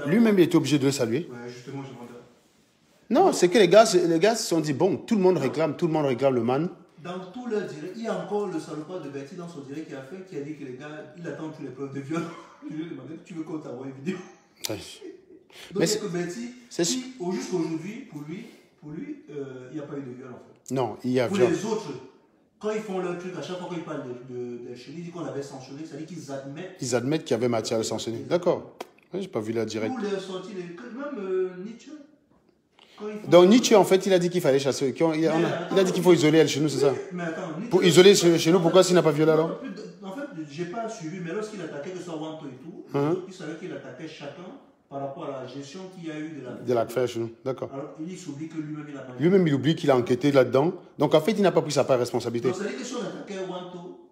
Lui-même, il était obligé de le saluer. Ouais, justement, je m'en. Non, c'est que les gars se sont dit, bon, tout le monde réclame le man. Dans tout leur direct, il y a encore le salopard de Bertie dans son direct qui a dit que les gars, il attend toutes les preuves de viol. Je lui ai demandé, tu veux qu'on t'envoie une vidéo? Ouais. Donc, c'est que Bertie, jusqu'aujourd'hui, pour lui, il n'y a pas eu de viol en fait. Non, il y a pour viol. les autres, quand ils font leur truc, à chaque fois qu'ils parlent de chérie, ils disent qu'on avait censuré, c'est-à-dire qu'ils admettent. Ils admettent qu'il y avait matière à le censurer. D'accord. Ouais, j'ai pas vu la direct. Pour les sorties, même Nietzsche. Donc Nietzsche, en fait, il a dit qu'il fallait chasser. Il a dit qu'il faut isoler elle chez nous, c'est ça? Mais attends, Nietzsche, pour isoler chez nous, pourquoi s'il n'a pas violé alors? En fait, j'ai pas suivi, mais lorsqu'il attaquait que ce soit Wanto et tout, il savait qu'il attaquait chacun par rapport à la gestion qu'il y a eu de l'affaire chez nous. D'accord. Alors il s'oublie que lui-même il a pas. Lui-même il oublie qu'il a enquêté là-dedans. Donc en fait, il n'a pas pris sa part de responsabilité. Donc ça veut dire que si on attaquait Wanto,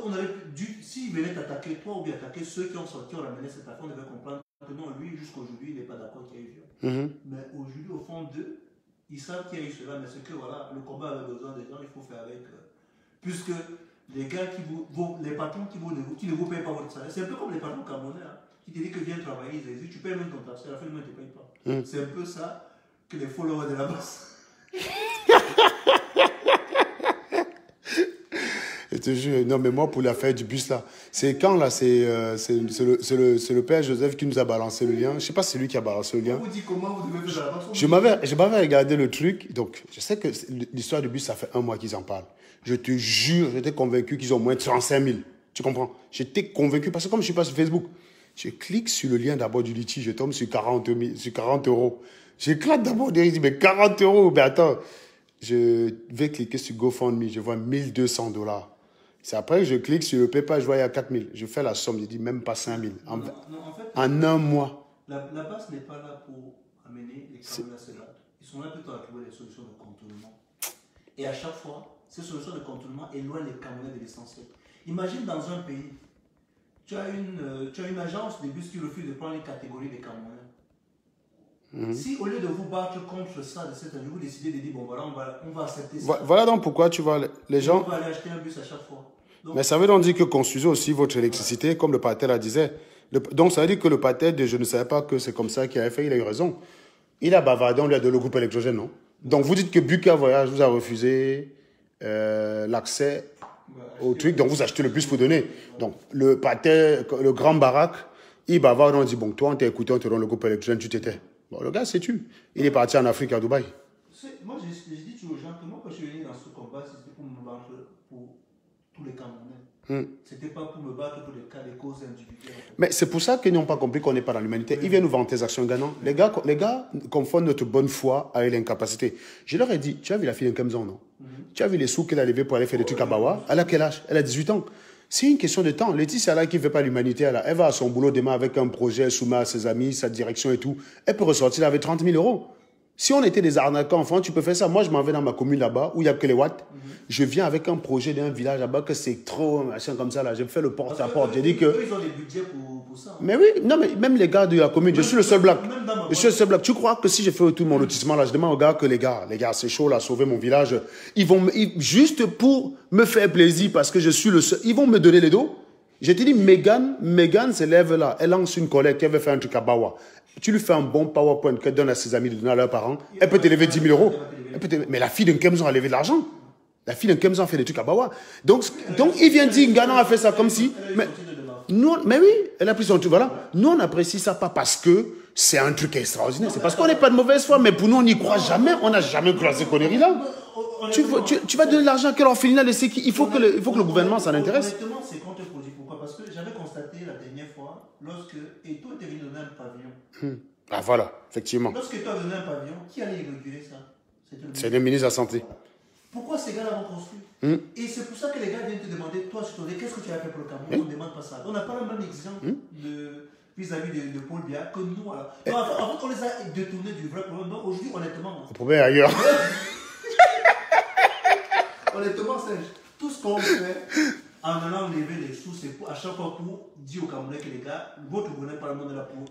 on avait dû, s'il venait t'attaquer toi ou bien attaquer ceux qui ont sorti, on ramené cette affaire, on devait comprendre que non, lui jusqu'aujourd'hui, il n'est pas d'accord qu'il y ait eu viol. Mais aujourd'hui, au fond d'eux, ils savent qu'il y a eu cela, mais c'est que voilà, le combat avait besoin des gens, il faut faire avec. Puisque les gars les patrons qui ne vous payent pas votre salaire, c'est un peu comme les patrons camerounais, hein, qui te disent que viens travailler, ils disent tu payes même ton taxe, à la fin du mois, ils ne te payent pas. C'est un peu ça que les followers de la base. Je te jure, non mais moi pour l'affaire du bus là, c'est quand là, c'est le père Joseph qui nous a balancé le lien. Je sais pas si c'est lui qui a balancé le lien. On vous dit comment vous devez faire la base. Je m'avais regardé le truc, donc je sais que l'histoire du bus, ça fait 1 mois qu'ils en parlent. Je te jure, j'étais convaincu qu'ils ont moins de 35 000. Tu comprends? J'étais convaincu parce que comme je suis pas sur Facebook, je clique sur le lien d'abord du litige, je tombe sur 40 euros. J'éclate d'abord, je dis mais 40 euros, mais attends. Je vais cliquer sur GoFundMe, je vois 1 200 $. C'est après que je clique sur le PayPal, je vois il y a 4 000. Je fais la somme, je dis même pas 5 000. En fait, en 1 mois. La base n'est pas là pour amener les Camerounais à se battre. Ils sont là plutôt à trouver des solutions de contournement. Et à chaque fois, ces solutions de contournement éloignent les Camerounais de l'essentiel. Imagine dans un pays, tu as une agence de bus qui refuse de prendre une catégorie des Camerounais. Si au lieu de vous battre contre ça, de cette année, vous décidez de dire, bon voilà, on va accepter ça. Voilà donc pourquoi tu vois les gens... On va aller acheter un bus à chaque fois. Donc, mais ça veut donc dire que construisez aussi votre électricité, comme le pater la disait. Donc ça veut dire que le pater, je ne savais pas que c'est comme ça qu'il avait fait, il a eu raison. Il a bavardé, on lui a donné le groupe électrogène, non? Donc vous dites que Buka Voyage vous a refusé l'accès au truc, donc vous achetez le bus pour donner. Donc le pater, le grand baraque, il bavarde, on dit, bon, toi on t'a écouté, on te donne le groupe électrogène, tu t'étais. Bon, le gars s'est tué. Il est parti en Afrique, à Dubaï. Moi, je dis toujours aux gens que moi, quand je suis venu dans ce combat, c'était pour me battre pour tous les Camerounais. C'était pas pour me battre pour des causes individuelles. En fait. Mais c'est pour ça qu'ils n'ont pas compris qu'on n'est pas dans l'humanité. Ils viennent nous vanter des actions gagnantes. Les gars confondent notre bonne foi avec l'incapacité. Je leur ai dit, tu as vu la fille d'Nkemzon, non? Tu as vu les sous qu'elle a levés pour aller faire des trucs à Bawa? Elle a quel âge? Elle a 18 ans. C'est une question de temps. Laetitia, là, qui ne fait pas l'humanité, elle va à son boulot demain avec un projet, elle soumet à ses amis, sa direction et tout. Elle peut ressortir avec 30 000 €. Si on était des arnaquants enfants, tu peux faire ça. Moi, je m'en vais dans ma commune là-bas, où il n'y a que les watts. Je viens avec un projet d'un village là-bas, que c'est trop, machin comme ça, là. Je fais le porte-à-porte. J'ai dit que... Eux, ils ont des budgets pour ça. Mais oui, non, mais même les gars de la commune, je suis le seul black. Je suis le seul black. Tu crois que si je fais tout mon lotissement là, je demande aux gars que les gars, c'est chaud là, sauver mon village. Juste pour me faire plaisir, parce que je suis le seul, ils vont me donner les dos. Je te dis, Megan se lève là, elle lance une collecte, elle veut faire un truc à Bawa. Tu lui fais un bon PowerPoint qu'elle donne à ses amis, de donner à leurs parents, elle peut t'élever 10 000 €. Mais la fille d'un Kemzon a levé de l'argent. La fille d'un Kemzon fait des trucs à Bawa. Donc il vient dire, Ghana a fait ça comme si... Mais oui, elle a pris son truc, voilà. Nous, on apprécie ça pas parce que c'est un truc extraordinaire. C'est parce qu'on n'est pas de mauvaise foi, mais pour nous, on n'y croit jamais. On n'a jamais cru à ces conneries-là. Tu vas donner de l'argent à quel orphelinat, il faut que le gouvernement s'en intéresse. Honnêtement, c'est contre-productif. Pourquoi? Parce que j'avais constaté la dernière fois, lorsque Eto était venu donner un pavillon. Ah voilà, effectivement. Lorsque Eto a donné un pavillon, qui allait inaugurer ça? C'est le ministre de la Santé. Pourquoi ces gars-là vont construire? Et c'est pour ça que les gars viennent te demander, toi, sur ton qu'est-ce que tu as fait pour le Cameroun? On ne demande pas ça. On n'a pas le même exemple vis-à-vis de Paul Biya que nous. Alors. En fait, on les a détournés du vrai problème. Donc aujourd'hui, honnêtement... Le problème est ailleurs. Honnêtement, Serge, tout ce qu'on fait en allant lever les sous, c'est à chaque fois pour dire aux Camerounais que les gars, votre gouvernement parlement de la pour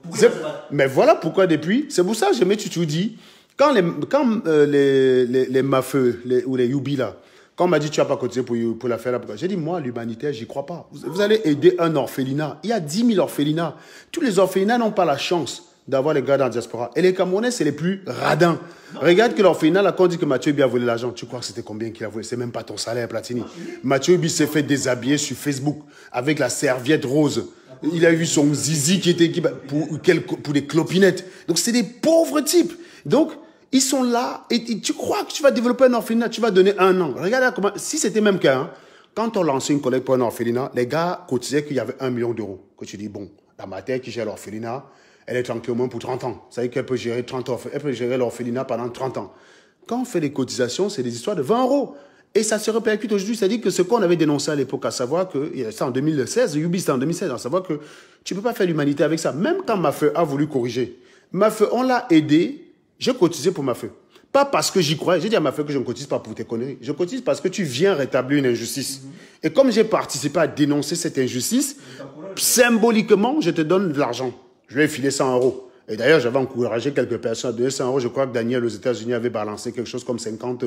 mais voilà pourquoi depuis, c'est pour ça que je mets tu dis, quand les mafeux ou les Yubi là, Quand on m'a dit, tu n'as pas cotisé pour la faire, j'ai dit, moi, l'humanitaire, j'y crois pas. Vous allez aider un orphelinat. Il y a 10 000 orphelinats. Tous les orphelinats n'ont pas la chance d'avoir les gars dans la diaspora. Et les Camerounais, c'est les plus radins. Regarde que l'orphelinat, là, quand on dit que Mathieu Ubi a volé l'argent, tu crois que c'était combien qu'il a volé? C'est même pas ton salaire, Platini. Mathieu Ubi s'est fait déshabiller sur Facebook avec la serviette rose. Il a eu son zizi qui était pour des clopinettes. Donc, c'est des pauvres types. Donc, ils sont là et tu crois que tu vas développer un orphelinat, tu vas donner 1 an. Regarde comment, si c'était même cas, hein, quand on lançait une collecte pour un orphelinat, les gars cotisaient qu'il y avait 1 million d'euros. Que tu dis, bon, la matière qui gère l'orphelinat, elle est tranquille au moins pour 30 ans. Ça veut dire qu'elle peut gérer 30 ans, elle peut gérer l'orphelinat pendant 30 ans. Quand on fait des cotisations, c'est des histoires de 20 euros. Et ça se répercute aujourd'hui. C'est-à-dire que ce qu'on avait dénoncé à l'époque, à savoir que, c'est en 2016, Ubi c'était en 2016, à savoir que tu ne peux pas faire l'humanité avec ça. Même quand Mafeu a voulu corriger. Mafeu, on l'a aidé, j'ai cotisé pour Mafeu. Pas parce que j'y crois. J'ai dit à Mafeu que je ne cotise pas pour tes conneries. Je cotise parce que tu viens rétablir une injustice. Et comme j'ai participé à dénoncer cette injustice, symboliquement, je te donne de l'argent. Je lui ai filé 100 euros. Et d'ailleurs, j'avais encouragé quelques personnes à donner 100 euros. Je crois que Daniel aux États-Unis avait balancé quelque chose comme 50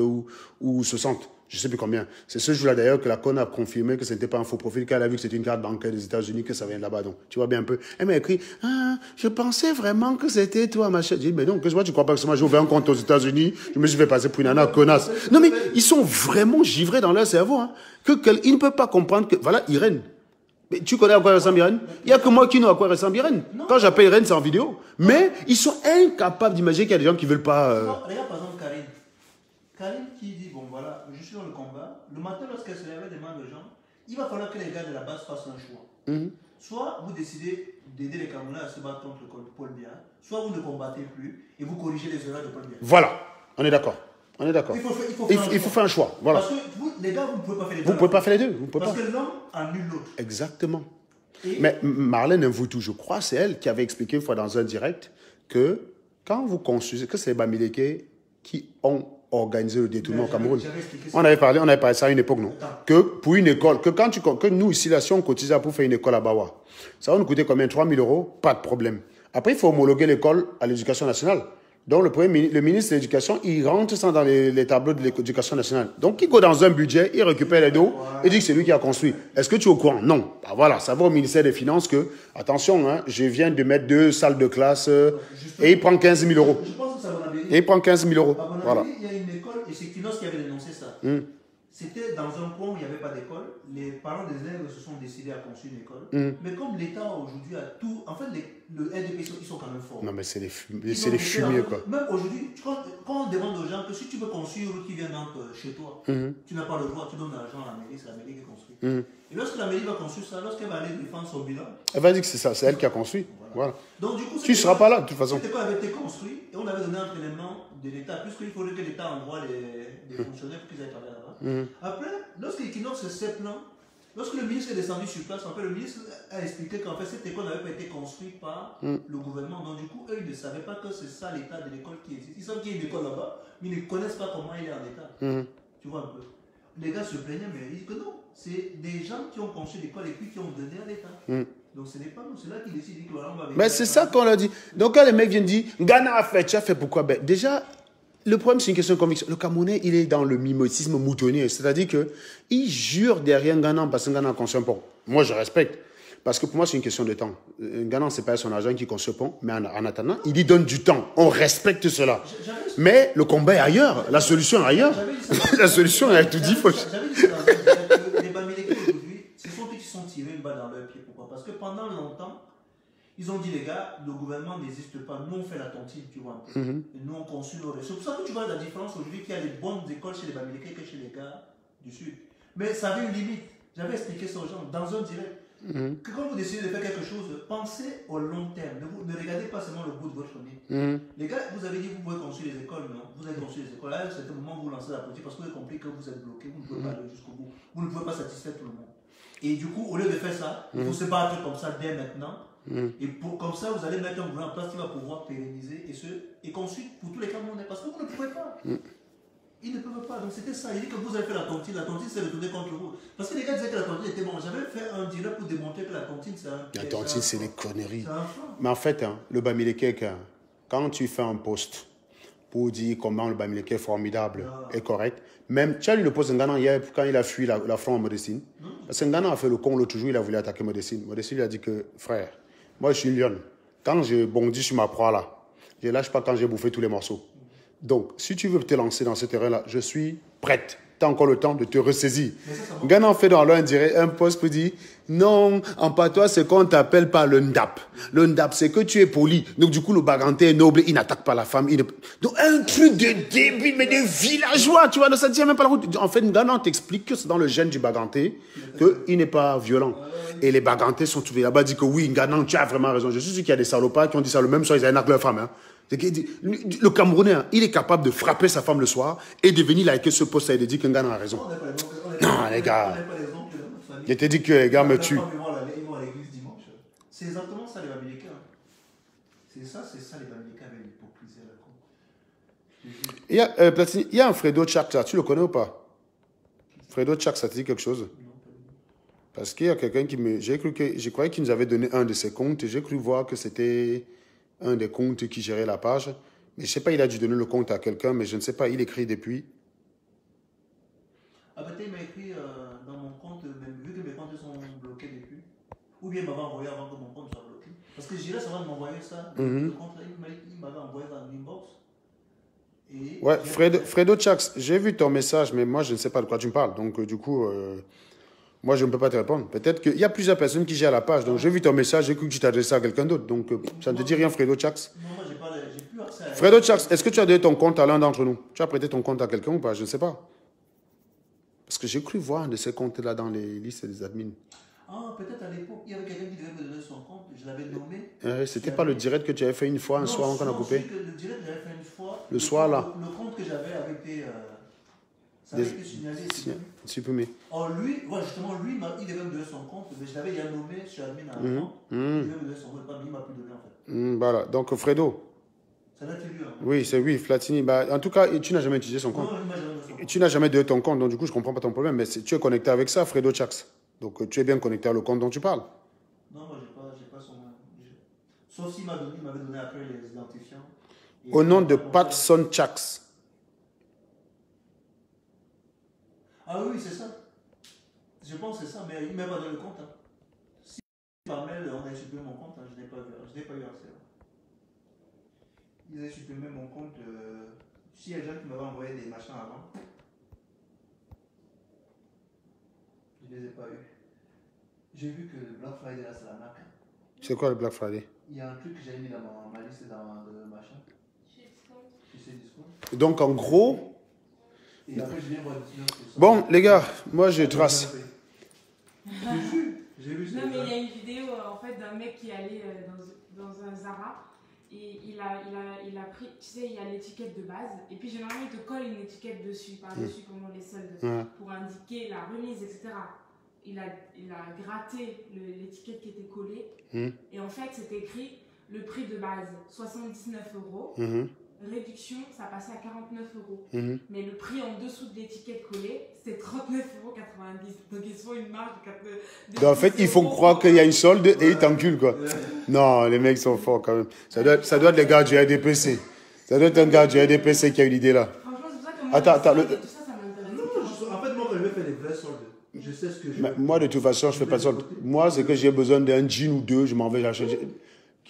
ou 60. Je ne sais plus combien. C'est ce jour-là d'ailleurs que la CON a confirmé que ce n'était pas un faux profil, qu'elle a vu que c'était une carte bancaire des États-Unis, que ça vient de là-bas. Donc, tu vois bien un peu. Elle m'a écrit, ah, je pensais vraiment que c'était toi, machin. J'ai dit, mais non, que moi, tu crois pas que moi, j'ai ouvert un compte aux États-Unis, je me suis fait passer pour une nana connasse. Non, mais ils sont vraiment givrés dans leur cerveau, hein. Ils ne peuvent pas comprendre que, voilà, Irène. Mais tu connais à quoi ressemble Irène? Il n'y a que moi qui know à quoi ressemble Irène. Quand j'appelle Irène, c'est en vidéo. Mais ils sont incapables d'imaginer qu'il y a des gens qui ne veulent pas... Non, regarde par exemple Karine. Karine qui dit, bon voilà, je suis dans le combat. Le matin, lorsqu'elle se lève des mains de gens, il va falloir que les gars de la base fassent un choix. Soit vous décidez d'aider les Camerounais à se battre contre Paul Biya, soit vous ne combattez plus et vous corrigez les erreurs de Paul Biya. Voilà, on est d'accord. On est d'accord. Il faut faire un choix. Voilà. Parce que vous, les gars, vous ne pouvez pas faire les deux. Vous ne pouvez pas faire les deux. Parce que l'un annule l'autre. Exactement. Mais Marlène Mvoutou, je crois, c'est elle qui avait expliqué une fois dans un direct que quand vous construisez, que c'est les Bamileke qui ont organisé le détournement au Cameroun. On avait parlé de ça à une époque, non? Que pour une école, que nous ici, là, si on cotisait pour faire une école à Bawa, ça va nous coûter combien? 3 000 euros? Pas de problème. Après, il faut homologuer l'école à l'éducation nationale. Donc, le ministre de l'Éducation, il rentre ça dans les tableaux de l'Éducation nationale. Donc, il go dans un budget, il récupère les dos et dit que c'est lui qui a construit. Est-ce que tu es au courant? Non. Ben voilà, ça va au ministère des Finances que, attention, hein, je viens de mettre 2 salles de classe et il prend 15 000 euros. Je pense que ça va en Et il prend 15 000 euros. Voilà. Il y a une école, et c'est Kinos qui avait dénoncé ça. C'était dans un coin où il n'y avait pas d'école. Les parents des élèves se sont décidés à construire une école. Mais comme l'État aujourd'hui a tout... En fait, le RDP, ils sont quand même forts. Non, mais c'est des fumiers, quoi. Même aujourd'hui, quand on demande aux gens que si tu veux construire une route qui vient chez toi, tu n'as pas le droit, tu donnes l'argent à la mairie, c'est la mairie qui construit. Et lorsque la mairie va construire ça, lorsqu'elle va aller défendre son bilan... Elle va dire que c'est ça, c'est elle qui a construit. Voilà. Donc, du coup, tu ne seras pas là, de toute façon. Cette école avait été construite et on avait donné un élément de l'État, puisqu'il faudrait que l'État envoie des fonctionnaires pour qu'ils aillent travailler là-bas. Après, lorsque l'Equinox s'est plaint, lorsque le ministre est descendu sur place, en fait, le ministre a expliqué qu'en fait, cette école n'avait pas été construite par le gouvernement. Donc, du coup, eux, ils ne savaient pas que c'est ça l'état de l'école qui existe. Ils savent qu'il y a une école là-bas, mais ils ne connaissent pas comment il est en état. Tu vois un peu. Les gars se plaignaient, mais ils disent que non, c'est des gens qui ont construit l'école et puis qui ont donné à l'État. Donc ce n'est pas nous, c'est là qui décide que voilà, on va venir. Mais c'est ça qu'on a dit. Donc quand les mecs viennent dire, Ghana a fait, tu as fait pourquoi? Ben, déjà, le problème c'est une question de conviction. Le Camerounais, il est dans le mimétisme moutonnier. C'est-à-dire qu'il jure derrière Ghana parce que Ghana a construit un pont. Moi, je respecte. Parce que pour moi, c'est une question de temps. Ghana, c'est pas son argent qui construit un pont, mais en attendant, il y donne du temps. On respecte cela. Mais le combat est ailleurs. La solution est ailleurs. La solution est tout dit. J'avais dit ça les Bamileke aujourd'hui, ce sont eux qui sont tirés une balle dans leur pied. Pourquoi? Parce que pendant longtemps, ils ont dit, les gars, le gouvernement n'existe pas. Nous, on fait la tontine, tu vois. Et nous, on construit nos ressources. C'est pour ça que tu vois la différence aujourd'hui qu'il y a des bonnes écoles chez les Bamileke que chez les gars du Sud. Mais ça avait une limite. J'avais expliqué ça aux gens dans un direct. Que quand vous décidez de faire quelque chose, pensez au long terme. Ne regardez pas seulement le bout de votre nez. Les gars, vous avez dit que vous pouvez construire les écoles, non? Vous avez construit les écoles. À un certain moment, vous lancez la politique parce que vous avez compris que vous êtes bloqué. Vous ne pouvez pas aller jusqu'au bout. Vous ne pouvez pas satisfaire tout le monde. Et du coup, au lieu de faire ça, il faut se battre comme ça dès maintenant. Et comme ça, vous allez mettre un gouvernement en place qui va pouvoir pérenniser et construire pour tous les Camerounais. Parce que vous ne pouvez pas. Ils ne peuvent pas. Donc c'était ça. Il dit que vous avez fait la tontine. La tontine s'est retournée contre vous. Parce que les gars disaient que la tontine était bonne. J'avais fait un direct pour démontrer que la tontine, c'est un... La tontine, c'est des conneries. C'est un frein. Mais en fait, le Bamileke, quand tu fais un post pour dire comment le Bamileke est formidable et correct. Même, tu as lu le post Ngana hier quand il a fui la front à Modestine. Parce que Ngana a fait le con l'autre jour, il a voulu attaquer Modestine. Modestine lui a dit que, frère, moi je suis une lionne. Quand je bondis sur ma proie là, je ne lâche pas quand j'ai bouffé tous les morceaux. Donc, si tu veux te lancer dans ce terrain-là, je suis prête. Tu as encore le temps de te ressaisir. Ngana en fait dans un post pour dire non, en patois, c'est qu'on t'appelle pas le ndap. Le ndap, c'est que tu es poli. Donc, du coup, le baganté est noble, il n'attaque pas la femme. Donc, un truc de débile, mais de villageois, tu vois, ne ça ne tient même pas la route. En fait, Ngana t'explique que c'est dans le gène du baganté qu'il n'est pas violent. Et les bagantés sont trouvés là-bas, dit que oui, Ngana, tu as vraiment raison. Je suis sûr qu'il y a des salopards qui ont dit ça le même soir, ils avaient nargué leur femme. Hein. Le Camerounais, il est capable de frapper sa femme le soir et de venir liker ce post et de dire que Ngana a raison. Non, les gars. Je t'ai dit que les gars me tuent. Ils vont à l'église dimanche. C'est exactement ça les Bamileke. C'est ça les Bamileke avec l'hypocrisie à la con. Il y a un Fredo Tchak là, tu le connais ou pas? Fredo Tchak, ça te dit quelque chose? Parce qu'il y a quelqu'un qui me... Je croyais qu'il nous avait donné un de ses comptes et j'ai cru voir que c'était un des comptes qui gérait la page. Mais je ne sais pas, il a dû donner le compte à quelqu'un, mais je ne sais pas, il écrit depuis. Ah peut-être il m'a écrit dans mon compte, même vu que mes comptes sont bloqués depuis. Ou bien il m'avait envoyé avant que mon compte soit bloqué. Parce que j'irais savoir de m'envoyer ça. Le compte là, il m'avait envoyé dans l'inbox. Ouais, Fredo Tchak, j'ai vu ton message, mais moi je ne sais pas de quoi tu me parles. Donc du coup... moi, je ne peux pas te répondre. Peut-être qu'il y a plusieurs personnes qui gèrent la page. Donc, j'ai vu ton message, j'ai cru que tu t'adressais à quelqu'un d'autre. Donc, ça ne te dit rien, Fredo Tchak? Non, moi, j'ai plus accès à... Fredo Tchak, est-ce que tu as donné ton compte à l'un d'entre nous? Tu as prêté ton compte à quelqu'un ou pas? Je ne sais pas. Parce que j'ai cru voir un de ces comptes-là dans les listes des admins. Ah, peut-être à l'époque, il y avait quelqu'un qui devait me donner son compte. Je l'avais nommé. C'était pas le direct que tu avais fait une fois, un soir, qu'on a coupé? Le direct que j'avais fait une fois. Le soir, là. Le compte que j'avais avait été... ça avait été signalé. Supprimé. Oh, lui, ouais, justement, lui, il devait me donner son compte, mais je l'avais déjà nommé sur admin à un temps. Il devait me donner son compte, mais il m'a plus donné en fait. Voilà, donc Fredo. Ça doit être lui. Hein. Oui, c'est oui, Flatini. Bah, en tout cas, tu n'as jamais utilisé son compte. Non, il m'a jamais donné son compte. Tu n'as jamais donné ton compte, donc du coup, je ne comprends pas ton problème. Mais tu es connecté avec ça, Fredo Tchak. Donc tu es bien connecté à le compte dont tu parles. Non, moi, j'ai pas son. Sauf s'il m'avait donné après les identifiants. Au nom de Patson Tchak. Ah oui, c'est ça. Je pense que c'est ça, mais il ne m'a pas donné le compte. Hein. Si par mail, on a supprimé mon compte, hein, je n'ai pas eu accès. Ils avaient supprimé mon compte. S'il y a des gens qui m'avaient envoyé des machins avant, je ne les ai pas eu. J'ai vu que le Black Friday, là, c'est la marque. C'est quoi le Black Friday? Il y a un truc que j'avais mis dans ma liste, dans le machin. Chez Discord. Donc, en gros... Et après, je viens voir le bon, les gars, moi, je trace. J'ai vu ça. Non, mais il y a une vidéo en fait d'un mec qui est allé dans un Zara et il a pris, tu sais, il y a l'étiquette de base et puis généralement il te colle une étiquette dessus, par-dessus pendant les soldes pour indiquer la remise, etc. Il a gratté l'étiquette qui était collée et en fait c'était écrit le prix de base 79 €. Réduction, ça passait à 49 €. Mais le prix en dessous de l'étiquette collée, c'était 39,90 €. Donc ils font une marge de donc, en fait, ils font croire qu'il y a une solde et ils t'enculent, quoi. Non, les mecs sont forts quand même. Ça doit être les gars du RDPC. Ça doit être un gars du RDPC qui a eu l'idée là. Franchement, c'est pour ça que moi, Attends, tout ça, ça m'intéresse. Non, en fait, moi, quand je vais faire des vrais soldes, je sais ce que je veux. Moi, de toute façon, je ne fais pas de solde. Moi, c'est que j'ai besoin d'un jean ou deux, je m'en vais acheter.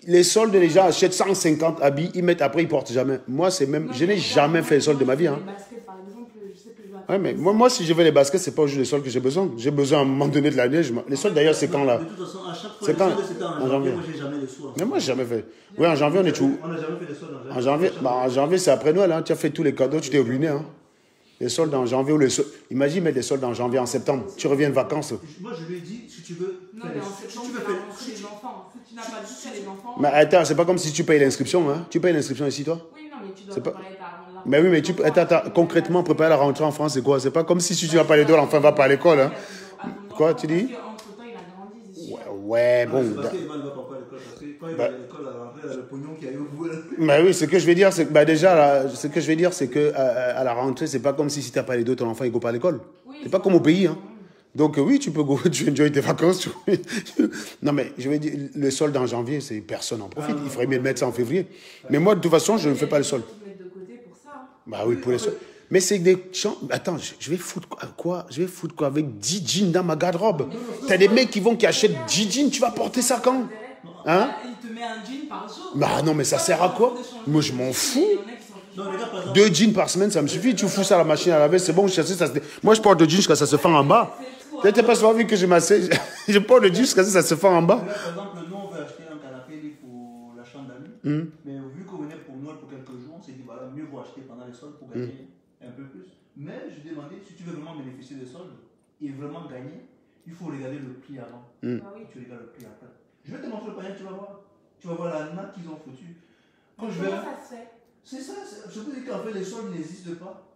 Les soldes, les gens achètent 150 habits, ils mettent après, ils portent jamais. Moi, c'est même, je n'ai jamais fait les soldes de ma vie. Hein. Les baskets, par exemple, je sais que je vais Ouais, mais moi, si je veux les baskets, c'est pas juste les soldes que j'ai besoin. J'ai besoin à un moment donné de l'année. Les soldes, d'ailleurs, c'est quand là? De toute façon, à chaque fois, C'est les quand? soldes, c'était en janvier. Moi, j'ai jamais les sous. Mais moi, j'ai jamais fait. Oui, en janvier, on est tout. On n'a jamais fait les soldes En janvier, en janvier, c'est après Noël. Hein. Tu as fait tous les cadeaux, tu t'es ruiné. Hein. Les soldes en janvier ou les soldes. Imagine mettre des soldes en janvier, en septembre. Tu reviens de vacances. Moi, je lui ai dit, si tu veux. Non, mais en septembre, tu vas rentrer les enfants. Si tu n'as pas dit les enfants. Mais attends, c'est pas comme si tu payes l'inscription. Hein. Tu payes l'inscription ici, toi? Oui, non, mais tu dois pas... préparer ta. Mais oui, mais attends, concrètement, préparer la rentrée en France, c'est quoi? C'est pas comme si tu vas pas les deux, l'enfant va pas à l'école. Hein. Quoi, tu dis? Entre-temps, il a grandi. Ouais, bon. C'est parce qu'Evan ne va pas à l'école. Parce que quand il va à l'école, à la rentrée, il a le pognon qui a eu au bout. Mais oui, ce que je vais dire, c'est que déjà, là, ce que je vais dire, c'est que à la rentrée, c'est pas comme si tu n'as pas les deux, ton enfant il go pas à l'école. C'est pas comme au pays. Hein. Donc oui, tu peux tu enjoy tes vacances. Non mais je vais dire, le solde en janvier, c'est personne en profite. Il faudrait mieux mettre ça en février. Mais moi, de toute façon, je ne fais pas le solde. Bah oui, pour les soldes. Mais c'est des gens... Attends, je vais foutre quoi? Je vais foutre quoi avec 10 jeans dans ma garde-robe? T'as des mecs qui achètent 10 jeans, tu vas porter ça quand? Hein? Il te met un jean par jour. Bah non, mais ça sert à quoi? Moi, je m'en fous. 2 jeans par semaine, ça me suffit. Tu fous ça à la machine à laver, c'est bon. Moi, je porte le jean jusqu'à ça se fend en bas. T'as pas souvent vu que je m'asseye. Je porte le jean jusqu'à ça se fend en bas. Par exemple, nous, on veut acheter un canapé lit pour la chambre d'amis. Mais vu qu'on venait pour Noël pour quelques jours, on s'est dit, voilà, mieux vaut acheter pendant les soldes pour gagner un peu plus. Mais je demandais, si tu veux vraiment bénéficier des soldes et vraiment gagner, il faut regarder le prix avant. Ah oui. Tu regardes le prix après. Je vais te montrer le panier, tu vas voir. Tu vas voir la nappe qu'ils ont foutue. Comment ça se fait? C'est ça, je peux dire qu'en fait les soldes n'existent pas.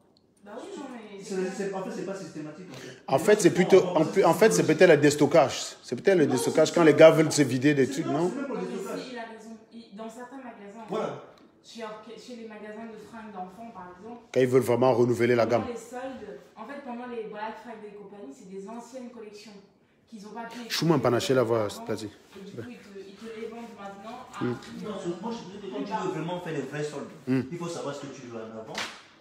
Bah oui, non, mais... En fait, c'est pas systématique. En fait, c'est plutôt... En fait, c'est peut-être le déstockage. C'est peut-être le déstockage quand les gars veulent se vider des trucs, non? Il a raison. Dans certains magasins, voilà. Chez les magasins de fringues d'enfants, par exemple... Quand ils veulent vraiment renouveler la gamme. Les soldes, en fait, pendant les Black Friday et compagnie, c'est des anciennes collections qu'ils n'ont pas pu... Chou-moi un panaché là, voilà, c'est plaisir. Et du coup, ils te les vendent maintenant à... Moi, je dis que quand tu veux vraiment faire les vrais soldes, il faut savoir ce que tu veux en avant.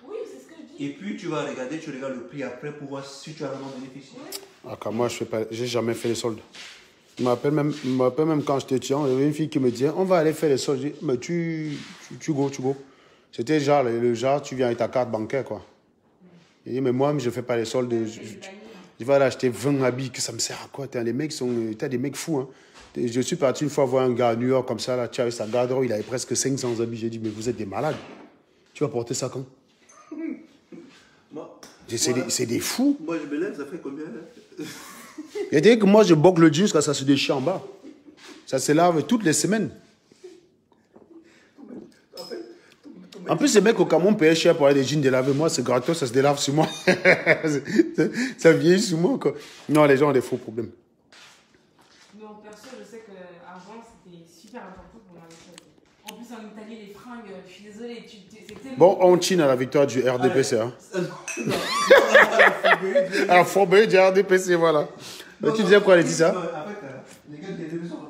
Oui, c'est ce que je dis. Et puis, tu vas regarder, tu regardes le prix après pour voir si tu as vraiment bénéficié. Ah, quand moi, j'ai jamais fait les soldes. Je me rappelle même quand j'étais étudiant, il y avait une fille qui me disait, on va aller faire les soldes. Je dis, mais tu go. C'était genre, le genre, tu viens avec ta carte bancaire, quoi. Il dit, mais moi, je ne fais pas les soldes. Je vais aller acheter 20 habits, que ça me sert à quoi? T'as des mecs fous, hein. Je suis parti une fois voir un gars à New York comme ça, là, tu as sa garde-robe, il avait presque 500 habits. J'ai dit, mais vous êtes des malades. Tu vas porter ça quand? C'est des fous. Moi, je me lève, ça fait combien? Et dès que moi, je boque le jeans, quand ça se déchire en bas. Ça se lave toutes les semaines. En plus, les mecs au Cameroun payaient cher pour avoir des jeans délavés. Moi, c'est gratos, ça se délave sur moi. Ça vieillit sur moi, quoi. Non, les gens ont des faux problèmes. Non, perso, je sais qu'avant, c'était super important pour moi. En plus, en Italie, les fringues, je suis désolée, c'était... Bon, on chine à la victoire du RDPC. Hein. À la fourberie du RDPC, voilà. Mais tu disais quoi, Laetitia? Les gars,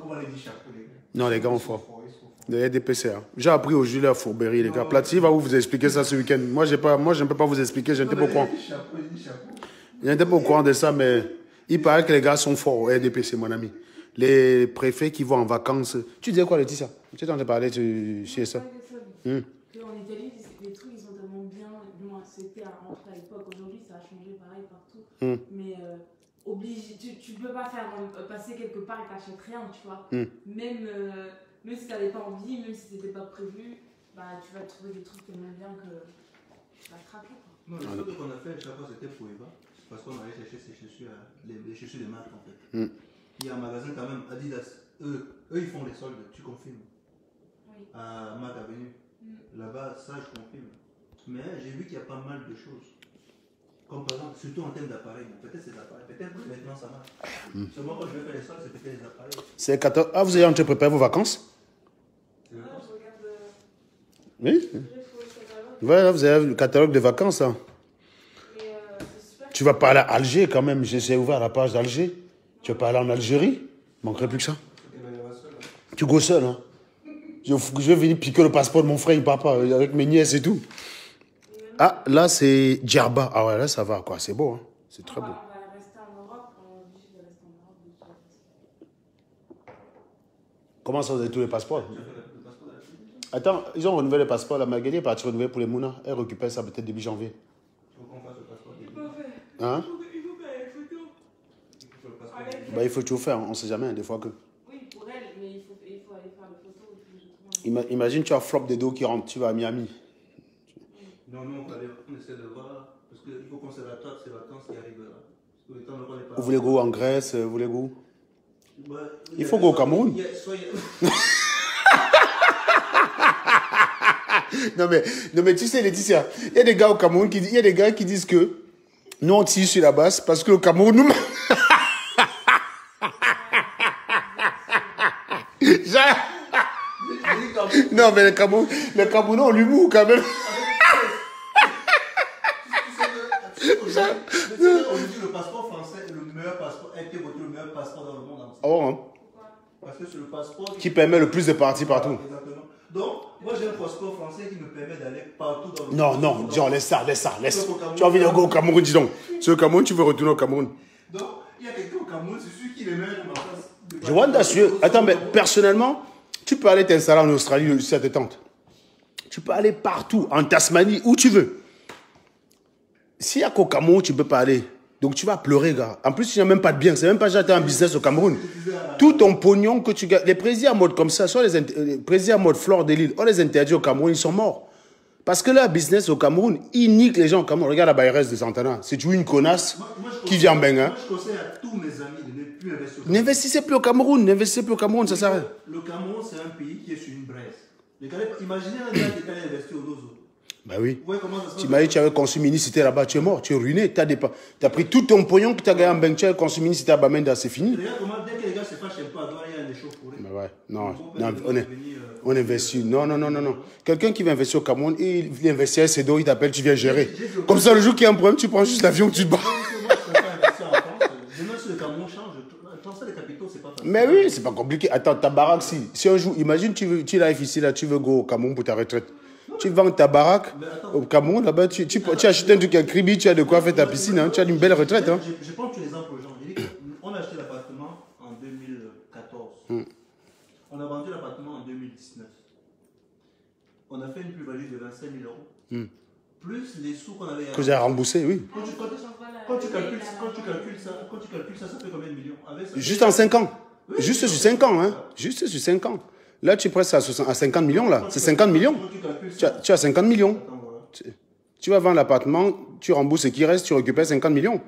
on va les dire chapeau, les gars. Non, les gars ont fort. Le RDPC. Hein. J'ai appris au Jules à Fourberie, les gars. Platini va vous expliquer ça ce week-end. Moi, je ne peux pas vous expliquer, je n'étais pas au courant. Je n'étais pas au courant de ça, mais il paraît que les gars sont forts au RDPC, mon ami. Les préfets qui vont en vacances. Tu disais quoi, Laetitia? Tu t'en as parlé sur ça. En Italie, les trucs, ils sont tellement bien. C'était à l'époque. Aujourd'hui, ça a changé pareil partout. Mais obligé, tu ne peux pas faire passer quelque part et t'achètes rien, tu vois. Même si tu n'avais pas envie, même si c'était pas prévu, bah, tu vas trouver des trucs tellement bien que tu vas craquer. Quoi. Non, le truc qu'on a fait à chaque fois, c'était pour Eva. Parce qu'on allait chercher ses chaussures, les chaussures de marque en fait. Il y a un magasin quand même, Adidas. Eux, ils font les soldes, tu confirmes. Oui. À Marc Avenue. Là-bas, ça, je confirme. Mais j'ai vu qu'il y a pas mal de choses. Comme par exemple, surtout en termes d'appareils. Peut-être ces appareils. Peut-être que maintenant ça marche. Seulement quand je vais faire les soldes, c'est peut-être les appareils. C'est 14... Ah, vous avez en train de préparer vos vacances? Oui. Voilà, vous avez le catalogue de vacances. Hein. Tu vas pas aller à Alger quand même. J'ai ouvert la page d'Alger. Tu vas pas aller en Algérie? Il manquerait plus que ça. Tu go seul. Hein. Je vais venir piquer le passeport de mon frère et papa avec mes nièces et tout. Ah, là c'est Djerba. Ah ouais, là ça va quoi. C'est beau. Hein. C'est très beau. On va rester en Europe. On est obligé de rester en Europe. Comment ça, vous avez tous les passeports? Attends, ils ont renouvelé le passeport. La Magali est partie renouveler pour les Mouna. Elle récupère ça peut-être début janvier. Il faut qu'on fasse le passeport. Hein? Il faut faire les photos. Bah, il faut tout faire, on ne sait jamais, des fois que. Oui, pour elle, mais il faut aller faire les photos. Imagine, tu as flop des dos qui rentrent, tu vas à Miami. Non, on essaie de voir. Parce qu'il faut qu'on s'adapte à ces vacances qui arrivent là. Vous voulez go en Grèce, vous voulez go? Il faut go au Cameroun. Non mais tu sais, Laetitia, il y a des gars au Cameroun il y a des gars qui disent que nous on tire sur la basse parce que le Cameroun nous. Non mais le Cameroun on l'humour quand même. Aujourd'hui, le passeport français est le meilleur passeport, a été voté le meilleur passeport dans le monde entier. Oh, hein. Parce que c'est le passeport qui permet le plus de parties partout. Exactement. Donc, moi j'ai un passeport français qui me permet d'aller partout dans le monde. Non, non, Jean, laisse ça, laisse. Tu as envie de go au Cameroun, dis donc. C'est au Cameroun, tu veux retourner au Cameroun. Donc, il y a quelqu'un au Cameroun, c'est celui qui les met dans ma place. Je vois d'assurer. Attends, mais personnellement, tu peux aller t'installer en Australie, si ça te tente. Tu peux aller partout, en Tasmanie, où tu veux. S'il n'y a qu'au Cameroun, tu ne peux pas aller. Donc tu vas pleurer, gars. En plus, tu n'as même pas de bien. C'est même pas déjà un business au Cameroun. Tout ton pognon que tu gagnes. Les présidents en mode comme ça, soit les présidents en mode Flore de l'île, on les interdit au Cameroun, ils sont morts. Parce que leur business au Cameroun, ils niquent les gens au Cameroun. Regarde la Bayresse de Santana. C'est toujours une connasse qui vient en Benga. Moi, je conseille à tous mes amis de ne plus investir au Cameroun. N'investissez plus au Cameroun. N'investissez plus au Cameroun, ça sert à rien. Le Cameroun, c'est un pays qui est sur une braise. Imaginez un gars qui est investir au Dozo. Ben oui. Ouais, comment ça se passe? Tu m'as dit que tu avais conçu Unicité là-bas, tu es mort, tu es ruiné. Tu as pris tout ton pognon que tu as gagné en banque, tu as conçu Unicité à Bamenda, c'est fini. Regarde comment, dès que les gars se fâchent un peu à droite, il y a des choses pour eux. Ben ouais, non, on investit. Non. Quelqu'un qui va investir au Cameroun, il investit à Cedo, il t'appelle, tu viens gérer. Comme ça, le jour qu'il y a un problème, tu prends juste l'avion, tu te bats. Mais oui, c'est pas compliqué. Attends, ta baraque, si un jour, imagine, tu arrives ici, là, tu veux go au Cameroun pour ta retraite. Tu vends ta baraque au Cameroun, là-bas, tu achètes un truc à Kribi, tu as de quoi faire ta piscine, hein, tu as une belle retraite. Hein. Je prends tous les exemples aux gens. On a acheté l'appartement en 2014. On a vendu l'appartement en 2019. On a fait une plus-value de 25 000 euros. Plus les sous qu'on avait... Que vous avez remboursé, oui. Quand tu calcules ça, ça fait combien de millions avec ça, juste en 5 ans. Oui, juste sur 5 ans, hein. Juste sur 5 ans. Là, tu presses à 50 millions, là. C'est 50 millions. Tu as 50 millions. Tu vas vendre l'appartement, tu rembourses ce qui reste, tu récupères 50 millions.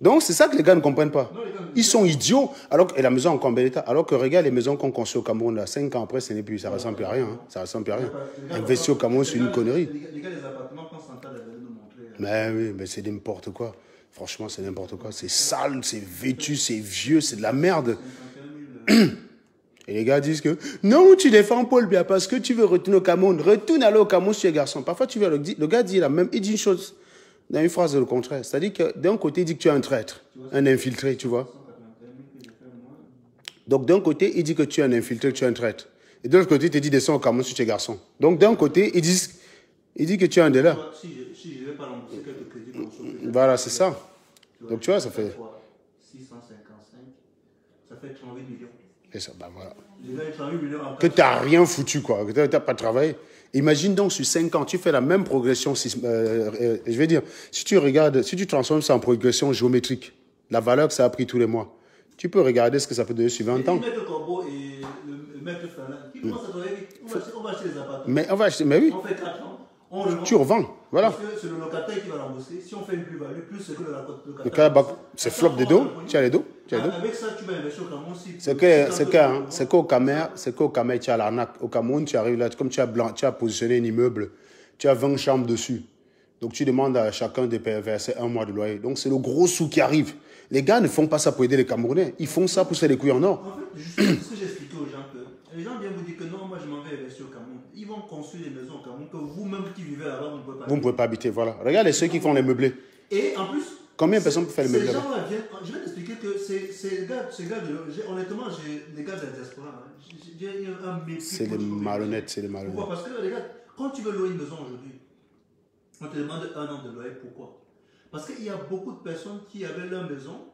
Donc, c'est ça que les gars ne comprennent pas. Ils sont idiots. Et la maison en encore en bel état. Alors que regarde les maisons qu'on construit au Cameroun, là, 5 ans après, ça ne ressemble plus à rien. Hein. Ça ressemble plus à rien. Investir au Cameroun, c'est une connerie. Les gars, les appartements qu'on s'entend de nous montrer. Mais oui, mais c'est n'importe quoi. Franchement, c'est n'importe quoi. C'est sale, c'est vêtu, c'est vieux, c'est de la merde. Et les gars disent que non, tu défends Paul Biya parce que tu veux retourner au Cameroun. Retourne aller au Cameroun si tu es garçon. Parfois, tu vois, le gars dit il dit une chose dans une phrase le contraire. C'est-à-dire que d'un côté, il dit que tu es un traître, un infiltré, tu vois. Donc d'un côté, il dit que tu es un infiltré, que tu es un traître. Et de l'autre côté, il te dit descends au Cameroun si tu es garçon. Donc d'un côté, il dit que tu es un délai. Si je ne vais pas rembourser quelques crédits conso. Voilà, c'est ça. Donc tu vois, ça fait... 655, ça fait 38 millions. Et ça, ben voilà. Que tu n'as rien foutu, quoi. Que tu n'as pas travaillé. Imagine donc sur 5 ans, tu fais la même progression. Je vais dire, si tu transformes ça en progression géométrique, la valeur que ça a pris tous les mois, tu peux regarder ce que ça peut donner sur 20 ans. Le maître Corbeau et le maître Fernand, qui commencent à travailler vite. On va acheter les appartements. Mais on va acheter, mais oui. On fait 4 ans. On revend. Tu revends, voilà. Parce que c'est le locataire qui va rembourser. Si on fait une plus-value, plus c'est que le locataire. C'est flop des dos. Tu as les dos. Avec ça, tu vas investir au Cameroun. C'est qu'au Cameroun, tu as l'arnaque. Au Cameroun, tu arrives là, comme tu as positionné un immeuble, tu as 20 chambres dessus. Donc tu demandes à chacun de verser 1 mois de loyer. Donc c'est le gros sou qui arrive. Les gars ne font pas ça pour aider les Camerounais. Ils font ça pour se faire des couilles en or. En fait, justement, ce que j'expliquais aux gens, que les gens viennent vous dire que non, moi je m'en vais investir au Cameroun. Ils vont construire des maisons au Cameroun que vous-même qui vivez là-bas, vous ne pouvez pas. Vous ne pouvez pas habiter, voilà. Regardez ceux qui font les meublés. Et en plus, combien de personnes peuvent faire les meublés? Ces gens-là viennent. Je vais t'expliquer que ces gars honnêtement, j'ai les gars de la diaspora. J'ai un mépris. C'est des malhonnêtes, c'est des malhonnêtes. Pourquoi? Parce que les gars, quand tu veux louer une maison aujourd'hui, on te demande 1 an de loyer. Pourquoi? Parce qu'il y a beaucoup de personnes qui avaient leur maison,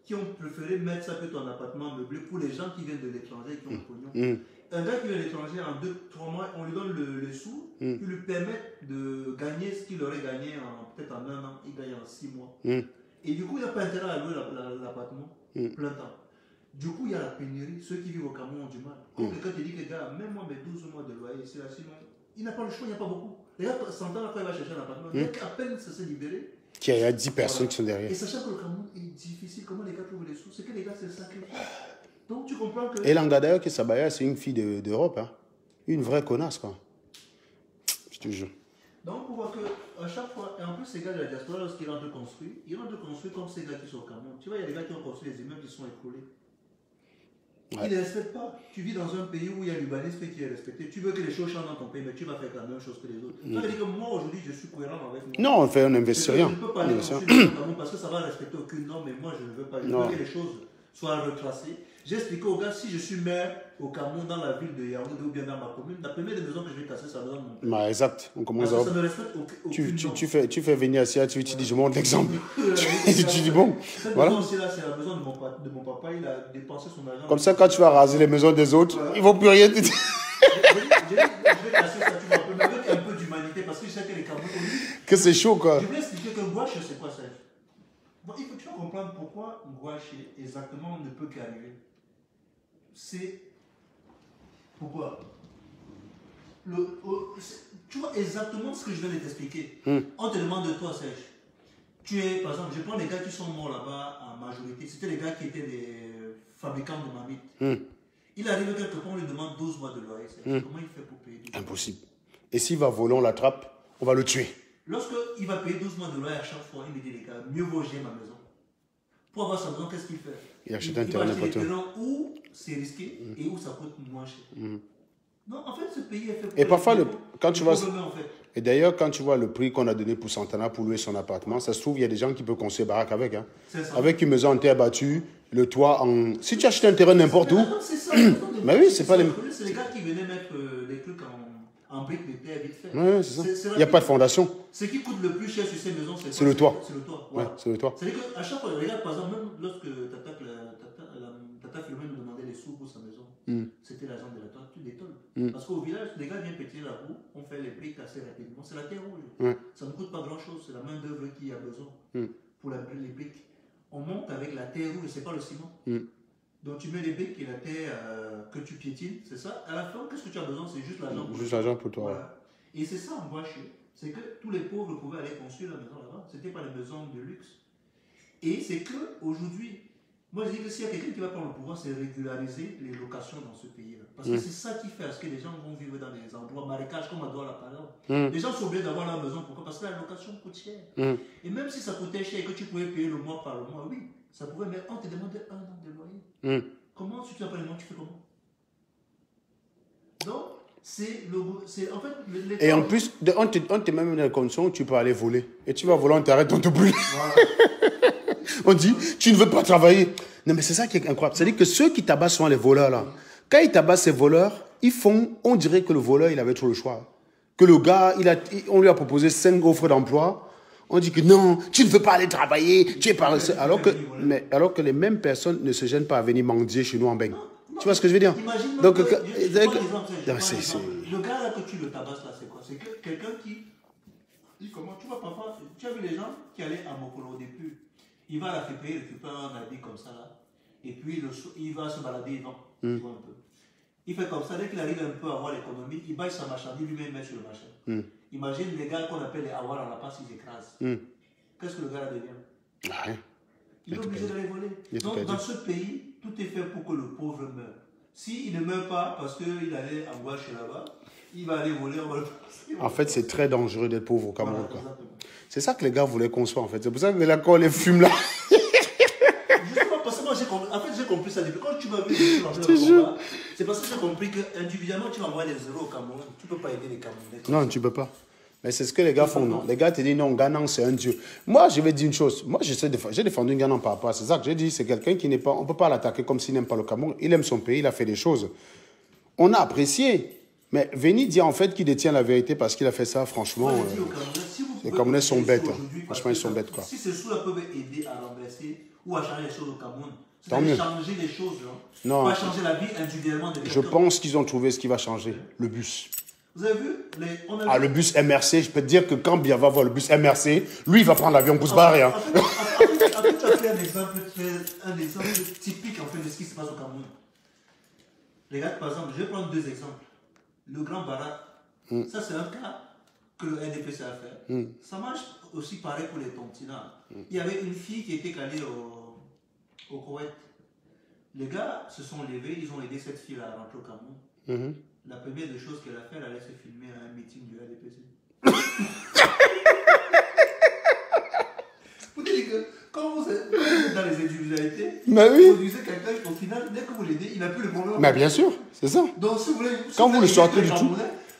qui ont préféré mettre ça plutôt en appartement meublé pour les gens qui viennent de l'étranger, qui ont le pognon. Un gars qui vient de l'étranger, en 2-3 mois, on lui donne les sous, qui lui permettent de gagner ce qu'il aurait gagné peut-être en 1 an, il gagne en 6 mois. Et du coup, il n'a pas intérêt à louer l'appartement plein temps. Du coup, il y a la pénurie. Ceux qui vivent au Cameroun ont du mal. Quand quelqu'un te dit que, gars, même moi, mes 12 mois de loyer, c'est là, sinon, il n'a pas le choix, il n'y a pas beaucoup. Les gars, 100 ans après, il va chercher un appartement. Dès qu'à peine ça s'est libéré. Il y a 10 personnes qui sont derrière. Et sachant que le Cameroun est difficile, comment les gars trouvent les sous? C'est que les gars, c'est le sacrifice. Donc tu comprends que... Et Langa d'ailleurs, que Sabaya, c'est une fille d'Europe. Hein. Une vraie connasse, quoi. Je te jure. Donc on voit qu'à chaque fois, et en plus ces gars de la diaspora, lorsqu'ils rentrent construire, ils rentrent construire comme ces gars qui sont au Cameroun. Tu vois, il y a des gars qui ont construit des immeubles qui sont écroulés. Ouais. Ils ne les respectent pas. Tu vis dans un pays où il y a l'urbanisme qui est respecté. Tu veux que les choses changent dans ton pays, mais tu vas faire la même chose que les autres. Ça veut dire que moi, aujourd'hui, je suis cohérent avec moi. Non, on n'investit rien. Je ne peux pas aller construire dans le Cameroun parce que ça va respecter aucune norme, mais moi, je ne veux pas. Je veux que les choses soit retracé. J'ai expliqué aux gars, si je suis maire au Cameroun, dans la ville de Yaoundé ou bien dans ma commune, la première des maisons que je vais casser, ça va dans mon pays. Bah, exact. On commence Parce que ça ne respecte tu fais venir ici, tu dis, je montre l'exemple. Tu dis, bon, cette voilà. maison aussi, là, c'est la maison de mon papa. Il a dépensé son argent. Comme ça, quand tu vas raser les maisons des autres, Voilà. ils ne vont plus rien te dire. Je vais casser ça, tu vois, mais avec un peu d'humanité, parce que je sais que les Camerounais, Que c'est chaud, quoi. je vais expliquer que Gouache, c'est quoi ça? Bon, il faut tu vas comprendre pourquoi Gouache exactement ne peut qu'arriver. C'est pourquoi tu vois exactement ce que je viens de t'expliquer. On te demande de toi, Serge. Tu es, par exemple, je prends les gars qui sont morts là-bas en majorité. C'était les gars qui étaient des fabricants de marmites. Il arrive quelque part, on lui demande 12 mois de loyer. Comment il fait pour payer 12 mois? Impossible. Et s'il va voler, on l'attrape, on va le tuer. Lorsqu'il va payer 12 mois de loyer à chaque fois, il me dit, les gars, mieux vaut gérer ma maison. Pour avoir sa maison, qu'est-ce qu'il fait? Il achète un terrain n'importe où. Où c'est risqué et où ça coûte moins cher. Non, en fait, ce pays est fait pour Et parfois, quand tu vois... en fait. Et d'ailleurs, quand tu vois le prix qu'on a donné pour Santana pour louer son appartement, ça se trouve, il y a des gens qui peuvent construire baraque avec. Hein. Avec une maison en terre battue, le toit en... Si tu achètes un terrain n'importe où... C'est ça. Mais oui, c'est pas les... C'est les gars qui venaient mettre les trucs en briques de terre vite fait. Oui, c'est ça. Il n'y a pas de fondation. Ce qui coûte le plus cher sur ces maisons, c'est le toit. C'est le toit. Ouais, c'est le toit. C'est-à-dire qu'à chaque fois, regarde, par exemple, même lorsque Tata Philomène nous demandait les sous pour sa maison, c'était l'agent de la toile, tu détolles. Parce qu'au village, les gars viennent péter la roue, on fait les briques assez rapidement. C'est la terre rouge. Ça ne coûte pas grand-chose, c'est la main-d'œuvre qui a besoin pour les briques. On monte avec la terre rouge, c'est pas le ciment. Donc tu mets les briques et la terre que tu piétines, c'est ça. À la fin, qu'est-ce que tu as besoin? C'est juste l'argent. Juste l'argent pour toi. Voilà. Et c'est ça en Gouache. C'est que tous les pauvres pouvaient aller construire la maison là-bas. Ce n'était pas les maisons de luxe. Et c'est qu'aujourd'hui, moi je dis que s'il y a quelqu'un qui va prendre le pouvoir, c'est régulariser les locations dans ce pays-là. Parce que c'est ça qui fait à ce que les gens vont vivre dans des endroits marécages comme à Douala par exemple. Les gens sont obligés d'avoir leur maison. Pourquoi? Parce que la location coûte cher. Et même si ça coûtait cher et que tu pouvais payer le mois par le mois, oui, ça pouvait, mais on te demandait 1 an de loyer. Comment, si tu n'as pas les mois, tu fais comment? Donc, c'est en fait... Et en plus, on te met même dans les conditions où tu peux aller voler. Et tu vas voler, on t'arrête, on te brûle. Voilà. On dit, tu ne veux pas travailler. Non, mais c'est ça qui est incroyable. C'est-à-dire que ceux qui tabassent souvent les voleurs, là, quand ils tabassent ces voleurs, on dirait que le voleur, il avait trop le choix. Que le gars, on lui a proposé 5 offres d'emploi. On dit que non, tu ne veux pas aller travailler, tu es paresseux. Alors que les mêmes personnes ne se gênent pas à venir mendier chez nous en Beng. Tu vois ce que je veux dire? Imagine donc, le gars là que tu le tabasses là, c'est quoi? C'est que quelqu'un qui... Comment tu vois, parfois, tu as vu les gens qui allaient à Mokolo au début. Il va à la FPI, il récupère un habit comme ça là. Et puis il va se balader, il vend un peu. Il fait comme ça, dès qu'il arrive un peu à avoir l'économie, il baille sa marchandise, lui-même met sur le marché. Imagine les gars qu'on appelle les Awar à la passe, ils écrasent. Qu'est-ce que le gars devient? Rien. Il est obligé d'aller voler. Donc dans ce pays, tout est fait pour que le pauvre meure. S'il ne meurt pas parce qu'il allait en Gouache là-bas, il va aller voler, on va le passer. En fait, c'est très dangereux d'être pauvre au Cameroun. Voilà, c'est ça que les gars voulaient qu'on soit, en fait. C'est pour ça que là, quand on les fume là... Justement, parce que moi, j'ai compris ça depuis. Quand tu m'as vu, c'est parce que j'ai compris qu'individuellement, tu vas envoyer les zéros au Cameroun. Tu ne peux pas aider les Camerounais. Non, tu ne peux pas. Mais c'est ce que les gars font, non? Les gars te disent, non, Ghanan, c'est un dieu. Moi, je vais dire une chose. Moi, j'ai défendu Ghanan par rapport à ça. Que j'ai dit, c'est quelqu'un qui n'est pas... On ne peut pas l'attaquer comme s'il n'aime pas le Cameroun. Il aime son pays, il a fait des choses. On a apprécié. Mais venir dire en fait qu'il détient la vérité parce qu'il a fait ça, franchement... les Camerounais sont bêtes. Franchement, ils sont bêtes, quoi. Si ces sous-là peuvent aider à renverser ou à changer les choses au Cameroun, tant mieux. Changer les choses, non. Pas changer la vie individuellement de quelqu'un. Je pense qu'ils ont trouvé ce qui va changer. Le bus. Vous avez vu le bus MRC, je peux te dire que quand Bia va voir le bus MRC, lui, il va prendre l'avion pour se barrer. Hein. Après, tu as fait un exemple typique en fait, de ce qui se passe au Cameroun. Regarde, par exemple, je vais prendre 2 exemples. Le Grand Barak, ça c'est un cas que le NDPC a fait. Ça marche aussi pareil pour les Tontina. Il y avait une fille qui était calée au Koweït. Les gars se sont levés, ils ont aidé cette fille à rentrer au Cameroun. La première des choses qu'elle a fait, elle allait se filmer à un meeting du LDPC. Vous dites que quand vous êtes dans les individualités, vous produisez quelqu'un, au final, dès que vous l'aidez, il n'a plus le problème. Mais bien sûr, c'est ça. Donc si vous voulez, quand vous le sortez du tout.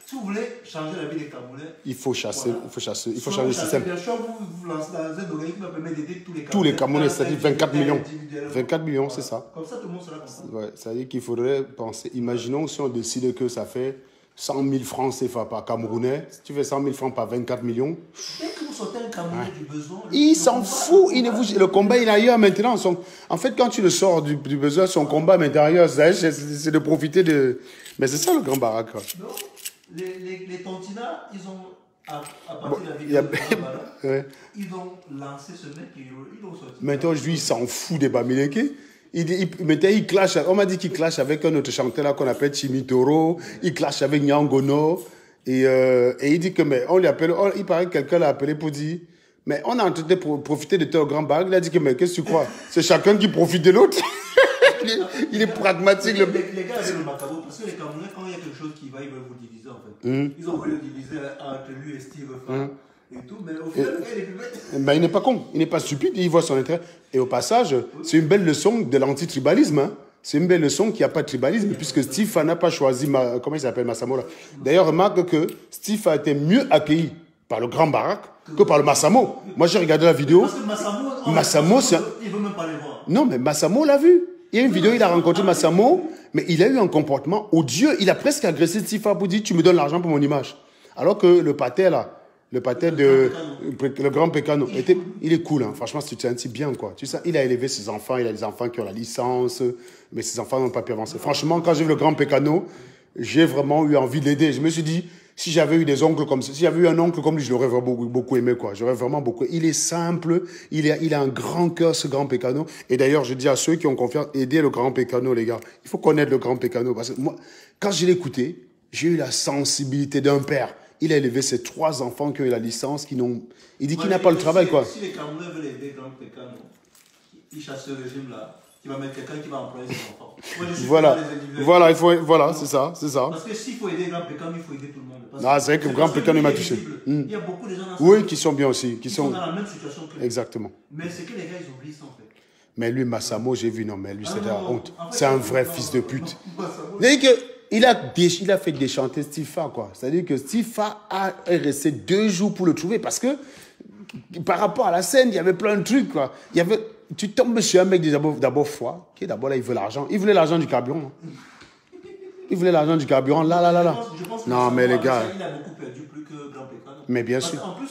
Si vous voulez changer la vie des Camerounais, il faut chasser, voilà. il faut chasser, il faut changer le système. Bien sûr, vous lancez dans un organisme qui permet d'aider tous les Camerounais. Tous les Camerounais, c'est-à-dire 24 millions. 24 millions, voilà. c'est ça. Comme ça, tout le monde sera content. Ouais, c'est-à-dire qu'il faudrait penser, imaginons si on décide que ça fait 100 000 francs CFA par Camerounais, si tu fais 100 000 francs par 24 millions. Dès que vous sortez un Camerounais du besoin, Il s'en fout, le combat il est ailleurs maintenant. En fait, quand tu le sors du besoin, son combat intérieur, c'est de profiter de... Mais c'est ça le grand baraque. Non, les Tontina, ils ont, à partir de la vidéo ouais. ils ont lancé ce mec, ils l'ont sorti. Maintenant, lui, il s'en fout des Bamileke. Maintenant, il clash. On m'a dit qu'il clash avec un autre chanteur là qu'on appelle Chimitoro. Il clash avec Nyangono. Et il dit que, mais on lui appelle, il paraît que quelqu'un l'a appelé pour dire, mais on a en train de profiter de ton grand baraque. Il a dit que, mais qu'est-ce que tu crois? C'est chacun qui profite de l'autre. il est pragmatique. Les gars avaient le macabo, parce que les Camerounais, quand il y a quelque chose qui va, ils veulent vous diviser en fait. Ils ont voulu le diviser entre lui et Steve et tout, mais au final, le gars, il est plus bête. Ben, il n'est pas con, il n'est pas stupide, il voit son intérêt. Et au passage, c'est une belle leçon de l'anti-tribalisme. Hein. C'est une belle leçon qu'il n'y a pas de tribalisme, puisque Steve n'a pas choisi, comment il s'appelle, Massamo là. D'ailleurs, remarque que Steve a été mieux accueilli par le Grand Barack que par le Massamo. Moi, j'ai regardé la vidéo. Parce que Massamo, il ne veut même pas les voir. Non, mais Massamo l'a vu. Il y a une vidéo, il a rencontré Massamo, mais il a eu un comportement odieux. Il a presque agressé Steve pour dire, tu me donnes l'argent pour mon image. Alors que le pater là, le grand Pécano, il est cool, hein. Franchement, tu te sens bien, quoi. Tu sais, il a élevé ses enfants, il a des enfants qui ont la licence, mais ses enfants n'ont pas pu avancer. Franchement, quand j'ai vu le grand Pécano, j'ai vraiment eu envie de l'aider. Je me suis dit, si j'avais eu des oncles comme ça, si j'avais eu un oncle comme lui, je l'aurais vraiment beaucoup aimé, quoi. J'aurais vraiment beaucoup. Il est simple, il a un grand cœur, ce grand Pécano. Et d'ailleurs, je dis à ceux qui ont confiance, aidez le grand Pécano, les gars. Il faut connaître le grand Pécano, parce que moi, quand je l'ai écouté, j'ai eu la sensibilité d'un père. Il a élevé ses 3 enfants qui ont eu la licence, qui n'ont... Il dit qu'il n'a pas le travail, quoi. Si les Camerounais veulent aider Grand Pécano, ils chassent ce régime-là, qui va mettre quelqu'un qui va employer ses enfants. Moi, je suis voilà, c'est ça. Parce que s'il faut aider Grand Pécano, il faut aider tout le monde. Ah, c'est vrai que Grand Pécano m'a touché. Il y a beaucoup de gens oui, qui sont bien aussi. Qui sont dans la même situation que lui. Exactement. Mais c'est que les gars, ils oublient ça, en fait. Mais lui, Massamo, j'ai vu, non, mais lui, c'est de la honte. En fait, C'est un vrai fils de pute. C'est-à-dire qu'il a fait déchanter Stifa, quoi. C'est-à-dire que Stifa est resté 2 jours pour le trouver parce que par rapport à la scène, il y avait plein de trucs, quoi. Tu tombes sur un mec d'abord foi, qui d'abord là, il veut l'argent. Il voulait l'argent du carburant. Il voulait l'argent du carburant, là. Je pense que non, mais les gars. Il a beaucoup perdu plus que Grand Pécano. Mais bien sûr. En plus,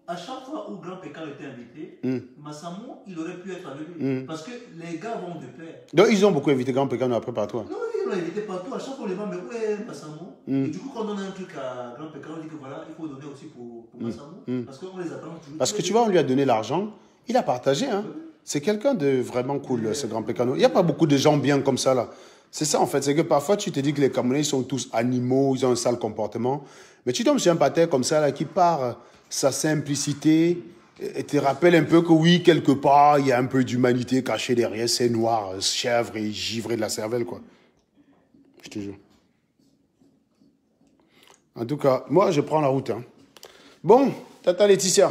à chaque fois où Grand Pécano était invité, Massamo, il aurait pu être avec lui. Parce que les gars vont de pair. Donc, ils ont beaucoup invité Grand Pécano après par toi. Non, ils l'ont invité partout. À chaque fois, on les voit, mais où est Massamo? Et du coup, quand on donne un truc à Grand Pécano, on dit que voilà, il faut donner aussi pour Massamo. Parce qu'on les attend toujours. Parce que tu vois, on lui a donné l'argent, il a partagé, hein. C'est quelqu'un de vraiment cool, ce Grand Pécano. Il n'y a pas beaucoup de gens bien comme ça, là. C'est ça, en fait. C'est que parfois, tu te dis que les Camerounais, ils sont tous animaux, ils ont un sale comportement. Mais tu tombes sur un pater comme ça, là, qui part sa simplicité et te rappelle un peu que oui, quelque part, il y a un peu d'humanité cachée derrière ces noirs, chèvres et givrés de la cervelle, quoi. Je te jure. En tout cas, moi, je prends la route, hein. Bon, tata Laetitia.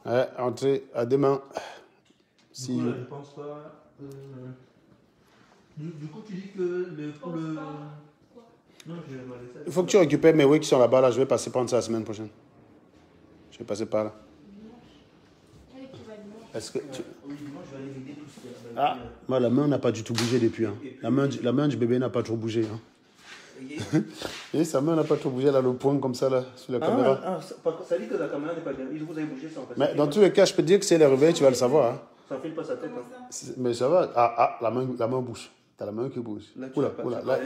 Ouais, entrez, à demain. Si... Du coup, là, je pense pas... Du coup, tu dis que pour le... Non, je vais m'arrêter. Il faut que tu récupères mes wicks qui sont là-bas, là. Je vais passer prendre ça la semaine prochaine. Je vais passer par là. Est-ce que tu... Oui, dimanche, je vais aller vider tout ce qu'il y a. Ah, moi, la main n'a pas du tout bougé depuis. Hein. La main du bébé n'a pas trop bougé. Hein. Et sa main n'a pas trop bougé, là, le poing comme ça, là, sur la caméra. Ça dit que la caméra n'est pas bien. Vous avez bougé ça, en fait. Mais dans tous les cas, je peux te dire que c'est le réveil, tu vas le savoir. Hein. Ça ne file pas sa tête. Hein. Mais ça va. La main bouge. T'as la main qui bouge. Là, oula. Là,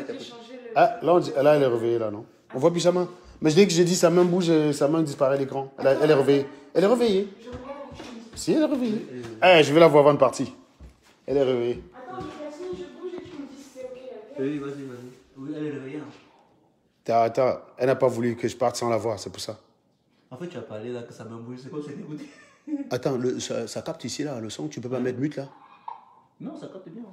elle est réveillée, là, non? On voit plus sa main. Mais dès que j'ai dit sa main bouge, sa main disparaît à l'écran. Elle est réveillée. Elle est réveillée. Si, elle est réveillée. Je vais la voir avant de partir. Elle est réveillée. Attends, je bouge et tu me dis si c'est ok. Oui, vas-y. Oui, elle est réveillée. Attends, elle n'a pas voulu que je parte sans la voir, c'est pour ça. En fait, tu as parlé là que sa main bouge, c'est quoi, c'est dégoûté. Attends, ça capte ici, là, le son, tu peux pas mettre mute, là? Non, ça capte bien.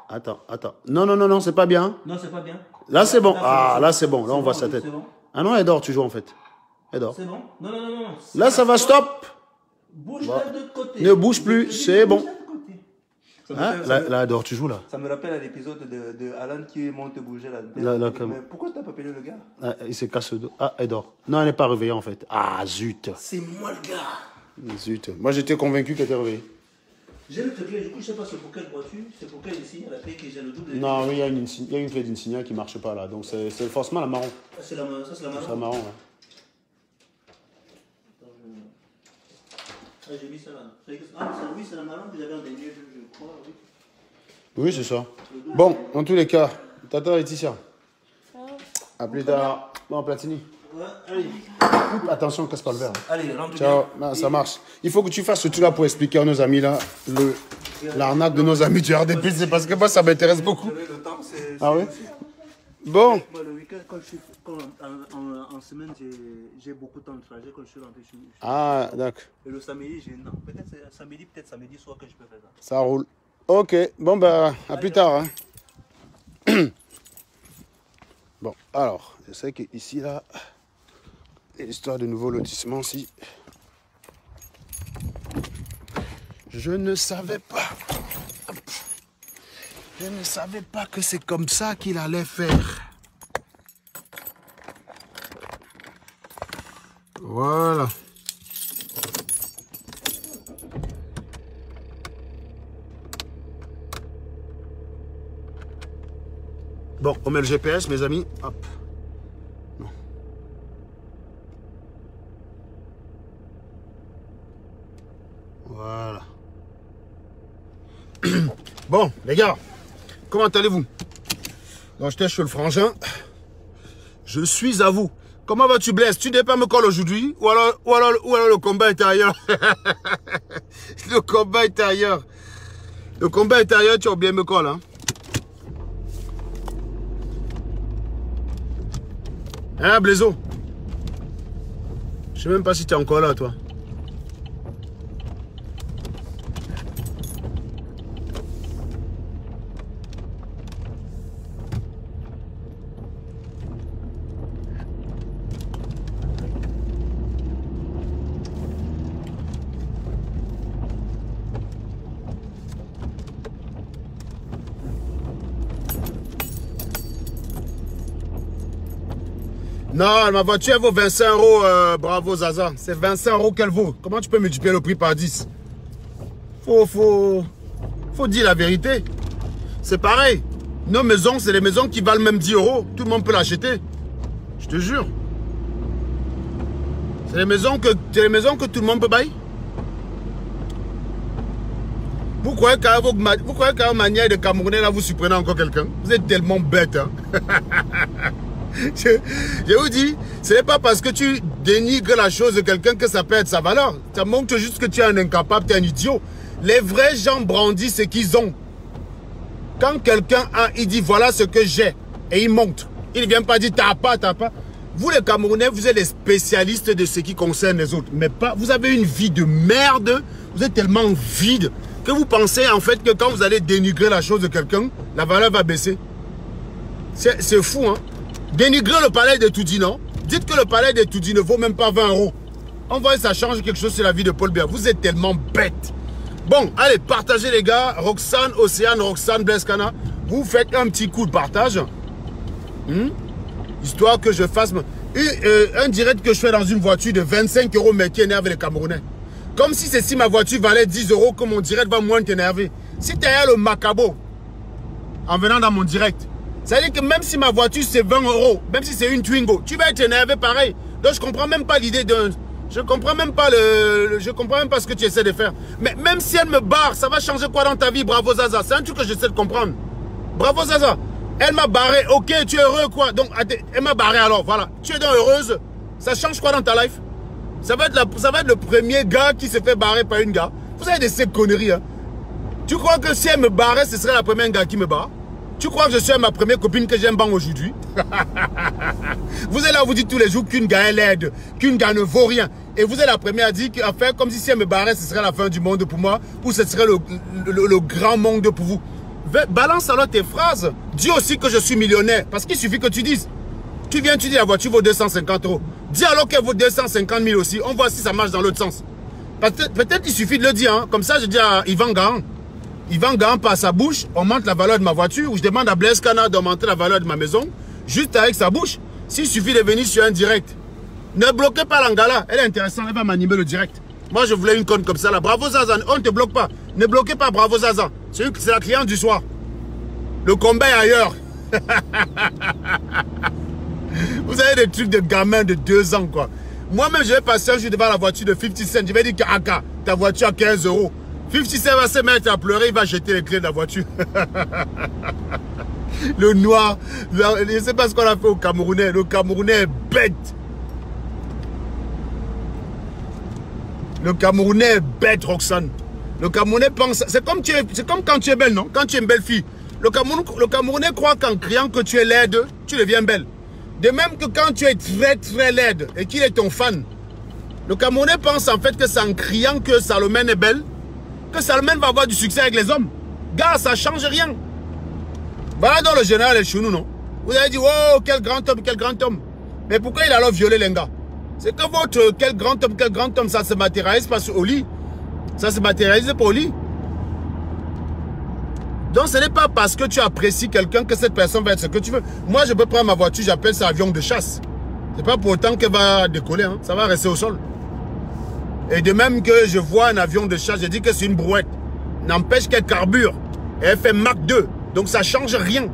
Attends. Non, c'est pas bien. Non, c'est pas bien. Là, c'est bon. Là, c'est bon. Là, on voit sa tête. Bon. Ah non, elle dort toujours, en fait. Elle dort. C'est bon? Non. Là, ça va, stop. Bouge de l'autre côté. Ne bouge plus, c'est bon. Là, dehors, tu joues là. Ça me rappelle à l'épisode de Alan qui monte bouger là. Là, mais pourquoi tu n'as pas appelé le gars? Il se casse le dos. Ah, elle dort. Non, elle n'est pas réveillée en fait. Ah, zut. C'est moi le gars. Zut. Moi, j'étais convaincu qu'elle était réveillée. J'ai le clé, du coup, je ne sais pas c'est pour quelle voiture, c'est pour quelle ici, la clé que j'ai le double. Non, oui, il y a une clé d'Insignia qui ne marche pas là. Donc, c'est forcément la marron. Ah, c'est la marron? Ça, c'est la marron? C'est la marron, ouais. Ah, j'ai mis ça là. Ah, oui, c'est la marron que j'avais en dernier, je crois, oui. Oui, c'est ça. Bon, dans tous les cas, Tata Laetitia. À plus tard. Bon, Platini. Ouais, allez. Attention, casse pas le verre. Allez, rentre. Ciao. Non, ça marche. Il faut que tu fasses ce truc là pour expliquer à nos amis là l'arnaque de nos amis du RDP. C'est parce que moi, ça m'intéresse beaucoup. Le temps, ah oui? Bon. Moi, le week-end, en semaine, j'ai beaucoup de temps de trajet quand je suis rentré chez moi. Ah, d'accord. Et le samedi, non. Peut-être samedi soir que je peux faire ça. Ça roule. Ok. Bon, bah, à plus tard. Hein. Bon, alors, je sais qu'ici, là, l'histoire de nouveau lotissement, si. Je ne savais pas. Je ne savais pas que c'est comme ça qu'il allait faire. Voilà. Bon, on met le GPS, mes amis. Hop. Non. Voilà. Bon, les gars, comment allez-vous? Donc, j'étais chez le frangin. Je suis à vous. Comment vas-tu, Blaise? Tu n'es pas me coller aujourd'hui? Ou alors le combat est ailleurs? Le combat est ailleurs. Le combat est ailleurs, tu as bien me coller, hein? Hein, Blaiseau? Je sais même pas si tu es encore là, toi. Non, ma voiture, elle vaut 25 €. Bravo, Zaza. C'est 25 € qu'elle vaut. Comment tu peux multiplier le prix par 10? Faut dire la vérité. C'est pareil. Nos maisons, c'est les maisons qui valent même 10 €. Tout le monde peut l'acheter. Je te jure. C'est les maisons que tout le monde peut bailler. Vous croyez qu'à votre manière de Camerounais, là, vous supprenez encore quelqu'un? Vous êtes tellement bête, hein? Je vous dis, ce n'est pas parce que tu dénigres la chose de quelqu'un que ça perd sa valeur. Ça montre juste que tu es un incapable, tu es un idiot. Les vrais gens brandissent ce qu'ils ont. Quand quelqu'un a, il dit voilà ce que j'ai, et il montre. Il ne vient pas dire t'as pas. Vous les Camerounais, vous êtes les spécialistes de ce qui concerne les autres. Mais pas, vous avez une vie de merde, vous êtes tellement vide que vous pensez en fait que quand vous allez dénigrer la chose de quelqu'un, la valeur va baisser. C'est fou, hein. Dénigrer le palais de Toudi, non? Dites que le palais de Toudi ne vaut même pas 20 €. On voit que ça change quelque chose sur la vie de Paul Biya. Vous êtes tellement bêtes. Bon, allez, partagez les gars. Roxane, Océane, Roxane, Bleskana. Vous faites un petit coup de partage. Histoire que je fasse un direct que je fais dans une voiture de 25 € mais qui énerve les Camerounais. Comme si c'est si ma voiture valait 10 € que mon direct va moins t'énerver. Si tu es le macabo en venant dans mon direct, ça veut dire que même si ma voiture c'est 20 €, même si c'est une Twingo, tu vas être énervé pareil. Donc je comprends même pas l'idée de... Je comprends même pas ce que tu essaies de faire. Mais même si elle me barre, ça va changer quoi dans ta vie? Bravo Zaza, c'est un truc que j'essaie de comprendre. Bravo Zaza. Elle m'a barré, ok, tu es heureux quoi? Donc elle m'a barré alors, voilà. Tu es donc heureuse. Ça change quoi dans ta life? Ça va être le premier gars qui se fait barrer par une gars. Vous avez ces conneries, hein? Tu crois que si elle me barrait, ce serait la première gars qui me barre? Tu crois que je suis ma première copine que j'aime ban aujourd'hui? Vous êtes là, vous dites tous les jours qu'une gars est laide, qu'une gars ne vaut rien. Et vous êtes la première à dire à faire comme si elle me barrait, ce serait la fin du monde pour moi, ou ce serait le grand monde pour vous. Balance alors tes phrases. Dis aussi que je suis millionnaire. Parce qu'il suffit que tu dises. Tu viens, tu dis la voiture vaut 250 €. Dis alors qu'elle vaut 250 000 aussi. On voit si ça marche dans l'autre sens. Peut-être il suffit de le dire. Hein. Comme ça, je dis à Yvan Gahan. il vend gagnant par sa bouche, augmente la valeur de ma voiture, ou je demande à Blaise Cana d'augmenter la valeur de ma maison, juste avec sa bouche. S'il suffit de venir sur un direct, ne bloquez pas l'Angala, elle est intéressante, elle va m'animer le direct. Moi, je voulais une conne comme ça là. Bravo Zaza, on ne te bloque pas. Ne bloquez pas Bravo Zaza. C'est la cliente du soir. Le combat est ailleurs. Vous avez des trucs de gamin de 2 ans, quoi. Moi-même, je vais passer un jour devant la voiture de 50 Cent. Je vais dire qu'Aka, ta voiture à 15 €. 50 Cent va se mettre à pleurer, il va jeter les clés de la voiture. Le noir, je ne sais pas ce qu'on a fait au Camerounais. Le Camerounais est bête. Le Camerounais est bête, Roxane. Le Camerounais pense... C'est comme quand tu es belle, non? Quand tu es une belle fille. Le Camerounais croit qu'en criant que tu es laide, tu deviens belle. De même que quand tu es très très laide et qu'il est ton fan, le Camerounais pense en fait que c'est en criant que Salomène est belle, que Salomène va avoir du succès avec les hommes. Gars, ça ne change rien. Voilà dans le général El Chounou, non? Vous avez dit, oh, quel grand homme, quel grand homme. Mais pourquoi il a alors violé les gars? C'est que votre quel grand homme, ça se matérialise pas au lit. Ça se matérialise pas au lit. Donc ce n'est pas parce que tu apprécies quelqu'un que cette personne va être ce que tu veux. Moi, je peux prendre ma voiture, j'appelle ça avion de chasse. C'est pas pour autant qu'elle va décoller, hein. Ça va rester au sol. Et de même que je vois un avion de chasse, je dis que c'est une brouette. N'empêche qu'elle carbure. Et elle fait Mach 2. Donc ça ne change rien.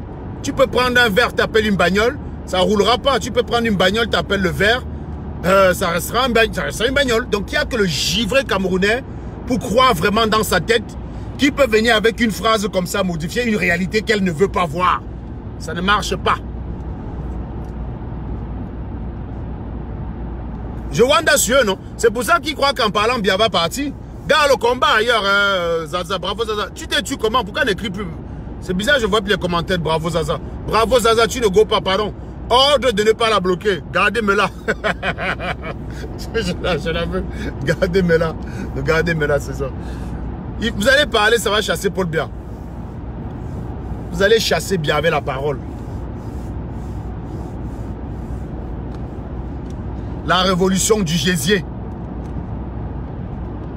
Tu peux prendre un verre, t'appelles une bagnole, ça ne roulera pas. Tu peux prendre une bagnole, t'appelles le verre, ça restera une bagnole. Donc il n'y a que le givré camerounais pour croire vraiment dans sa tête qui peut venir avec une phrase comme ça, modifier une réalité qu'elle ne veut pas voir. Ça ne marche pas. Je wanda sur eux, non? C'est pour ça qu'ils croient qu'en parlant Biaba parti. Gars, le combat ailleurs, Zaza, bravo Zaza. Tu t'es tué comment? Pourquoi n'écris plus? C'est bizarre, je vois plus les commentaires de bravo Zaza. Bravo Zaza, tu ne go pas, pardon. Ordre de ne pas la bloquer. Gardez-moi là. Je la veux. Gardez-moi là. Gardez-moi là, c'est ça. Vous allez parler, ça va chasser Paul Biya. Vous allez chasser Biya avec la parole. La révolution du gésier.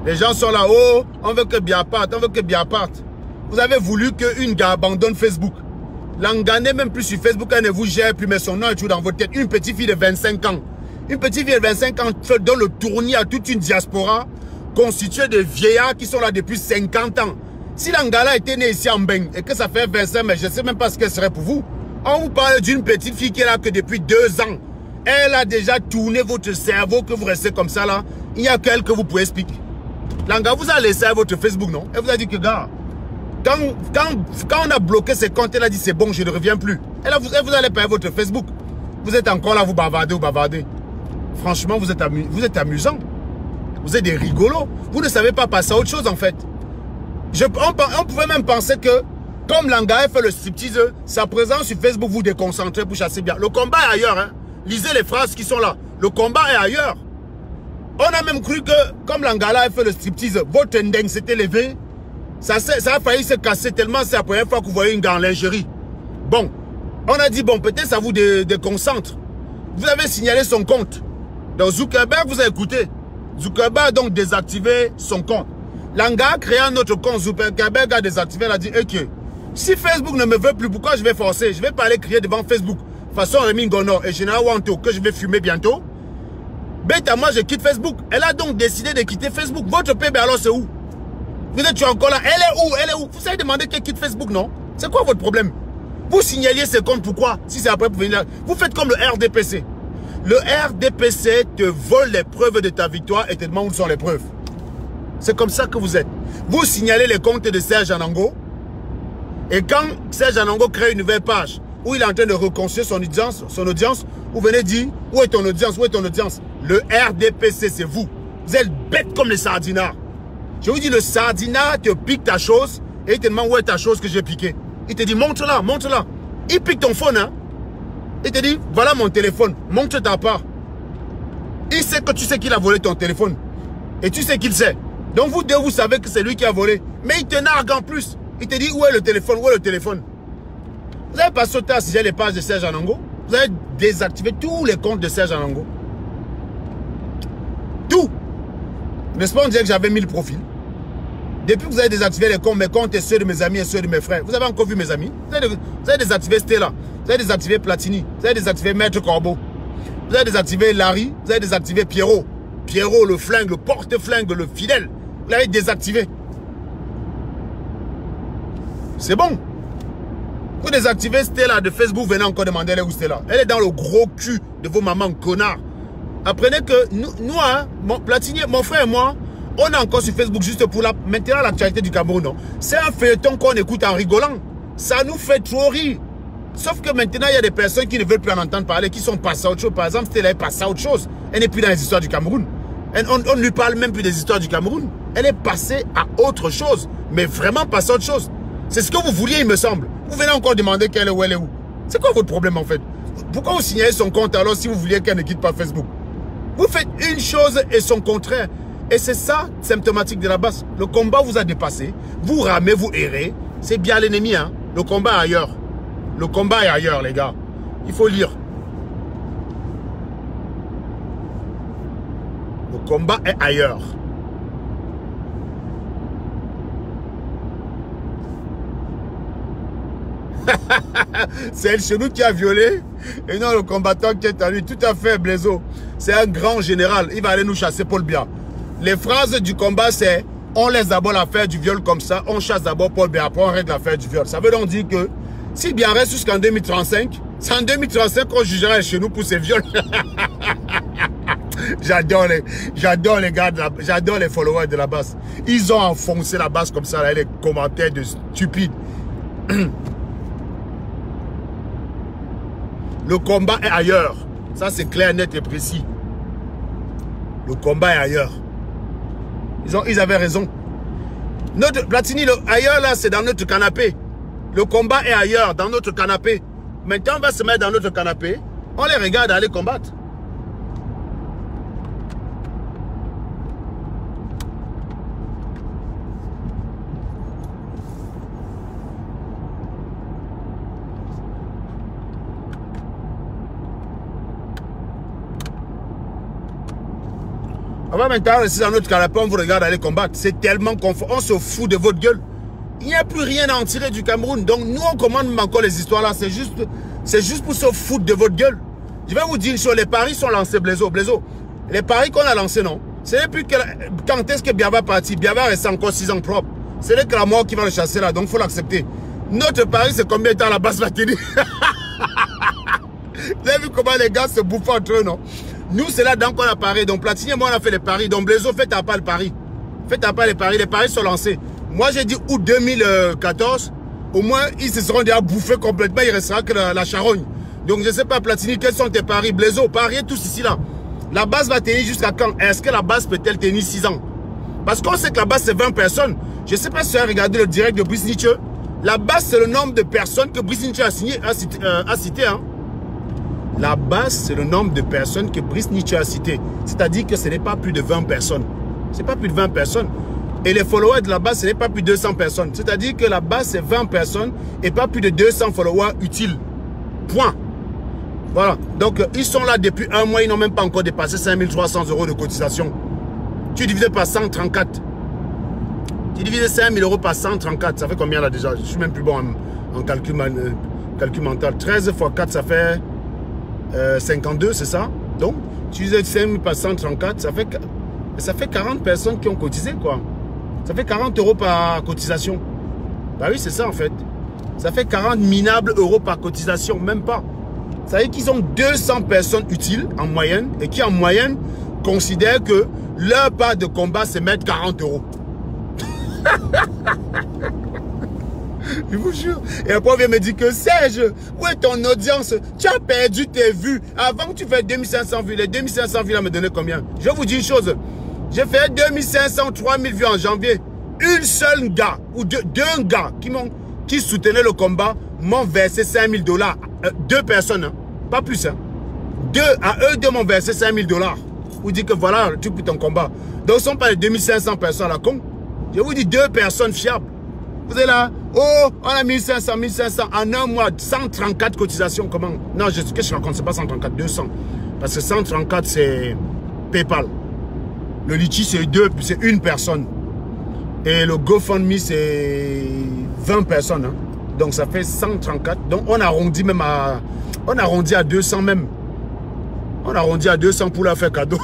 Les gens sont là, oh, on veut que Biya parte, on veut que Biya parte. Vous avez voulu qu'une gars abandonne Facebook. L'Anga n'est même plus sur Facebook, elle ne vous gère plus, mais son nom est toujours dans votre tête. Une petite fille de 25 ans. Une petite fille de 25 ans donne le tournis à toute une diaspora constituée de vieillards qui sont là depuis 50 ans. Si l'Angala était née ici en Beng et que ça fait 25 ans, mais je ne sais même pas ce qu'elle serait pour vous. On vous parle d'une petite fille qui est là que depuis 2 ans. Elle a déjà tourné votre cerveau, que vous restez comme ça là. Il y a qu'elle que vous pouvez expliquer. L'Anga vous a laissé à votre Facebook, non? Elle vous a dit que, gars, quand on a bloqué ses comptes, elle a dit c'est bon, je ne reviens plus. Elle vous allez payer votre Facebook. Vous êtes encore là, vous bavardez. Franchement, vous êtes amusant. Vous êtes des rigolos. Vous ne savez pas passer à autre chose en fait. On pouvait même penser que, comme Langa fait le striptease, sa présence sur Facebook vous déconcentrait pour chasser bien. Le combat est ailleurs. Hein. Lisez les phrases qui sont là. Le combat est ailleurs. On a même cru que, comme Langala a fait le striptease, votre ndeng s'était levé. Ça a failli se casser tellement c'est la première fois que vous voyez une gars en lingerie. Bon, on a dit, bon, peut-être ça vous déconcentre. Vous avez signalé son compte. Donc Zuckerberg vous a écouté. Zuckerberg a donc désactivé son compte. Langa a créé un autre compte. Zuckerberg a désactivé. Elle a dit, ok, si Facebook ne me veut plus, pourquoi je vais forcer? Je vais pas aller crier devant Facebook. Façon Rémi Ngono et Général Wanto que je vais fumer bientôt. Bête, moi je quitte Facebook. Elle a donc décidé de quitter Facebook. Votre PB alors c'est où? Vous êtes encore là. Elle est où? Elle est où? Vous savez demander qu'elle quitte Facebook, non? C'est quoi votre problème? Vous signaliez ces comptes, pourquoi? Si c'est après pour venir. Vous faites comme le RDPC. Le RDPC te vole les preuves de ta victoire et te demande où sont les preuves. C'est comme ça que vous êtes. Vous signalez les comptes de Serge Anango. Et quand Serge Anango crée une nouvelle page où il est en train de reconstruire son audience, vous venez dire, où est ton audience? Où est ton audience? Le RDPC, c'est vous. Vous êtes bêtes comme les sardinards. Je vous dis, le sardinard te pique ta chose et il te demande où est ta chose que j'ai piquée. Il te dit, montre-la, montre-la. Il pique ton phone, hein. Il te dit, voilà mon téléphone, montre ta part. Il sait que tu sais qu'il a volé ton téléphone. Et tu sais qu'il sait. Donc vous deux, vous savez que c'est lui qui a volé. Mais il te nargue en plus. Il te dit, où est le téléphone? Où est le téléphone? Vous n'avez pas sauté à signaler les pages de Serge Anango? Vous avez désactivé tous les comptes de Serge Anango. Tout. N'est-ce pas, on dirait que j'avais 1000 profils. Depuis que vous avez désactivé les comptes, mes comptes et ceux de mes amis et ceux de mes frères, vous avez encore vu mes amis? Vous avez désactivé Stella, vous avez désactivé Platini, vous avez désactivé Maître Corbeau, vous avez désactivé Larry, vous avez désactivé Pierrot. Pierrot, le flingue, le porte-flingue, le fidèle. Vous l'avez désactivé. C'est bon. Vous désactivez Stella de Facebook, venez encore demander où Stella. Elle est dans le gros cul de vos mamans connards. Apprenez que nous hein, Platini, mon frère et moi, on est encore sur Facebook juste pour maintenant l'actualité du Cameroun. C'est un feuilleton qu'on écoute en rigolant. Ça nous fait trop rire. Sauf que maintenant, il y a des personnes qui ne veulent plus en entendre parler, qui sont passées à autre chose. Par exemple, Stella est passée à autre chose. Elle n'est plus dans les histoires du Cameroun. On ne lui parle même plus des histoires du Cameroun. Elle est passée à autre chose. Mais vraiment passée à autre chose. C'est ce que vous vouliez, il me semble. Vous venez encore demander qu'elle est où elle est où. C'est quoi votre problème en fait? Pourquoi vous signalez son compte alors si vous vouliez qu'elle ne quitte pas Facebook? Vous faites une chose et son contraire. Et c'est ça, symptomatique de la base. Le combat vous a dépassé. Vous ramez, vous errez. C'est bien l'ennemi, hein. Le combat est ailleurs. Le combat est ailleurs, les gars. Il faut lire. Le combat est ailleurs. C'est El Chenou qui a violé. Et non, le combattant qui est à lui. Tout à fait, Blaiseau. C'est un grand général. Il va aller nous chasser Paul Biya. Les phrases du combat, c'est on laisse d'abord l'affaire du viol comme ça. On chasse d'abord Paul Biya. Après, on règle l'affaire du viol. Ça veut donc dire que si Biya reste jusqu'en 2035, c'est en 2035 qu'on jugera El Chenou pour ses viols. J'adore les gars, j'adore les followers de la base. Ils ont enfoncé la base comme ça, là, les commentaires de stupides. Le combat est ailleurs. Ça, c'est clair, net et précis. Le combat est ailleurs. Ils avaient raison. Notre Platini, ailleurs, là, c'est dans notre canapé. Le combat est ailleurs, dans notre canapé. Maintenant, on va se mettre dans notre canapé. On les regarde aller combattre. On va maintenant rester dans notre canapé, on vous regarde aller combattre. C'est tellement confort. On se fout de votre gueule. Il n'y a plus rien à en tirer du Cameroun. Donc nous, on commande encore les histoires là. C'est juste pour se foutre de votre gueule. Je vais vous dire sur les paris sont lancés, Blaiseau. Les paris qu'on a lancés, non. Ce n'est plus que quand est-ce que Biya va partir. Biya va rester encore 6 ans propre. Ce n'est que la mort qui va le chasser là. Donc il faut l'accepter. Notre pari, c'est combien de temps la base va tenir. Vous avez vu comment les gars se bouffent entre eux, non? Nous, c'est là-dedans qu'on a parié. Donc, Platini et moi, on a fait les paris. Donc, Blaiseau, faites à pas le pari. Faites à pas les paris. Les paris sont lancés. Moi, j'ai dit août 2014. Au moins, ils se seront déjà bouffés complètement. Il restera que la charogne. Donc, je ne sais pas, Platini, quels sont tes paris? Blaiseau, pariez tous ici, là. La base va tenir jusqu'à quand? Est-ce que la base peut-elle tenir 6 ans? Parce qu'on sait que la base, c'est 20 personnes. Je ne sais pas si tu as regardé le direct de Brice Nietzsche. La base, c'est le nombre de personnes que Brice Nietzsche a cité, hein. La base, c'est le nombre de personnes que Brice Nietzsche a cité. C'est-à-dire que ce n'est pas plus de 20 personnes. Ce n'est pas plus de 20 personnes. Et les followers de la base, ce n'est pas plus de 200 personnes. C'est-à-dire que la base, c'est 20 personnes et pas plus de 200 followers utiles. Point. Voilà. Donc, ils sont là depuis un mois. Ils n'ont même pas encore dépassé 5300 € de cotisation. Tu divises par 134. Tu divises 5000 € par 134. Ça fait combien là déjà? Je suis même plus bon en calcul mental. 13 x 4, ça fait... 52, c'est ça? Donc, tu disais 5 par 134, ça fait 40 personnes qui ont cotisé, quoi. Ça fait 40 € par cotisation. Bah oui, c'est ça, en fait. Ça fait 40 minables euros par cotisation, même pas. Ça veut dire qu'ils ont 200 personnes utiles, en moyenne, et qui, en moyenne, considèrent que leur part de combat, c'est mettre 40 €. Je vous jure. Et après, on vient me dire que Serge, où est ton audience? Tu as perdu tes vues. Avant que tu fasses 2500 vues, les 2500 vues là me donnaient combien? Je vais vous dire une chose. J'ai fait 2500, 3000 vues en janvier. Une seule gars, ou deux gars qui soutenaient le combat m'ont versé 5000 $. 2 personnes, hein. Pas plus. Hein. À eux deux m'ont versé 5000 $. Vous dites que voilà, tu pour ton combat. Donc, ce ne sont pas les 2500 personnes à la con. Je vous dis 2 personnes fiables. Vous êtes là, oh, on a 1500, en un mois, 134 cotisations, comment? Non, qu'est-ce que je raconte, c'est pas 134, 200. Parce que 134, c'est PayPal. Le litchi, c'est une personne. Et le GoFundMe, c'est 20 personnes. Hein. Donc, ça fait 134. Donc, on arrondit même à... On arrondit à 200 même. On arrondit à 200 pour la faire cadeau.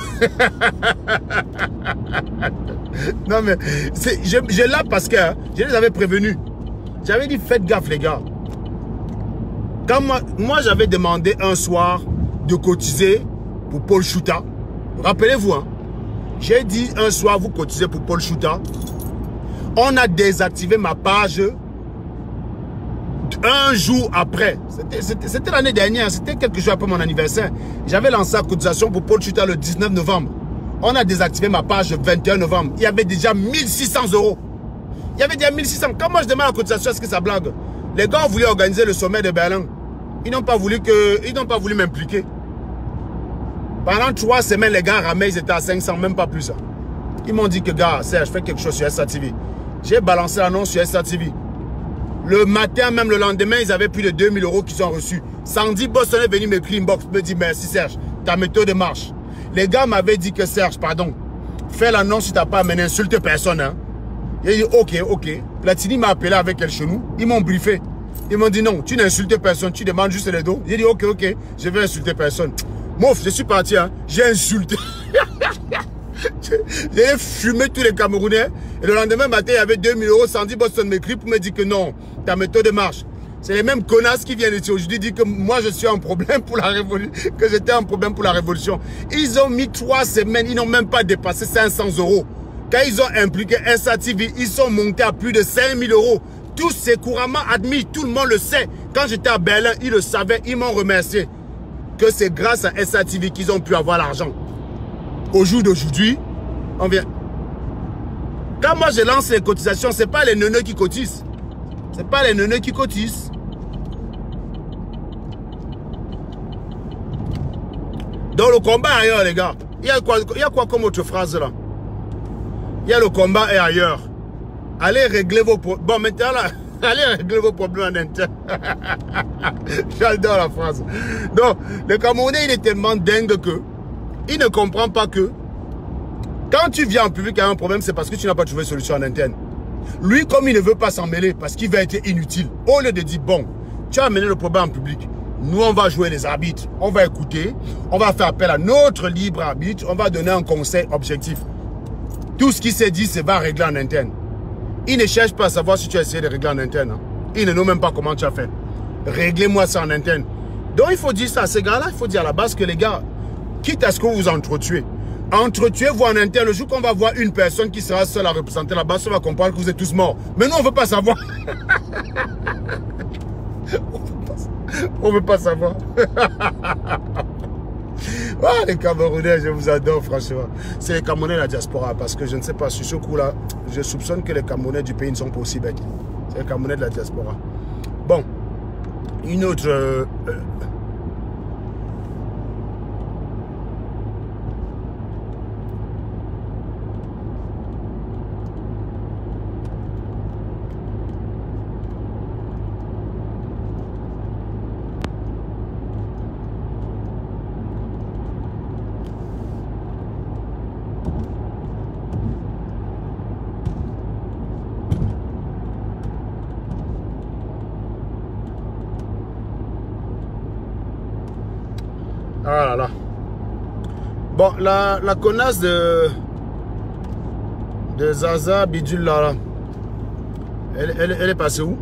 Non, mais... Je là parce que je les avais prévenus. J'avais dit, faites gaffe, les gars. Quand moi j'avais demandé un soir de cotiser pour Paul Chouta. Rappelez-vous, hein, j'ai dit un soir, vous cotisez pour Paul Chouta. On a désactivé ma page un jour après. C'était l'année dernière, c'était quelques jours après mon anniversaire. J'avais lancé la cotisation pour Paul Chouta le 19 novembre. On a désactivé ma page le 21 novembre. Il y avait déjà 1600 €. Il y avait déjà 1600. Quand moi je demande la cotisation, est-ce que ça blague? Les gars ont voulu organiser le sommet de Berlin. Ils n'ont pas voulu m'impliquer. Pendant 3 semaines, les gars ramaient, ils étaient à 500, même pas plus. Ils m'ont dit que, gars, Serge, fais quelque chose sur SATV. J'ai balancé l'annonce sur SATV. Le matin, même le lendemain, ils avaient plus de 2000 € qu'ils ont reçus. Sandy Boston est venu m'écrire inbox, me dit merci Serge, ta méthode marche. Les gars m'avaient dit que Serge, pardon, fais l'annonce si tu n'as pas amené, insulte personne. Hein. J'ai dit ok. Platini m'a appelé avec elle chez nous, ils m'ont briefé. Ils m'ont dit non, tu n'insultes personne, tu demandes juste les dos. J'ai dit ok, je vais insulter personne. Mouf, je suis parti, hein. J'ai insulté. J'ai fumé tous les Camerounais. Et le lendemain matin, il y avait 2000 €. Sandy Boston m'écrit pour me dire que non, ta méthode marche. C'est les mêmes connasses qui viennent ici aujourd'hui dire que moi je suis un problème pour la révolution, que j'étais un problème pour la révolution. Ils ont mis 3 semaines, ils n'ont même pas dépassé 500 €. Quand ils ont impliqué SATV, ils sont montés à plus de 5000 €. Tout c'est couramment admis, tout le monde le sait. Quand j'étais à Berlin, ils le savaient, ils m'ont remercié. Que c'est grâce à SATV qu'ils ont pu avoir l'argent. Au jour d'aujourd'hui, on vient. Quand moi je lance les cotisations, ce n'est pas les neuneux qui cotisent. Ce n'est pas les neuneux qui cotisent. Donc le combat est ailleurs, les gars. Il y a quoi comme autre phrase là? Il y a le combat est ailleurs. Allez régler vos problèmes. Bon, maintenant là, allez régler vos problèmes en interne. J'adore la phrase. Donc, le Camerounais, il est tellement dingue que il ne comprend pas que quand tu viens en public à un problème, c'est parce que tu n'as pas trouvé de solution en interne. Lui, comme il ne veut pas s'en mêler, parce qu'il va être inutile, au lieu de dire, bon, tu as amené le problème en public, nous, on va jouer les arbitres, on va écouter, on va faire appel à notre libre arbitre, on va donner un conseil objectif. Tout ce qui s'est dit, c'est va régler en interne. Il ne cherche pas à savoir si tu as essayé de régler en interne. Hein. Il ne sait même pas comment tu as fait. Réglez-moi ça en interne. Donc, il faut dire ça à ces gars-là, il faut dire à la base que les gars, quitte à ce que vous vous entretuez, entretuez-vous en interne. Le jour qu'on va voir une personne qui sera seule à représenter la base, on va comprendre que vous êtes tous morts. Mais nous, on ne veut pas savoir. On ne veut pas savoir. Ah, les Camerounais, je vous adore, franchement. C'est les Camerounais de la diaspora. Parce que je ne sais pas, sur ce coup-là, je soupçonne que les Camerounais du pays ne sont pas aussi bêtes. C'est les Camerounais de la diaspora. Bon, une autre... Ah là là. Bon, la connasse de Zaza Bidule là, elle est passée où?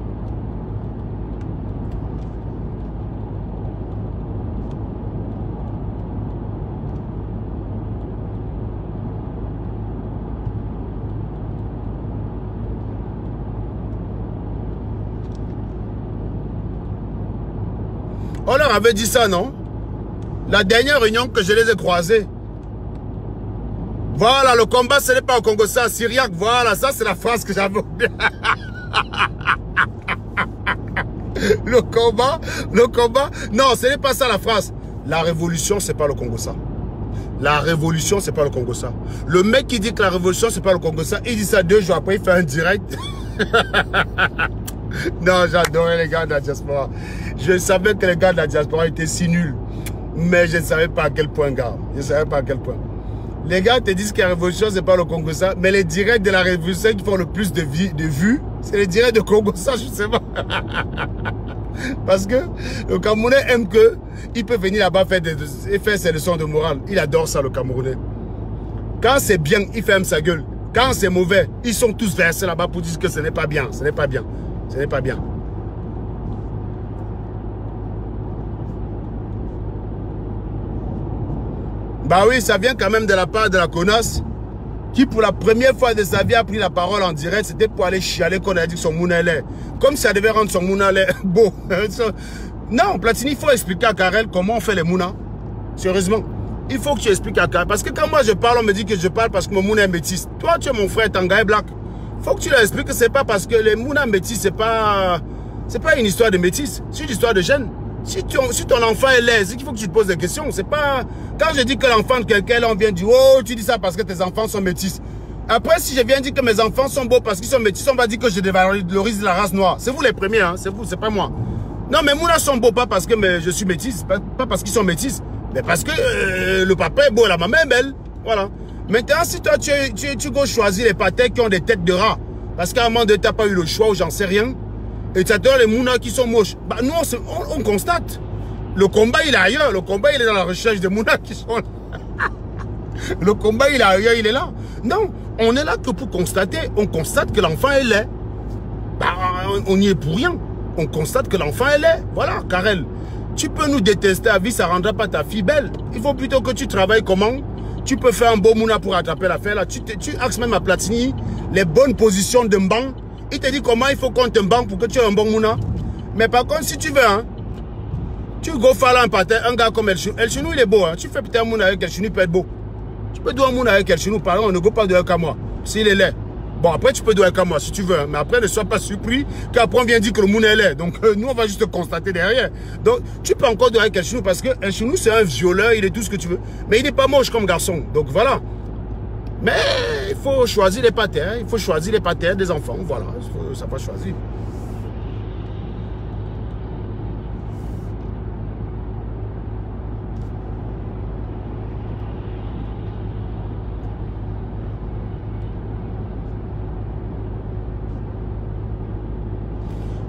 On leur avait dit ça, non? La dernière réunion que je les ai croisés. Voilà, le combat, ce n'est pas au Congo, c'est à Syriac. Voilà, ça, c'est la phrase que j'avais oubliée. Le combat. Non, ce n'est pas ça la phrase. La révolution, c'est pas le Congo, ça. La révolution, c'est pas le Congo, ça. Le mec qui dit que la révolution, c'est pas le Congo, ça, il dit ça 2 jours après, il fait un direct. Non, j'adorais les gars de la diaspora. Je savais que les gars de la diaspora étaient si nuls. Mais je ne savais pas à quel point, gars. Je ne savais pas à quel point. Les gars te disent que la révolution, c'est pas le Congo-Ça, mais les directs de la révolution qui font le plus de vues, c'est les directs de Congo-Ça, je sais pas. Parce que le Camerounais aime que il peut venir là-bas faire ses leçons de morale. Il adore ça, le Camerounais. Quand c'est bien, il ferme sa gueule. Quand c'est mauvais, ils sont tous versés là-bas pour dire que ce n'est pas bien, ce n'est pas bien, ce n'est pas bien. Bah oui, ça vient quand même de la part de la connasse qui pour la première fois de sa vie a pris la parole en direct. C'était pour aller chialer qu'on a dit que son mouna est. Comme ça devait rendre son mouna beau. Non, Platini, il faut expliquer à Karel comment on fait les mounas. Sérieusement. Il faut que tu expliques à Karel. Parce que quand moi je parle, on me dit que je parle parce que mon mouna est métis. Toi, tu es mon frère Tangaï Black. Il faut que tu leur expliques que c'est pas parce que les mounas métis, c'est pas une histoire de métis. C'est une histoire de gêne. Si ton enfant est laid, c'est qu'il faut que tu te poses des questions. C'est pas... Quand je dis que l'enfant de quelqu'un, on vient dire, oh, tu dis ça parce que tes enfants sont métis. Après, si je viens dire que mes enfants sont beaux parce qu'ils sont métis, on va dire que je dévalorise la race noire. C'est vous les premiers, hein. C'est vous, c'est pas moi. Non, mes mounas sont beaux pas parce que je suis métis, pas parce qu'ils sont métis, mais parce que le papa est beau, la maman est belle. Voilà. Maintenant, si toi, tu vas choisir les patins qui ont des têtes de rat, parce qu'à un moment donné, tu n'as pas eu le choix ou j'en sais rien, et tu as les mounas qui sont moches, bah, nous, on constate. Le combat, il est ailleurs. Le combat, il est dans la recherche des mounas qui sont là. Le combat, il est ailleurs, il est là. Non, on est là que pour constater. On constate que l'enfant est laid. Bah, on n'y est pour rien. On constate que l'enfant est laid. Voilà, Karel. Tu peux nous détester à vie, ça ne rendra pas ta fille belle. Il faut plutôt que tu travailles comment. Tu peux faire un beau mouna pour attraper l'affaire. Là, tu axes même à Platini les bonnes positions de Mbang. Il te dit comment il faut qu'on te banque pour que tu aies un bon mouna. Mais par contre, si tu veux, hein, tu go faire un patin, un gars comme El Chinou, il est beau. Hein. Tu fais peut-être un mouna avec El Chinou, il peut être beau. Tu peux douer un mouna avec El Chinou, par exemple, on ne go pas de un moi. S'il est laid. Bon, après, tu peux douer un moi si tu veux. Hein. Mais après, ne sois pas surpris qu'après, on vient dire que le mouna est laid. Donc, nous, on va juste constater derrière. Donc, tu peux encore douer avec El Chinou parce que El Chinou, c'est un violeur, il est tout ce que tu veux. Mais il n'est pas moche comme garçon. Donc, voilà. Mais il faut choisir les patins. Il faut choisir les patins des enfants. Voilà. Ça va choisir.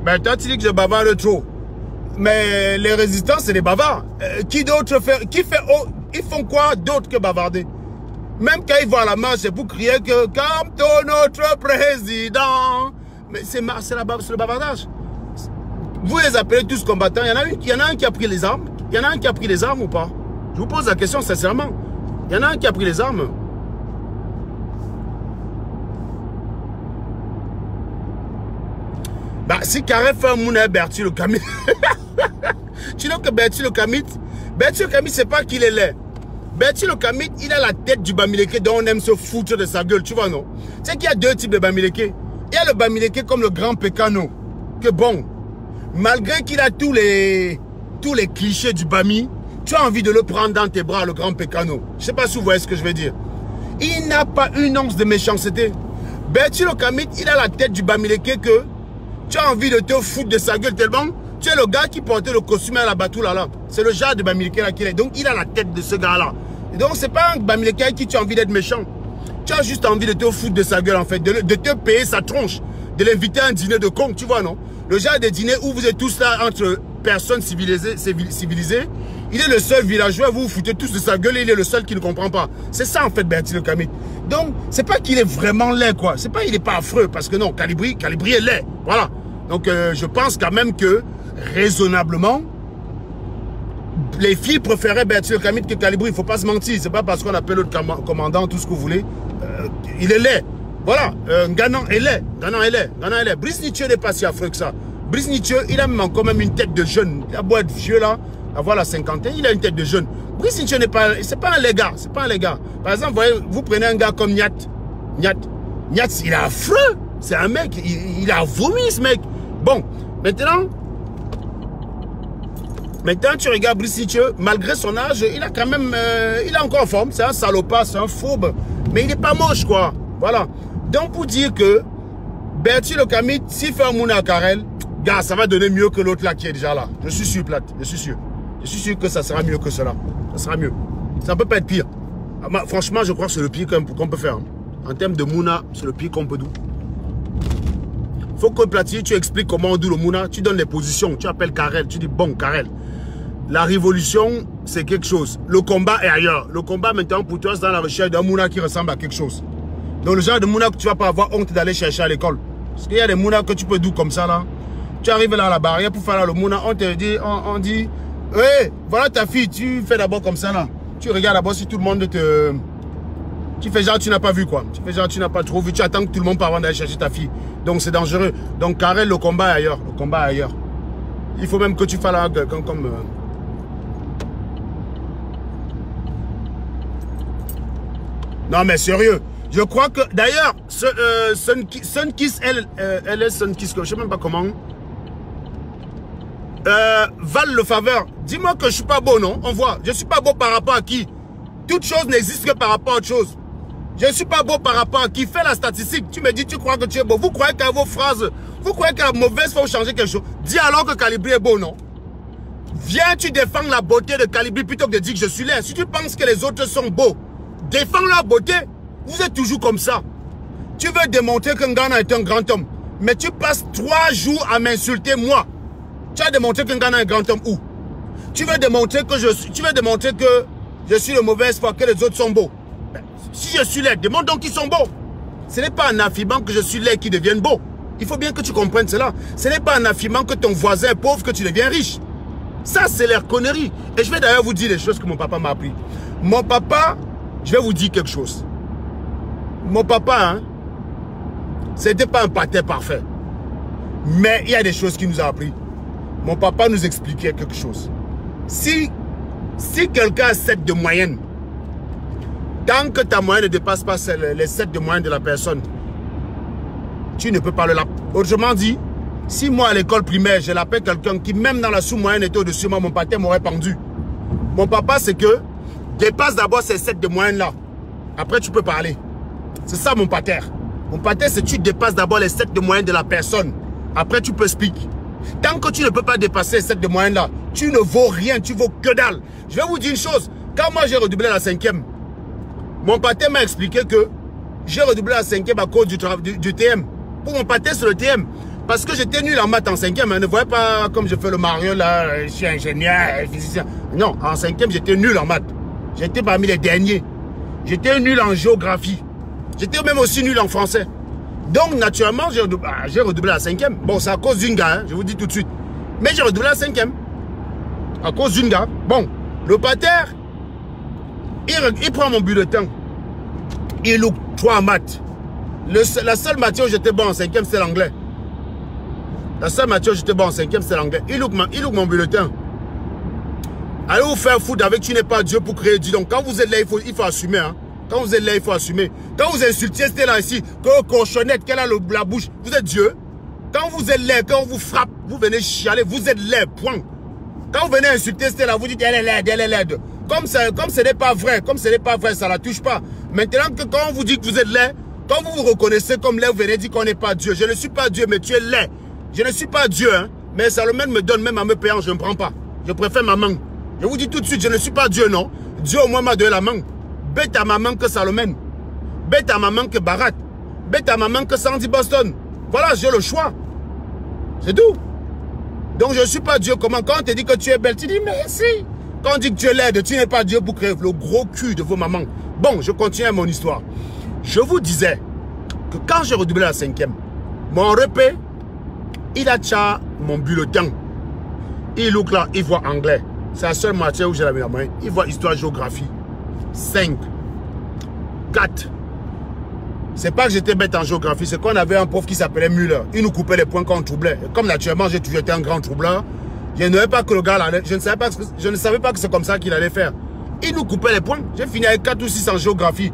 Ben, toi, tu dis que je bavarde trop. Mais les résistants, c'est des bavards. Qui d'autre fait... Ils font quoi d'autre que bavarder? Même quand ils vont à la marche, c'est pour crier que... Comme notre président. Mais c'est le bavardage. Vous les appelez tous combattants. Il y en a un qui a pris les armes. Il y en a un qui a pris les armes ou pas? Je vous pose la question sincèrement. Il y en a un qui a pris les armes. Bah, si Karel fait un mouna Bertie le Camit. Tu sais que Bertie le Camit, c'est pas qu'il est laid. Bertie le Camit, il a la tête du Bamileke dont on aime se foutre de sa gueule, tu vois, non? Tu sais qu'il y a deux types de Bamileke. Il y a le Bamileke comme le grand Pécano. Que bon, malgré qu'il a tous les clichés du Bami, tu as envie de le prendre dans tes bras, le grand Pécano. Je sais pas si vous voyez ce que je veux dire. Il n'a pas une once de méchanceté. Bertie le Camit, il a la tête du Bamileke que... Tu as envie de te foutre de sa gueule tellement tu es le gars qui portait le costume à la batou là. C'est le genre de Bamileke là qu'il est. Donc il a la tête de ce gars là. Et donc c'est pas un Bamileke avec qui tu as envie d'être méchant. Tu as juste envie de te foutre de sa gueule en fait. De te payer sa tronche. De l'inviter à un dîner de con, tu vois non? Le genre de dîner où vous êtes tous là entre personnes civilisées. Il est le seul villageois, vous vous foutez tous de sa gueule et il est le seul qui ne comprend pas. C'est ça en fait Bertie le Camit. Donc c'est pas qu'il est vraiment laid quoi. C'est pas il est pas affreux parce que non, Calibri est laid. Voilà. Donc je pense quand même que raisonnablement les filles préféraient Bertie le Camit que Calibri. Il faut pas se mentir. C'est pas parce qu'on appelle l'autre commandant tout ce que vous voulez. Il est laid. Voilà. Ganan est laid. Ganan est laid. Brice Nietzsche n'est pas si affreux que ça. Brice Nietzsche, il a quand même une tête de jeune. Il a beau être vieux là, avoir la cinquantaine, il a une tête de jeune. Brice Nietzsche n'est pas... C'est pas un les gars. C'est pas un les gars. Par exemple, vous prenez un gars comme Nyat. Nyat, il est affreux. C'est un mec. Il a vomi ce mec. Bon. Maintenant, tu regardes Brice Nietzsche, malgré son âge, il a quand même... il est encore en forme. C'est un salopard, c'est un fourbe. Mais il n'est pas moche, quoi. Voilà. Donc, pour dire que Bertie le Camit, s'il fait un mouna à Karel, gars, ça va donner mieux que l'autre là qui est déjà là. Je suis sûr, Plate. Je suis sûr. Je suis sûr que ça sera mieux que cela. Ça sera mieux. Ça ne peut pas être pire. Franchement, je crois que c'est le pire qu'on peut faire. Hein. En termes de Mouna, c'est le pire qu'on peut douer. Faut que Platini, tu expliques comment on doit le Mouna. Tu donnes les positions. Tu appelles Karel. Tu dis, bon, Karel, la révolution, c'est quelque chose. Le combat est ailleurs. Le combat, maintenant, pour toi, c'est dans la recherche d'un Mouna qui ressemble à quelque chose. Donc, le genre de Mouna que tu ne vas pas avoir honte d'aller chercher à l'école. Parce qu'il y a des Mouna que tu peux douer comme ça, là. Tu arrives là à la barrière pour faire là, le Mouna. On te dit, on dit, hé, voilà ta fille. Tu fais d'abord comme ça, là. Tu regardes d'abord si tout le monde te... Tu fais genre tu n'as pas vu quoi. Tu fais genre tu n'as pas trop vu. Tu attends que tout le monde part avant d'aller chercher ta fille. Donc c'est dangereux. Donc Karel, le combat est ailleurs. Le combat est ailleurs. Il faut même que tu fasses là quelqu'un comme... Non mais sérieux. Je crois que d'ailleurs, Sunkiss, elle est Sunkiss, je ne sais même pas comment. Val le faveur. Dis-moi que je suis pas beau, non? On voit. Je suis pas beau par rapport à qui? Toute chose n'existe que par rapport à autre chose. Je ne suis pas beau par rapport à qui? Fais la statistique. Tu me dis, tu crois que tu es beau. Vous croyez qu'à vos phrases, vous croyez qu'à la mauvaise faut changer quelque chose. Dis alors que Calibri est beau, non? Viens, tu défends la beauté de Calibri plutôt que de dire que je suis laid. Si tu penses que les autres sont beaux, défends leur beauté. Vous êtes toujours comme ça. Tu veux démontrer qu'un Ghana est un grand homme. Mais tu passes 3 jours à m'insulter, moi. Tu as démontré qu'un Ghana est un grand homme où? Tu veux démontrer que je suis le mauvais espoir, que les autres sont beaux. Ben, si je suis laid, demande donc qu'ils sont beaux. Ce n'est pas en affirmant que je suis laid qu'ils deviennent beaux. Il faut bien que tu comprennes cela. Ce n'est pas en affirmant que ton voisin est pauvre que tu deviens riche. Ça, c'est leur connerie. Et je vais d'ailleurs vous dire les choses que mon papa m'a appris. Mon papa, je vais vous dire quelque chose. Mon papa, hein, c'était pas un pater parfait. Mais il y a des choses qu'il nous a appris. Mon papa nous expliquait quelque chose. Si quelqu'un a 7 de moyenne, tant que ta moyenne ne dépasse pas les 7 de moyenne de la personne, tu ne peux pas le laper. Autrement dit, si moi à l'école primaire, je l'appelle quelqu'un qui même dans la sous-moyenne était au-dessus de moi, mon pater m'aurait pendu. Mon papa, c'est que dépasse d'abord ces 7 de moyenne là. Après, tu peux parler. C'est ça mon pater. Mon pater, c'est que tu dépasses d'abord les 7 de moyenne de la personne. Après, tu peux speak. Tant que tu ne peux pas dépasser cette de moyenne là, tu ne vaux rien, tu vaux que dalle. Je vais vous dire une chose. Quand moi j'ai redoublé la 5e, mon pater m'a expliqué que j'ai redoublé la 5e à cause du TM. Pour mon pater, c'est le TM. Parce que j'étais nul en maths en 5e. Ne voyez pas comme je fais le Mario là, je suis ingénieur, physicien. Non, en 5e, j'étais nul en maths. J'étais parmi les derniers. J'étais nul en géographie. J'étais même aussi nul en français. Donc, naturellement, j'ai redoublé la 5e. Bon, c'est à cause d'une gars, hein, je vous dis tout de suite. Mais j'ai redoublé la 5e. À cause d'une gars. Bon, le pater, il prend mon bulletin. Il look 3 en maths. La seule matière où j'étais bon en 5e, c'est l'anglais. La seule matière où j'étais bon en 5e, c'est l'anglais. Il look mon bulletin. Allez vous faire foutre avec tu n'es pas Dieu pour créer Dieu. Donc, quand vous êtes là, il faut assumer, hein. Quand vous êtes là, il faut assumer. Quand vous insultez, c'était là ici, que cochonnette, qu'elle a la bouche, vous êtes Dieu. Quand vous êtes laid, quand on vous frappe, vous venez chialer, vous êtes laid, point. Quand vous venez insulter, c'était là, vous dites elle est laide, elle est laide. Comme ce n'est pas vrai, ça ne la touche pas. Maintenant que quand on vous dit que vous êtes laid, quand vous vous reconnaissez comme laid, vous venez dire qu'on n'est pas Dieu. Je ne suis pas Dieu, mais tu es laid. Je ne suis pas Dieu, hein. Mais Salomon me donne même à me payer, je ne prends pas. Je préfère ma main. Je vous dis tout de suite, je ne suis pas Dieu, non. Dieu au moins m'a donné la main. Bête à ma main que Salomon. Bête à ma main que Barat. Bête à ma main que Sandy Boston. Voilà, j'ai le choix. C'est tout. Donc je ne suis pas Dieu. Comment? Quand on te dit que tu es belle, tu dis merci. Quand on dit que tu es laide, tu n'es pas Dieu pour créer le gros cul de vos mamans. Bon, je continue mon histoire. Je vous disais que quand j'ai redoublé la 5e, mon repère, il a tcha mon bulletin. Il look là, il voit anglais. C'est la seule matière où j'ai la moyenne. Il voit histoire-géographie. 5, 4. C'est pas que j'étais bête en géographie, c'est qu'on avait un prof qui s'appelait Müller. Il nous coupait les points quand on troublait. Et comme naturellement, j'ai toujours été un grand troubleur, je ne savais pas que le gars là, je ne savais pas que c'est comme ça qu'il allait faire. Il nous coupait les points. J'ai fini avec 4 ou 6 en géographie.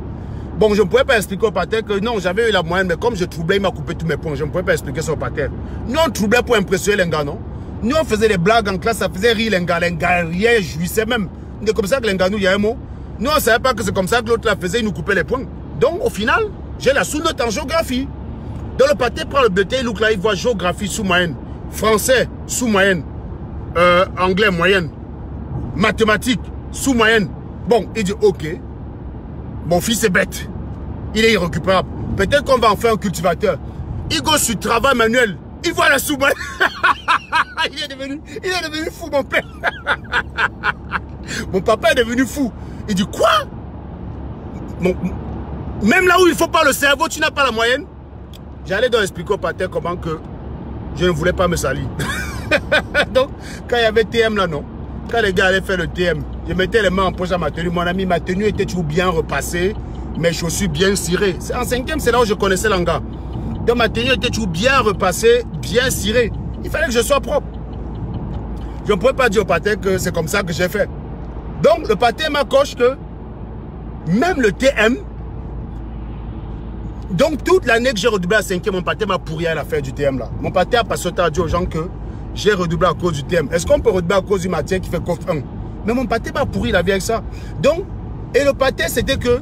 Bon, je ne pouvais pas expliquer au pater que non, j'avais eu la moyenne, mais comme je troublais, il m'a coupé tous mes points. Je ne pouvais pas expliquer ça au pater. Nous, on troublait pour impressionner les gars, non? Nous, on faisait des blagues en classe, ça faisait rire les gars riaient, jouissaient même. C'est comme ça que les gars, nous, il y a un mot. Nous, on ne savait pas que c'est comme ça que l'autre la faisait, il nous coupait les points. Donc, au final, j'ai la sous-note en géographie. Donc, le pater prend le bulletin, il look là, il voit géographie sous-moyenne, français sous-moyenne, anglais moyenne, mathématiques sous-moyenne. Bon, il dit OK. Mon fils est bête. Il est irrécupérable. Peut-être qu'on va en faire un cultivateur. Il go sur travail manuel. Il voit la soupe. il est devenu fou, mon père. Mon papa est devenu fou. Il dit quoi? Même là où il ne faut pas le cerveau, tu n'as pas la moyenne. J'allais donc expliquer au pater comment que je ne voulais pas me salir. Donc, quand il y avait TM là, non. Quand les gars allaient faire le TM, je mettais les mains en poche à ma tenue. Mon ami, ma tenue était toujours bien repassée. Mes chaussures bien cirées. En 5e, c'est là où je connaissais l'anga. Donc ma tenue était toujours bien repassée, bien cirée. Il fallait que je sois propre. Je ne pouvais pas dire au pater que c'est comme ça que j'ai fait. Donc le pater m'a coché que même le TM, donc toute l'année que j'ai redoublé à 5e, mon pater m'a pourri à l'affaire du TM là. Mon pater a passé à dire aux gens que j'ai redoublé à cause du TM. Est-ce qu'on peut redoubler à cause du matière qui fait coffre 1? Mais mon pater m'a pourri la vie avec ça. Donc, et le pater c'était que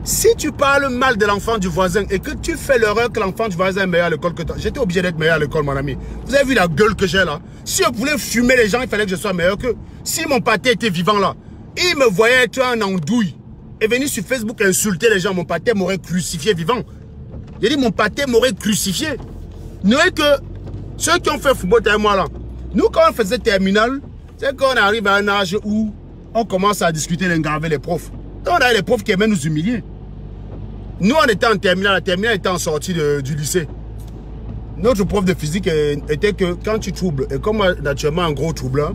si tu parles mal de l'enfant du voisin et que tu fais l'erreur que l'enfant du voisin est meilleur à l'école que toi, j'étais obligé d'être meilleur à l'école, mon ami. Vous avez vu la gueule que j'ai là? Si je voulais fumer les gens, il fallait que je sois meilleur qu'eux. Si mon pater était vivant là, il me voyait être un andouille et venir sur Facebook insulter les gens, mon pater m'aurait crucifié vivant. J'ai dit, mon pater m'aurait crucifié. Nous, que ceux qui ont fait football avec moi là, nous quand on faisait terminale, c'est qu'on arrive à un âge où on commence à discuter d'engraver les profs. Donc on a les profs qui aimaient nous humilier. Nous, on était en terminale, la terminale était en sortie du lycée. Notre prof de physique était que quand tu troubles, et comme naturellement un gros troubleur,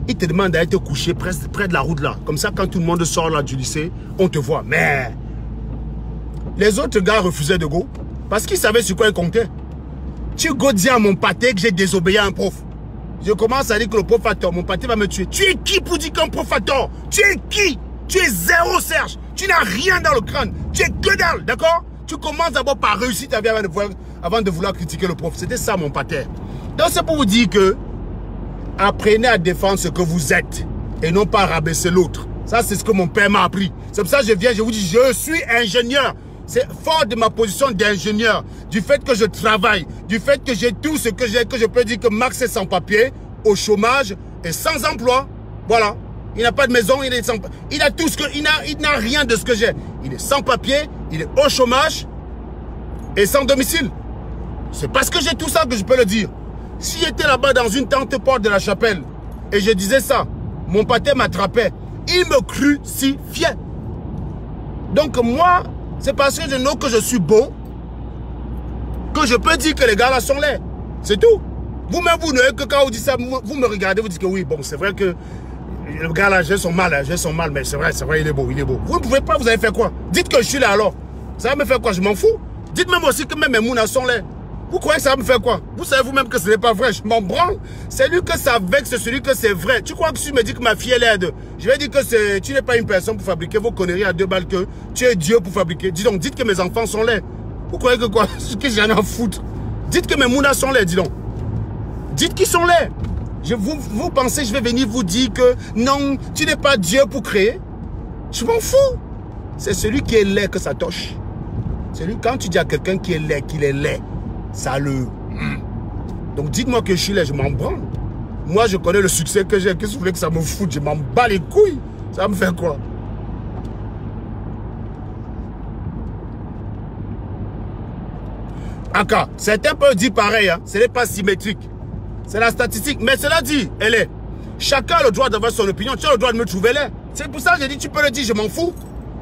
il te demande d'aller te coucher près de la route là. Comme ça, quand tout le monde sort là du lycée, on te voit. Mais les autres gars refusaient de go parce qu'ils savaient sur quoi ils comptaient. Tu go dis à mon pater que j'ai désobéi à un prof. Je commence à dire que le prof a tort. Mon pater va me tuer. Tu es qui pour dire qu'un prof a tort? Tu es qui? Tu es zéro, Serge. Tu n'as rien dans le crâne. Tu es que dalle, d'accord? Tu commences d'abord par réussir ta vie avant de vouloir critiquer le prof. C'était ça, mon pater. Donc, c'est pour vous dire que apprenez à défendre ce que vous êtes et non pas rabaisser l'autre. Ça, c'est ce que mon père m'a appris. C'est pour ça que je viens, je vous dis, je suis ingénieur. C'est fort de ma position d'ingénieur, du fait que je travaille, du fait que j'ai tout ce que j'ai, que je peux dire que Max est sans papier, au chômage et sans emploi. Voilà. Il n'a pas de maison, il a tout ce que, il n'a rien de ce que j'ai. Il est sans papier, il est au chômage et sans domicile. C'est parce que j'ai tout ça que je peux le dire. Si j'étais là-bas dans une tente porte de la chapelle et je disais ça, mon pater m'attrapait, il me crucifiait. Donc moi, c'est parce que je know que je suis beau que je peux dire que les gars là sont laids. C'est tout. Vous-même, vous n'avez que quand vous dites ça, vous me regardez, vous dites que oui, bon, c'est vrai que le gars là, j'ai son mal, mais c'est vrai, il est beau, il est beau. Vous ne pouvez pas, vous avez fait quoi? Dites que je suis là alors. Ça va me faire quoi? Je m'en fous. Dites même aussi que même mes mounas sont laids. Vous croyez que ça va me faire quoi? Vous savez vous-même que ce n'est pas vrai, je m'en branle. C'est lui que ça vexe, c'est celui que c'est vrai. Tu crois que si tu me dis que ma fille est laide, je vais dire que tu n'es pas une personne pour fabriquer vos conneries à 2 balles, que tu es Dieu pour fabriquer. Dis donc, dites que mes enfants sont laids. Vous croyez que quoi? Que j'en ai à foutre? Dites que mes mounas sont laids, dis donc. Dites qu'ils sont laids. Vous pensez que je vais venir vous dire que non, tu n'es pas Dieu pour créer? Je m'en fous. C'est celui qui est laid que ça touche. Quand tu dis à quelqu'un qui est laid, qu'il est laid, ça le... Donc dites-moi que je suis laid, je m'en branle. Moi, je connais le succès que j'ai. Qu'est-ce que vous voulez que ça me foute? Je m'en bats les couilles. Ça me fait quoi? Encore, certains peuvent dire pareil, hein. Ce n'est pas symétrique. C'est la statistique. Mais cela dit, elle est. Chacun a le droit d'avoir son opinion. Tu as le droit de me trouver laid. C'est pour ça que j'ai dit, tu peux le dire, je m'en fous.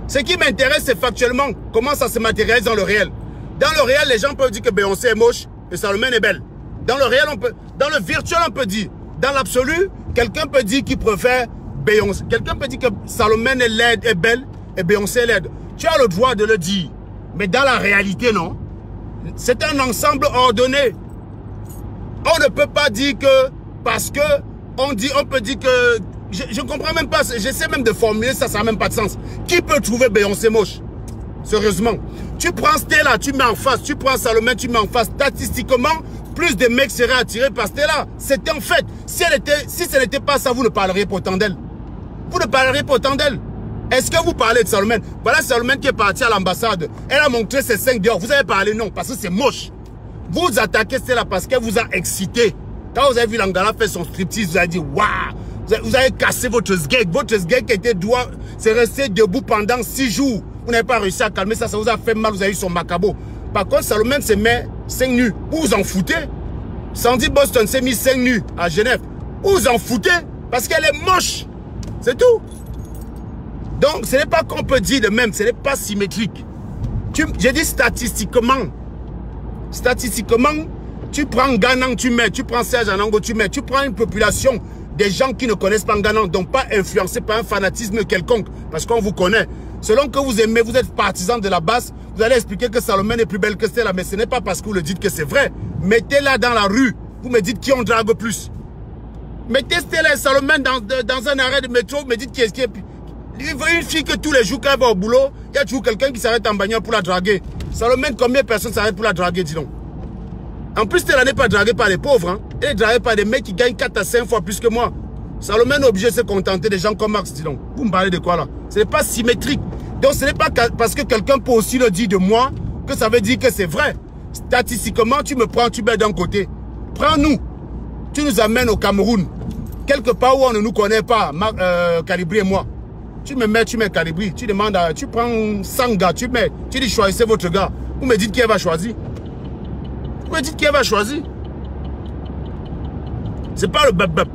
Ce qui m'intéresse, c'est factuellement comment ça se matérialise dans le réel. Dans le réel, les gens peuvent dire que Beyoncé est moche et Salomon est belle. Dans le réel, dans le virtuel, on peut dire. Dans l'absolu, quelqu'un peut dire qu'il préfère Beyoncé. Quelqu'un peut dire que Salomon est laide, est belle et Beyoncé est laide. Tu as le droit de le dire. Mais dans la réalité, non. C'est un ensemble ordonné. On ne peut pas dire que parce que on peut dire que je ne comprends même pas. J'essaie même de formuler ça, ça n'a même pas de sens. Qui peut trouver Beyoncé moche? Sérieusement. Tu prends Stella, tu mets en face. Tu prends Salomon, tu mets en face. Statistiquement, plus de mecs seraient attirés par Stella. C'était en fait. Si ce n'était pas ça, vous ne parleriez pas autant d'elle. Vous ne parleriez pas autant d'elle. Est-ce que vous parlez de Salomon? Voilà Salomon qui est parti à l'ambassade. Elle a montré ses 5 dehors. Vous avez parlé non, parce que c'est moche. Vous attaquez Stella parce qu'elle vous a excité. Quand vous avez vu Langala faire son striptease, vous avez dit waouh. Vous avez cassé votre sgeg. Votre sgeg était droit. C'est resté debout pendant 6 jours. Vous n'avez pas réussi à calmer ça, ça vous a fait mal, vous avez eu son macabo. Par contre, Salomon s'est mis 5 nus. Vous vous en foutez. Sandy Boston s'est mis 5 nus à Genève. Vous vous en foutez parce qu'elle est moche. C'est tout. Donc, ce n'est pas qu'on peut dire de même, ce n'est pas symétrique. J'ai dit statistiquement. Statistiquement, tu prends Ganang, tu mets. Tu prends Serge Anango, tu mets. Tu prends une population des gens qui ne connaissent pas Ganang, donc pas influencés par un fanatisme quelconque, parce qu'on vous connaît. Selon que vous aimez, vous êtes partisan de la basse, vous allez expliquer que Salomon est plus belle que Stella, mais ce n'est pas parce que vous le dites que c'est vrai. Mettez-la dans la rue, vous me dites qui on drague plus. Mettez Stella et Salomon dans un arrêt de métro, vous me dites qui est... Une fille que tous les jours quand elle va au boulot, il y a toujours quelqu'un qui s'arrête en bagnole pour la draguer. Salomon, combien de personnes s'arrêtent pour la draguer, dis donc? En plus, Stella n'est pas draguée par les pauvres, hein. Elle est draguée par des mecs qui gagnent 4 à 5 fois plus que moi. Salomon est obligé de se contenter des gens comme Max, dis donc. Vous me parlez de quoi là? Ce n'est pas symétrique. Donc ce n'est pas parce que quelqu'un peut aussi le dire de moi que ça veut dire que c'est vrai. Statistiquement, tu me prends, tu mets d'un côté. Prends-nous. Tu nous amènes au Cameroun. Quelque part où on ne nous connaît pas, Calibri et moi. Tu me mets, tu mets Calibri. Tu demandes, tu prends 100 gars, tu mets. Tu dis choisissez votre gars. Vous me dites qui elle va choisir. Vous me dites qui elle va choisir. C'est pas le bep-bep.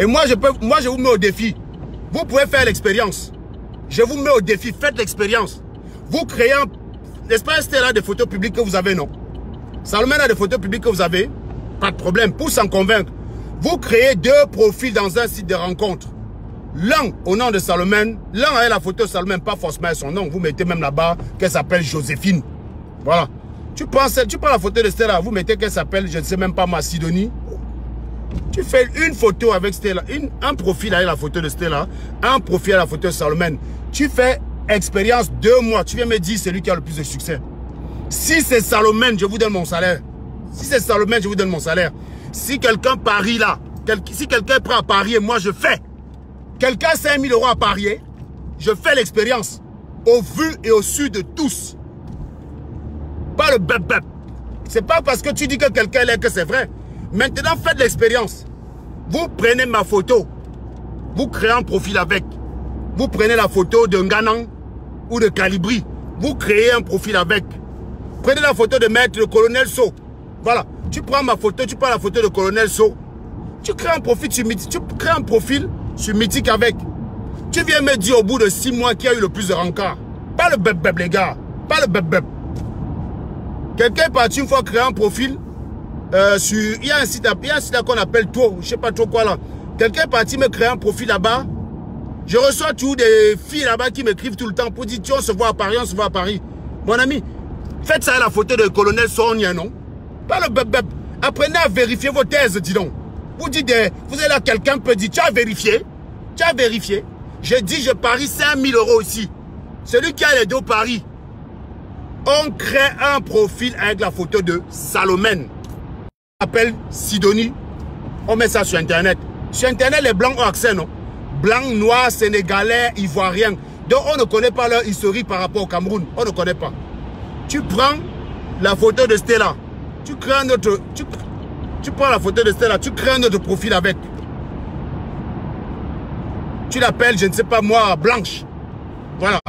Et moi, je vous mets au défi. Vous pouvez faire l'expérience. Je vous mets au défi. Faites l'expérience. Vous créez un... N'est-ce pas, Stella, des photos publiques que vous avez, non? Salomon a des photos publiques que vous avez. Pas de problème. Pour s'en convaincre. Vous créez 2 profils dans un site de rencontre. L'un au nom de Salomon. L'un avec la photo de Salomon, pas forcément son nom. Vous mettez même là-bas qu'elle s'appelle Joséphine. Voilà. Tu prends la photo de Stella. Vous mettez qu'elle s'appelle, je ne sais même pas moi, Sidonie. Tu fais une photo avec Stella, un profil avec la photo de Stella, un profil avec la photo de Salomon. Tu fais expérience 2 mois. Tu viens me dire celui qui a le plus de succès. Si c'est Salomon, je vous donne mon salaire. Si c'est Salomon, je vous donne mon salaire. Si quelqu'un parie là, si quelqu'un est prêt à parier, moi je fais. Quelqu'un a 5 000 € à parier, je fais l'expérience. Au vu et au su de tous. Pas le bep-bep. C'est pas parce que tu dis que quelqu'un est que c'est vrai. Maintenant, faites l'expérience. Vous prenez ma photo. Vous créez un profil avec. Vous prenez la photo de Nganang ou de Calibri. Vous créez un profil avec. Prenez la photo de maître, le colonel So. Voilà. Tu prends ma photo, tu prends la photo de colonel So. Tu crées un profil sur Mythique. Tu crées un profil sur Mythique avec. Tu viens me dire au bout de 6 mois qui a eu le plus de rencard. Pas le bep-bep, les gars. Pas le bep-bep. Quelqu'un est parti une fois créer un profil. Il y a un site qu'on appelle Tour, je sais pas trop quoi là. Quelqu'un est parti me créer un profil là-bas. Je reçois toujours des filles là-bas qui m'écrivent tout le temps pour dire, on se voit à Paris, on se voit à Paris. Mon ami, faites ça à la photo de colonel Sonia, non? Pas le bep-bep. Apprenez à vérifier vos thèses, dis donc. Vous dites, vous êtes là, quelqu'un peut dire, tu as vérifié? Tu as vérifié? Je dis, je parie 5 000 € ici. Celui qui a les 2 paris. On crée un profil avec la photo de Salomon. On appelle Sidonie. On met ça sur Internet. Sur Internet, les Blancs ont accès, non? Blancs, Noirs, Sénégalais, Ivoiriens. Donc, on ne connaît pas leur historique par rapport au Cameroun. On ne connaît pas. Tu prends la photo de Stella. Tu crées un autre... Tu prends la photo de Stella. Tu crées un autre profil avec. Tu l'appelles, je ne sais pas moi, Blanche. Voilà.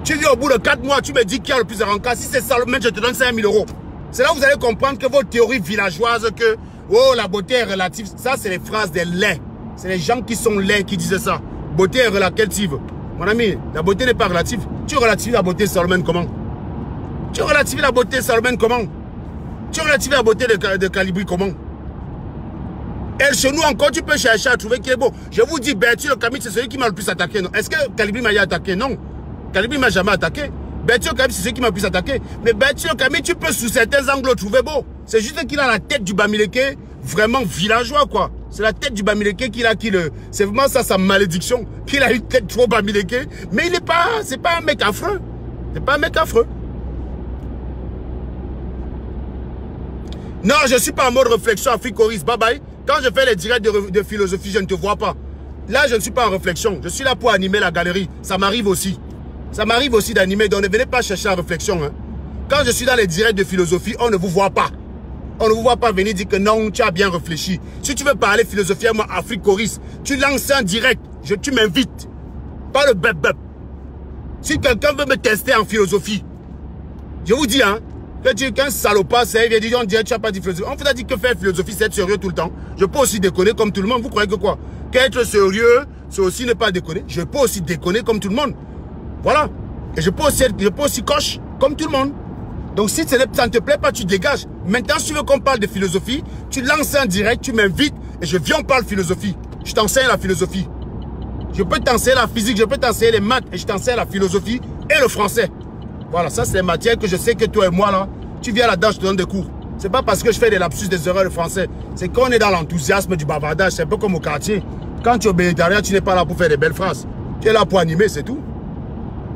Tu viens au bout de 4 mois, tu me dis qui a le plus de rencard. Si c'est Salomon, je te donne 5 000 €. C'est là où vous allez comprendre que votre théorie villageoise, que oh, la beauté est relative, ça c'est les phrases des laits. C'est les gens qui sont laids qui disent ça. Beauté est relative. Mon ami, la beauté n'est pas relative. Tu relativises la beauté de Salomon comment? Tu relativises la beauté de Salomon comment? Tu relativises la beauté de Calibri comment? Et chez nous encore, tu peux chercher à trouver qui est beau. Je vous dis, Bertie le Camille, c'est celui qui m'a le plus attaqué. Est-ce que Calibri m'a attaqué? Non. Calibri m'a jamais attaqué. Bertie le Camille, c'est celui qui m'a le plus attaqué. Mais Bertie le Camille, tu peux sous certains angles le trouver beau. C'est juste qu'il a la tête du Bamileke vraiment villageois, quoi. C'est la tête du Bamileke qu'il a, c'est vraiment ça sa malédiction. Qu'il a une tête trop Bamileke. Mais il n'est pas, c'est pas un mec affreux. C'est pas un mec affreux. Non, je ne suis pas en mode réflexion Africoris. Bye bye. Quand je fais les directs de philosophie, je ne te vois pas. Là, je ne suis pas en réflexion. Je suis là pour animer la galerie. Ça m'arrive aussi. Ça m'arrive aussi d'animer. Donc, ne venez pas chercher la réflexion. Hein. Quand je suis dans les directs de philosophie, on ne vous voit pas. On ne vous voit pas venir dire que non, tu as bien réfléchi. Si tu veux parler philosophie à moi, Africoris, tu lances un direct. Tu m'invites. Pas le bep-bep. Si quelqu'un veut me tester en philosophie, je vous dis, hein, qu'un salopard, c'est, il dit, on dirait, tu n'as pas dit philosophie. On vous a dit que faire philosophie, c'est être sérieux tout le temps. Je peux aussi déconner comme tout le monde. Vous croyez que quoi? Qu'être sérieux, c'est aussi ne pas déconner. Je peux aussi déconner comme tout le monde. Voilà. Et je peux aussi coche comme tout le monde. Donc si ça ne te plaît pas, tu dégages. Maintenant, si tu veux qu'on parle de philosophie, tu lances un direct, tu m'invites et je viens, on parle philosophie. Je t'enseigne la philosophie. Je peux t'enseigner la physique, je peux t'enseigner les maths et je t'enseigne la philosophie et le français. Voilà, ça c'est les matières que je sais que toi et moi là, tu viens là-dedans, je te donne des cours. C'est pas parce que je fais des lapsus, des erreurs de français. C'est qu'on est dans l'enthousiasme du bavardage. C'est un peu comme au quartier. Quand tu es au bénétariat, tu n'es pas là pour faire des belles phrases. Tu es là pour animer, c'est tout.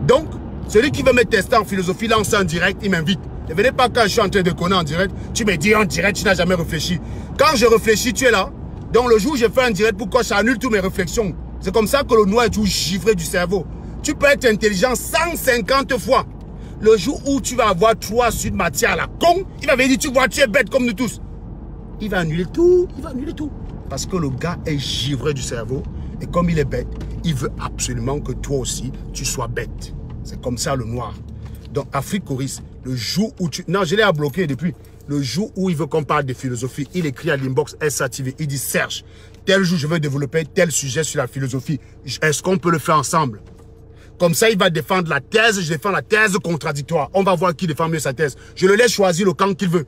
Donc, celui qui veut me tester en philosophie, lance un direct, il m'invite. Ne venez pas quand je suis en train de connaître en direct. Tu me dis en direct, tu n'as jamais réfléchi. Quand je réfléchis, tu es là. Donc le jour où je fais un direct, pourquoi j'annule toutes mes réflexions? C'est comme ça que le noir est toujours givré du cerveau. Tu peux être intelligent 150 fois. Le jour où tu vas avoir 3 sur matière à la con, il va venir dire, tu vois, tu es bête comme nous tous. Il va annuler tout, il va annuler tout. Parce que le gars est givré du cerveau. Et comme il est bête, il veut absolument que toi aussi, tu sois bête. C'est comme ça le noir. Donc Afrique Choriste, le jour où tu... Non, je l'ai à bloquer depuis. Le jour où il veut qu'on parle de philosophie, il écrit à l'inbox SATV. Il dit, Serge, tel jour je veux développer tel sujet sur la philosophie. Est-ce qu'on peut le faire ensemble? Comme ça, il va défendre la thèse, je défends la thèse contradictoire. On va voir qui défend mieux sa thèse. Je le laisse choisir le camp qu'il veut.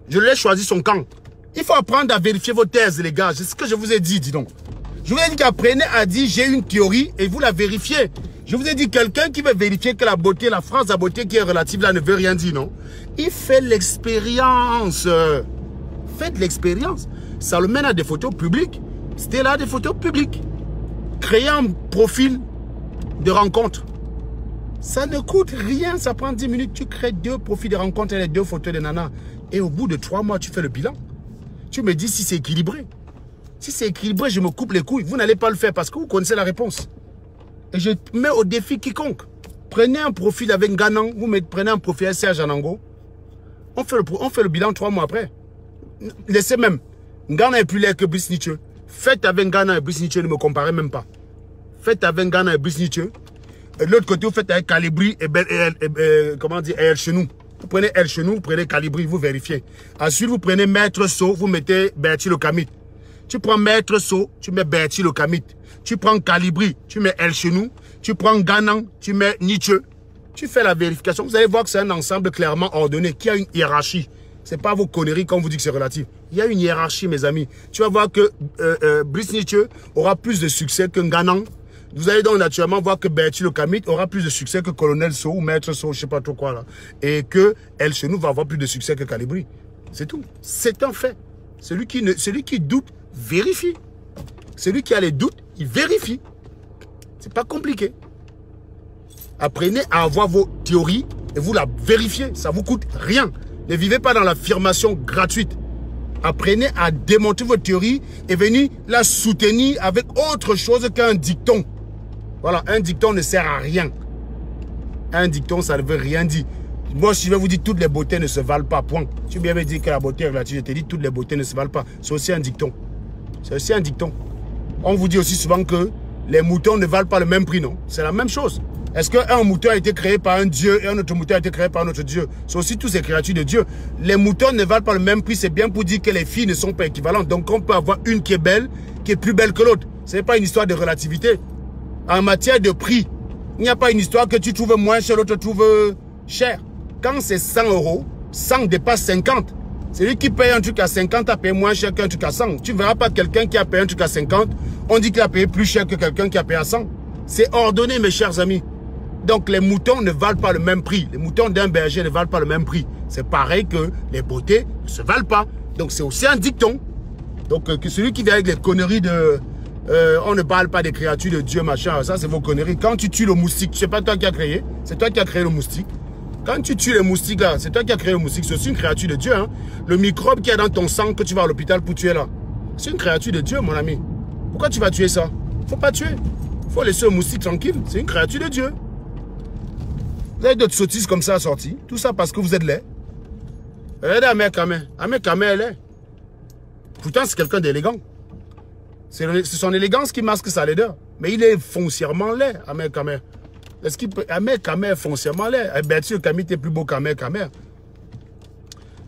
Je le laisse choisir son camp. Il faut apprendre à vérifier vos thèses, les gars. C'est ce que je vous ai dit, dis donc. Je vous ai dit qu'apprenez à dire j'ai une théorie et vous la vérifiez. Je vous ai dit quelqu'un qui veut vérifier que la beauté, la phrase la beauté qui est relative là ne veut rien dire, non? Il fait l'expérience. Faites l'expérience. Salomon a des photos publiques. Stella a des photos publiques. Créez un profil de rencontre. Ça ne coûte rien, ça prend 10 minutes. Tu crées 2 profils de rencontre et les 2 photos de nana. Et au bout de 3 mois, tu fais le bilan. Tu me dis si c'est équilibré. Si c'est équilibré, je me coupe les couilles. Vous n'allez pas le faire parce que vous connaissez la réponse. Et je mets au défi quiconque. Prenez un profil avec Ganan, prenez un profil Serge Anango. On fait le bilan 3 mois après. Laissez même. Ghana est plus laid que Brice Nietzsche. Faites avec Ghana et Brice Nietzsche, ne me comparez même pas. Faites avec Ghana et Brice Nietzsche. Et de l'autre côté, vous faites avec Calibri et comment dire, El Chenou. Vous prenez El Chenou, vous prenez Calibri, vous vérifiez. Ensuite, vous prenez Maître So, vous mettez Bertie le Camite. Tu prends Maître So, tu mets Bertie le Camite. Tu prends Calibri, tu mets El Chenou. Tu prends Ganan, tu mets Nietzsche. Tu fais la vérification. Vous allez voir que c'est un ensemble clairement ordonné, qui a une hiérarchie. Ce n'est pas vos conneries quand on vous dit que c'est relatif. Il y a une hiérarchie, mes amis. Tu vas voir que Brice Nietzsche aura plus de succès que Ganan. Vous allez donc naturellement voir que Bertie le Camite aura plus de succès que Colonel So ou Maître So, je ne sais pas trop quoi là. Et que El Chenou va avoir plus de succès que Calibri. C'est tout. C'est un fait. Celui qui doute, vérifie. Celui qui a les doutes, il vérifie. C'est pas compliqué. Apprenez à avoir vos théories et vous la vérifiez. Ça vous coûte rien. Ne vivez pas dans l'affirmation gratuite. Apprenez à démontrer votre théorie et venir la soutenir avec autre chose qu'un dicton. Voilà, un dicton ne sert à rien. Un dicton, ça ne veut rien dire. Moi, si je vais vous dire toutes les beautés ne se valent pas, point. Tu viens me dire que la beauté est relative, je te dis toutes les beautés ne se valent pas. C'est aussi un dicton. C'est aussi un dicton. On vous dit aussi souvent que les moutons ne valent pas le même prix, non? C'est la même chose. Est-ce qu'un mouton a été créé par un dieu et un autre mouton a été créé par un autre dieu? C'est aussi tous ces créatures de Dieu. Les moutons ne valent pas le même prix. C'est bien pour dire que les filles ne sont pas équivalentes. Donc on peut avoir une qui est belle, qui est plus belle que l'autre. Ce n'est pas une histoire de relativité. En matière de prix, il n'y a pas une histoire que tu trouves moins cher, l'autre trouve cher. Quand c'est 100 €, 100 dépasse 50. Celui qui paye un truc à 50 a payé moins cher qu'un truc à 100. Tu ne verras pas quelqu'un qui a payé un truc à 50. On dit qu'il a payé plus cher que quelqu'un qui a payé à 100. C'est ordonné, mes chers amis. Donc les moutons ne valent pas le même prix. Les moutons d'un berger ne valent pas le même prix. C'est pareil que les beautés ne se valent pas. Donc c'est aussi un dicton. Donc que celui qui vient avec les conneries de... on ne parle pas des créatures de Dieu, machin. Ça, c'est vos conneries. Quand tu tues le moustique, ce n'est pas toi qui as créé. C'est toi qui as créé le moustique. Quand tu tues les moustiques là, c'est toi qui as créé le moustique. C'est aussi une créature de Dieu. Hein. Le microbe qui est dans ton sang que tu vas à l'hôpital pour tuer là. C'est une créature de Dieu, mon ami. Pourquoi tu vas tuer ça? Il ne faut pas tuer. Il faut laisser le moustique tranquille. C'est une créature de Dieu. Vous avez d'autres sottises comme ça assorties. Tout ça parce que vous êtes laid. Regardez Ahmed Kamé. Ahmed Kamé, elle est. Pourtant, c'est quelqu'un d'élégant. C'est son élégance qui masque sa laideur. Mais il est foncièrement laid, Ahmed Kamé. Est-ce qu'il peut... Ahmed Kamer, foncièrement, là. Bien sûr, Camille est plus beau qu'Ahmed Kamer.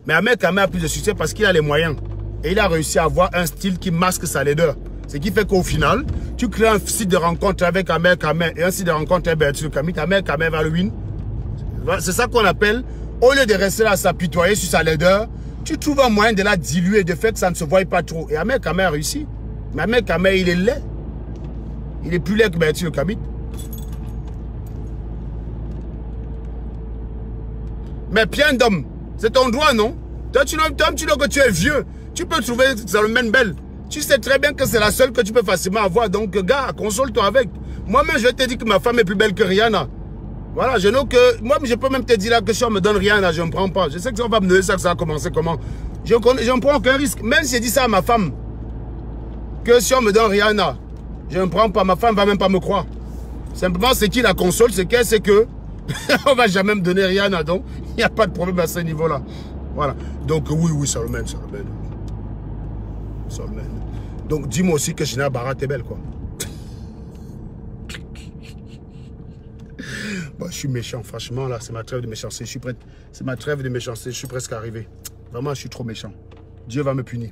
Mais Ahmed Kamer a plus de succès parce qu'il a les moyens. Et il a réussi à avoir un style qui masque sa laideur. Ce qui fait qu'au final, tu crées un site de rencontre avec Ahmed Kamer et un site de rencontre avec Bertil Camille. Ahmed Kamer va le win. C'est ça qu'on appelle, au lieu de rester là à s'apitoyer sur sa laideur, tu trouves un moyen de la diluer, de fait que ça ne se voit pas trop. Et Ahmed Kamer a réussi. Mais Ahmed Kamer, il est laid. Il est plus laid que Bertil Camille. Mais Pierre d'homme, c'est ton droit, non? Toi, tu dis que tu es vieux. Tu peux trouver Salomon belle. Tu sais très bien que c'est la seule que tu peux facilement avoir. Donc, gars, console-toi avec. Moi-même, je vais te dire que ma femme est plus belle que Rihanna. Voilà, je know que... Moi, je peux même te dire là que si on me donne Rihanna, je ne prends pas. Je sais que si on va me donner ça, que ça a commencé comment. Je ne prends aucun risque. Même si j'ai dit ça à ma femme, que si on me donne Rihanna, je ne prends pas. Ma femme ne va même pas me croire. Simplement, c'est qui la console, c'est qu'elle sait que on ne va jamais me donner Rihanna. Donc, il n'y a pas de problème à ce niveau-là. Voilà. Donc, oui, Salomon. Donc, dis-moi aussi que Gina Barat est belle, quoi. Bon, je suis méchant, franchement, là, c'est ma trêve de méchanceté. Je suis prêt. C'est ma trêve de méchanceté. Je suis presque arrivé. Vraiment, je suis trop méchant. Dieu va me punir.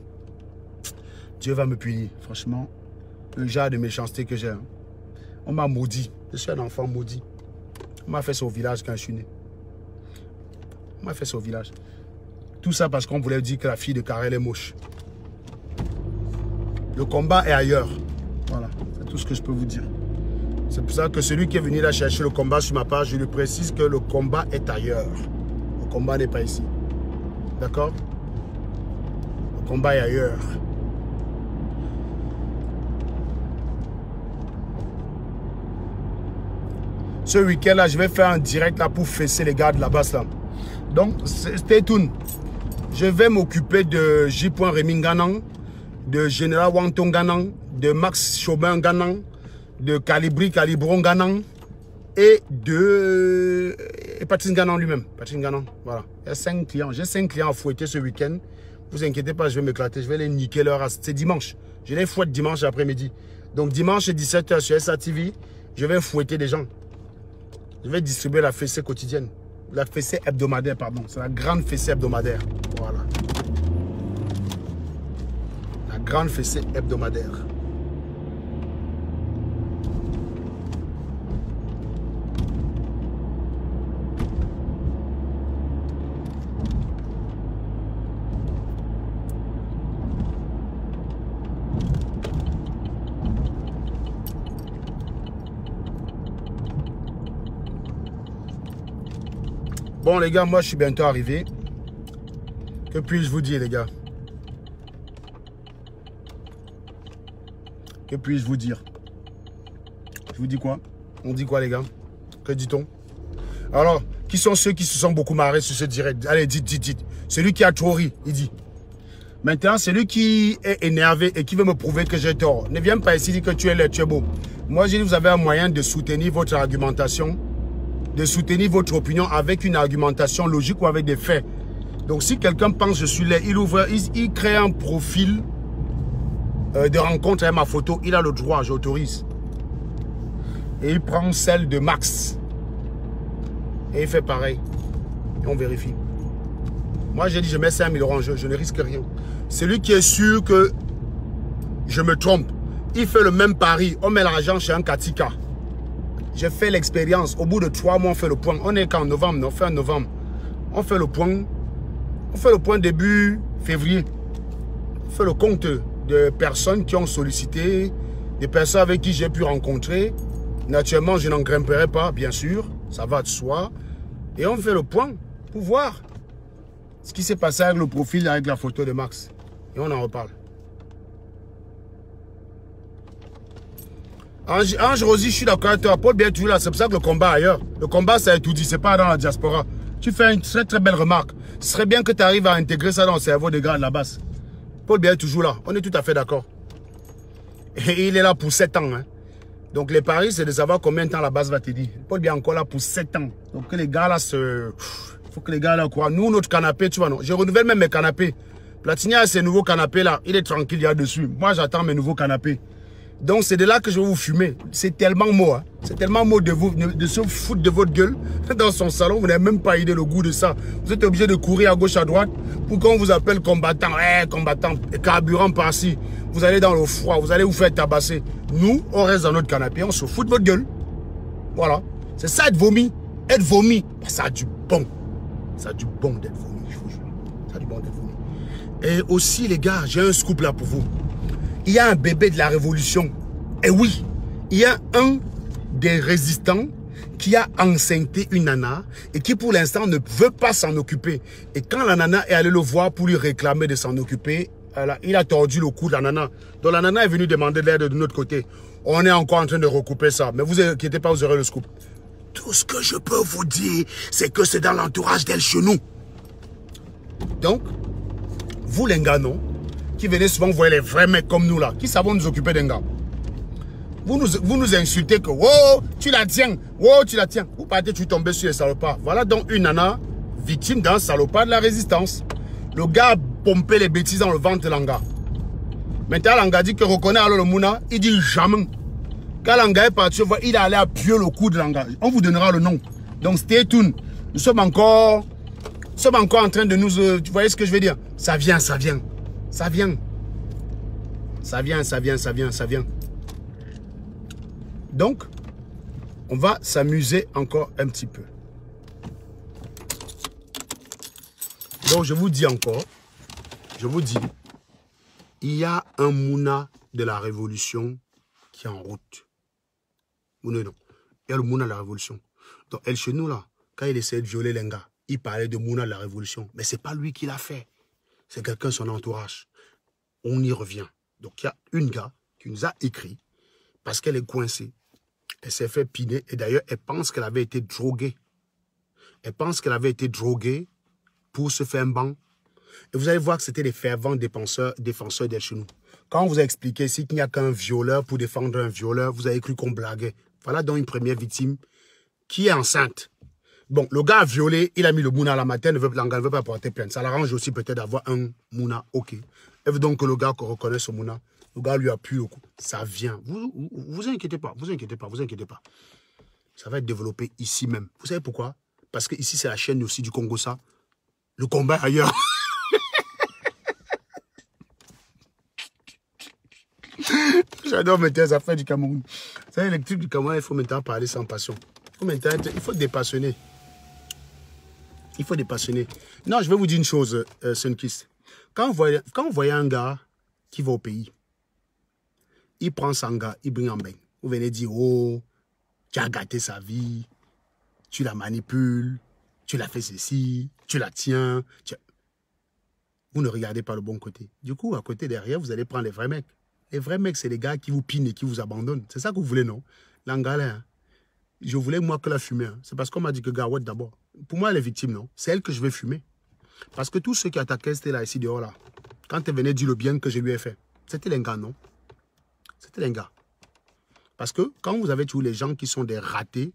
Dieu va me punir. Franchement, le genre de méchanceté que j'ai. Hein. On m'a maudit. Je suis un enfant maudit. On m'a fait ça au village quand je suis né. On m'a fait ça au village. Tout ça parce qu'on voulait dire que la fille de Karel est moche. Le combat est ailleurs. Voilà, c'est tout ce que je peux vous dire. C'est pour ça que celui qui est venu là chercher le combat sur ma page, je lui précise que le combat est ailleurs. Le combat n'est pas ici. D'accord? Le combat est ailleurs. Ce week-end-là, je vais faire un direct là pour fesser les gars de la basse là. Donc, stay tuned. Je vais m'occuper de J. Rémy Ganang, de Général Wangton Ganang, de Max Chaubin Ganang, de Calibron Ganang et de Patrice Ganang lui-même. Patrice Ganang, voilà. Il y a 5 clients. J'ai 5 clients à fouetter ce week-end. Ne vous inquiétez pas, je vais m'éclater. Je vais les niquer leur race. C'est dimanche. Je les fouette dimanche après-midi. Donc dimanche 17h sur SATV, je vais fouetter des gens. Je vais distribuer la fessée quotidienne. La fessée hebdomadaire, pardon. C'est la grande fessée hebdomadaire. Voilà. La grande fessée hebdomadaire. Bon les gars, moi je suis bientôt arrivé. Que puis-je vous dire les gars? Que puis-je vous dire? Je vous dis quoi? On dit quoi les gars? Que dit-on? Alors, qui sont ceux qui se sont beaucoup marrés sur ce direct? Allez, dites. Celui qui a trop ri, il dit. Maintenant, celui qui est énervé et qui veut me prouver que j'ai tort, ne viens pas ici dire que tu es laid, tu es beau. Moi, j'ai dit, vous avez un moyen de soutenir votre argumentation, de soutenir votre opinion avec une argumentation logique ou avec des faits. Donc, si quelqu'un pense que je suis laid, il crée un profil de rencontre avec ma photo, il a le droit, j'autorise. Et il prend celle de Max. Et il fait pareil. Et on vérifie. Moi, j'ai dit, je mets 5 000 € en jeu, je ne risque rien. Celui qui est sûr que je me trompe, il fait le même pari. On met l'argent chez un Katika. J'ai fait l'expérience. Au bout de 3 mois, on fait le point. On est qu'en novembre, non, fin novembre. On fait le point. On fait le point début février. On fait le compte de personnes qui ont sollicité, des personnes avec qui j'ai pu rencontrer. Naturellement, je n'en grimperai pas, bien sûr. Ça va de soi. Et on fait le point pour voir ce qui s'est passé avec le profil, avec la photo de Max. Et on en reparle. Ange Rosie, je suis d'accord avec toi. Paul bien toujours là, c'est pour ça que le combat ailleurs. Le combat, ça a tout dit, c'est pas dans la diaspora. Tu fais une très très belle remarque. Ce serait bien que tu arrives à intégrer ça dans le cerveau des gars de la base. Paul bien est toujours là, on est tout à fait d'accord. Et il est là pour 7 ans. Hein. Donc les paris, c'est de savoir combien de temps la base va te dire. Paul bien encore là pour 7 ans. Donc que les gars là se... Il faut que les gars là croient. Nous, notre canapé, tu vois, non. Je renouvelle même mes canapés. Platinia a ses nouveaux canapés là. Il est tranquille, il y a dessus. Moi, j'attends mes nouveaux canapés. Donc, c'est de là que je vais vous fumer. C'est tellement mot. Hein. C'est tellement mauvais de vous, de se foutre de votre gueule dans son salon. Vous n'avez même pas idée le goût de ça. Vous êtes obligé de courir à gauche, à droite pour qu'on vous appelle combattant. Combattant, carburant par-ci. Vous allez dans le froid, vous allez vous faire tabasser. Nous, on reste dans notre canapé, on se fout de votre gueule. Voilà. C'est ça être vomi. Être vomi, ça a du bon. Ça a du bon d'être vomi, je vous jure. Ça a du bon d'être vomi. Et aussi, les gars, j'ai un scoop là pour vous. Il y a un bébé de la révolution. Et oui, il y a un des résistants qui a enceinté une nana et qui pour l'instant ne veut pas s'en occuper. Et quand la nana est allée le voir pour lui réclamer de s'en occuper, il a tordu le cou de la nana. Donc la nana est venue demander de l'aide de notre côté. On est encore en train de recouper ça. Mais vous inquiétez pas, vous aurez le scoop. Tout ce que je peux vous dire, c'est que c'est dans l'entourage d'El Chenou. Donc, vous les gars, non, qui venez souvent voir les vrais mecs comme nous là, qui savons nous occuper d'un gars. Vous nous insultez que, wow, tu la tiens, wow, tu la tiens. Vous partez, tu tombes sur les salopards. Voilà donc une nana victime d'un salopard de la résistance. Le gars a pompé les bêtises dans le ventre de l'anga. Maintenant, l'anga dit que reconnaît alors le mouna, il dit jamais. Quand l'anga est parti, il est allé appuyer le cou de l'anga. On vous donnera le nom. Donc, stay tuned. Nous sommes encore en train de nous... tu voyez ce que je veux dire? Ça vient, ça vient. Ça vient. Ça vient, ça vient, ça vient, ça vient. Donc, on va s'amuser encore un petit peu. Donc, je vous dis encore, je vous dis, il y a un mouna de la révolution qui est en route. Ou non, il y a le mouna de la révolution. Donc, El Chenou, là, quand il essayait de violer l'enga, il parlait de mouna de la révolution. Mais ce n'est pas lui qui l'a fait. C'est quelqu'un de son entourage. On y revient. Donc, il y a une gars qui nous a écrit parce qu'elle est coincée. Elle s'est fait piner et d'ailleurs, elle pense qu'elle avait été droguée. Elle pense qu'elle avait été droguée pour se faire un banc. Et vous allez voir que c'était des fervents défenseurs d'El Chenou. Quand on vous a expliqué ici qu'il n'y a qu'un violeur pour défendre un violeur, vous avez cru qu'on blaguait. Voilà donc une première victime qui est enceinte. Bon, le gars a violé, il a mis le mouna à la matin, l'anga ne veut pas porter plainte. Ça l'arrange aussi peut-être d'avoir un mouna, ok. Elle veut donc que le gars reconnaisse ce mouna. Le gars lui appuie au cou. Ça vient. Vous inquiétez pas, vous inquiétez pas, vous inquiétez pas. Ça va être développé ici même. Vous savez pourquoi? Parce que ici c'est la chaîne aussi du Congo, ça. Le combat ailleurs. J'adore maintenant les affaires du Cameroun. Vous savez, les trucs du Cameroun, il faut maintenant parler sans passion. Il faut dépassionner. Il faut dépassionner. Non, je vais vous dire une chose, Sunkist. Quand vous voyez un gars qui va au pays, il prend son gars, il bring en bain. Vous venez dire, oh, tu as gâté sa vie, tu la manipules, tu l'as fait ceci, tu la tiens. Vous ne regardez pas le bon côté. Du coup, à côté, derrière, vous allez prendre les vrais mecs. Les vrais mecs, c'est les gars qui vous pinent et qui vous abandonnent. C'est ça que vous voulez, non? L'Angala, hein? Je voulais moi que la fumer. Hein. C'est parce qu'on m'a dit que Gawad d'abord. Pour moi, elle est victime, non? C'est elle que je vais fumer. Parce que tous ceux qui attaquaient, c'était là, ici, dehors, là. Quand elle venait dire le bien que je lui ai fait, c'était les gars, non? C'était les gars. Parce que quand vous avez tous les gens qui sont des ratés,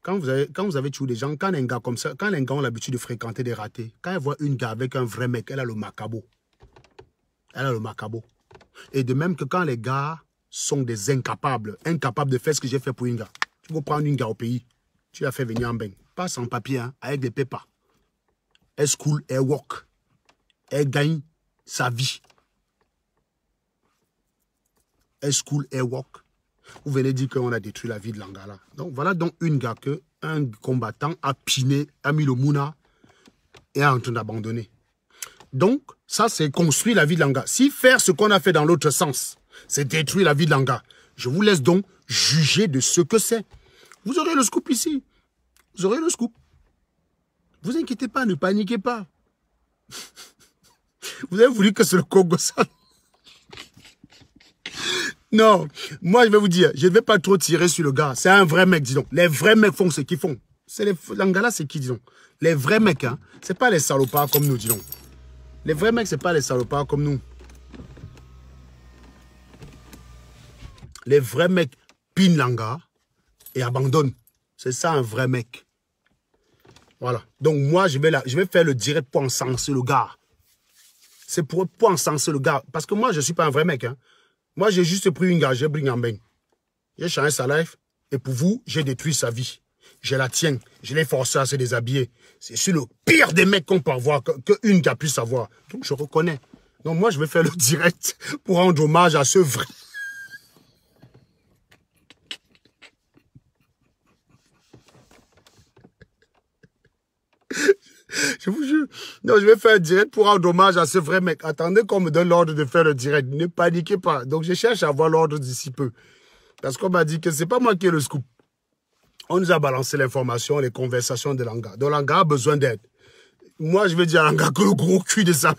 quand vous avez tous les gens, quand un gars comme ça, quand les gars ont l'habitude de fréquenter des ratés, quand elle voit une gars avec un vrai mec, elle a le macabo. Elle a le macabo. Et de même que quand les gars sont des incapables de faire ce que j'ai fait pour une gars. Tu peux prendre une gars au pays, tu la fais venir en bain. Pas sans papier, hein, avec des pépas. Elle school, elle work. Elle gagne sa vie. Elle school, elle work. Vous venez dire qu'on a détruit la vie de l'Angala. Donc voilà donc une gars que un combattant a piné, a mis le mouna et est en train d'abandonner. Donc, ça, c'est construire la vie de l'Anga. Si faire ce qu'on a fait dans l'autre sens, c'est détruire la vie de l'Anga, je vous laisse donc juger de ce que c'est. Vous aurez le scoop ici. Vous aurez le scoop. Vous inquiétez pas, ne paniquez pas. Vous avez voulu que c'est le Congo ça. Non, moi je vais vous dire, je ne vais pas trop tirer sur le gars. C'est un vrai mec, disons. Les vrais mecs font ce qu'ils font. L'Angala, c'est qui, disons? Les vrais mecs, hein, c'est pas les salopards comme nous, disons. Les vrais mecs, ce n'est pas les salopards comme nous. Les vrais mecs pinent l'anga et abandonnent. C'est ça un vrai mec. Voilà. Donc moi, je vais faire le direct pour encenser le gars. C'est pour encenser le gars. Parce que moi, je ne suis pas un vrai mec. Hein. Moi, j'ai juste pris une gars, j'ai pris un bain. J'ai changé sa life. Et pour vous, j'ai détruit sa vie. Je la tiens. Je l'ai forcé à se déshabiller. C'est le pire des mecs qu'on peut avoir, qu'une gars puisse avoir. Donc, je reconnais. Donc, moi, je vais faire le direct pour rendre hommage à ce vrai. Je vous jure. Non, je vais faire un direct pour rendre hommage à ce vrai mec. Attendez qu'on me donne l'ordre de faire le direct. Ne paniquez pas. Donc, je cherche à avoir l'ordre d'ici peu. Parce qu'on m'a dit que c'est pas moi qui ai le scoop. On nous a balancé l'information, les conversations de Langa. Donc, Langa a besoin d'aide. Moi, je vais dire à Langa que le gros cul de ça.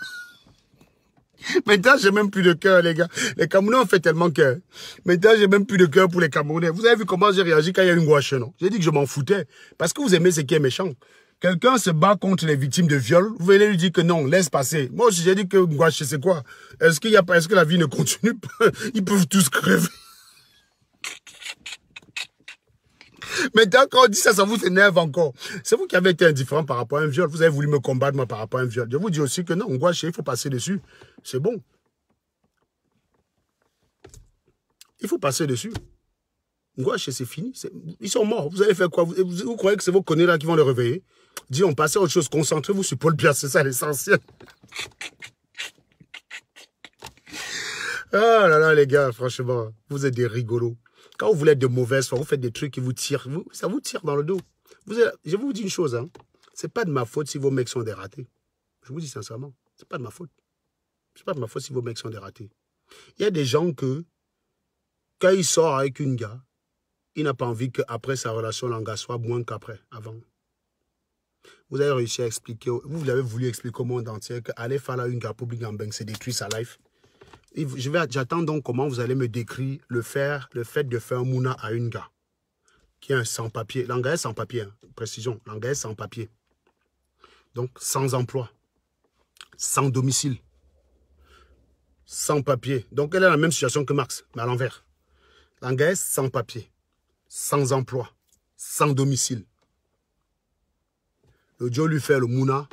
Maintenant, j'ai même plus de cœur, les gars. Les Camerounais ont fait tellement cœur. Maintenant, j'ai même plus de cœur pour les Camerounais. Vous avez vu comment j'ai réagi quand il y a une gouache, non? J'ai dit que je m'en foutais. Parce que vous aimez ce qui est méchant. Quelqu'un se bat contre les victimes de viol. Vous venez lui dire que non, laisse passer. Moi aussi, j'ai dit que gouache, c'est quoi? Est-ce que la vie ne continue pas? Ils peuvent tous crever. Maintenant, quand on dit ça, ça vous énerve encore. C'est vous qui avez été indifférent par rapport à un viol. Vous avez voulu me combattre, moi, par rapport à un viol. Je vous dis aussi que non, gouache, il faut passer dessus. C'est bon. Il faut passer dessus. Gouache, c'est fini. Ils sont morts. Vous allez faire quoi? Vous croyez que c'est vos conneries là qui vont les réveiller? Dis, on passe à autre chose. Concentrez-vous sur Paul Biya. C'est ça l'essentiel. Ah là là, les gars, franchement, vous êtes des rigolos. Quand vous voulez être de mauvaise foi, vous faites des trucs qui vous tirent. Ça vous tire dans le dos. Je vous dis une chose. Hein. C'est pas de ma faute si vos mecs sont des ratés. Je vous dis sincèrement. C'est pas de ma faute. C'est pas de ma faute si vos mecs sont des ratés. Il y a des gens que, quand ils sortent avec une gars, il n'a pas envie qu'après sa relation, l'engagement soit moins qu'après, avant. Vous avez réussi à expliquer, vous avez voulu expliquer au monde entier qu'aller faire là une gars pour Bingambeng, c'est détruire sa life. J'attends donc comment vous allez me décrire le fait de faire un mouna à une gars qui est un sans-papier. L'engagement est sans-papier, hein, précision. L'engagement est sans-papier. Donc, sans emploi, sans domicile, sans papier. Donc, elle est dans la même situation que Max, mais à l'envers. L'engagement est sans papier, sans emploi, sans domicile. Le Joe lui fait le mouna.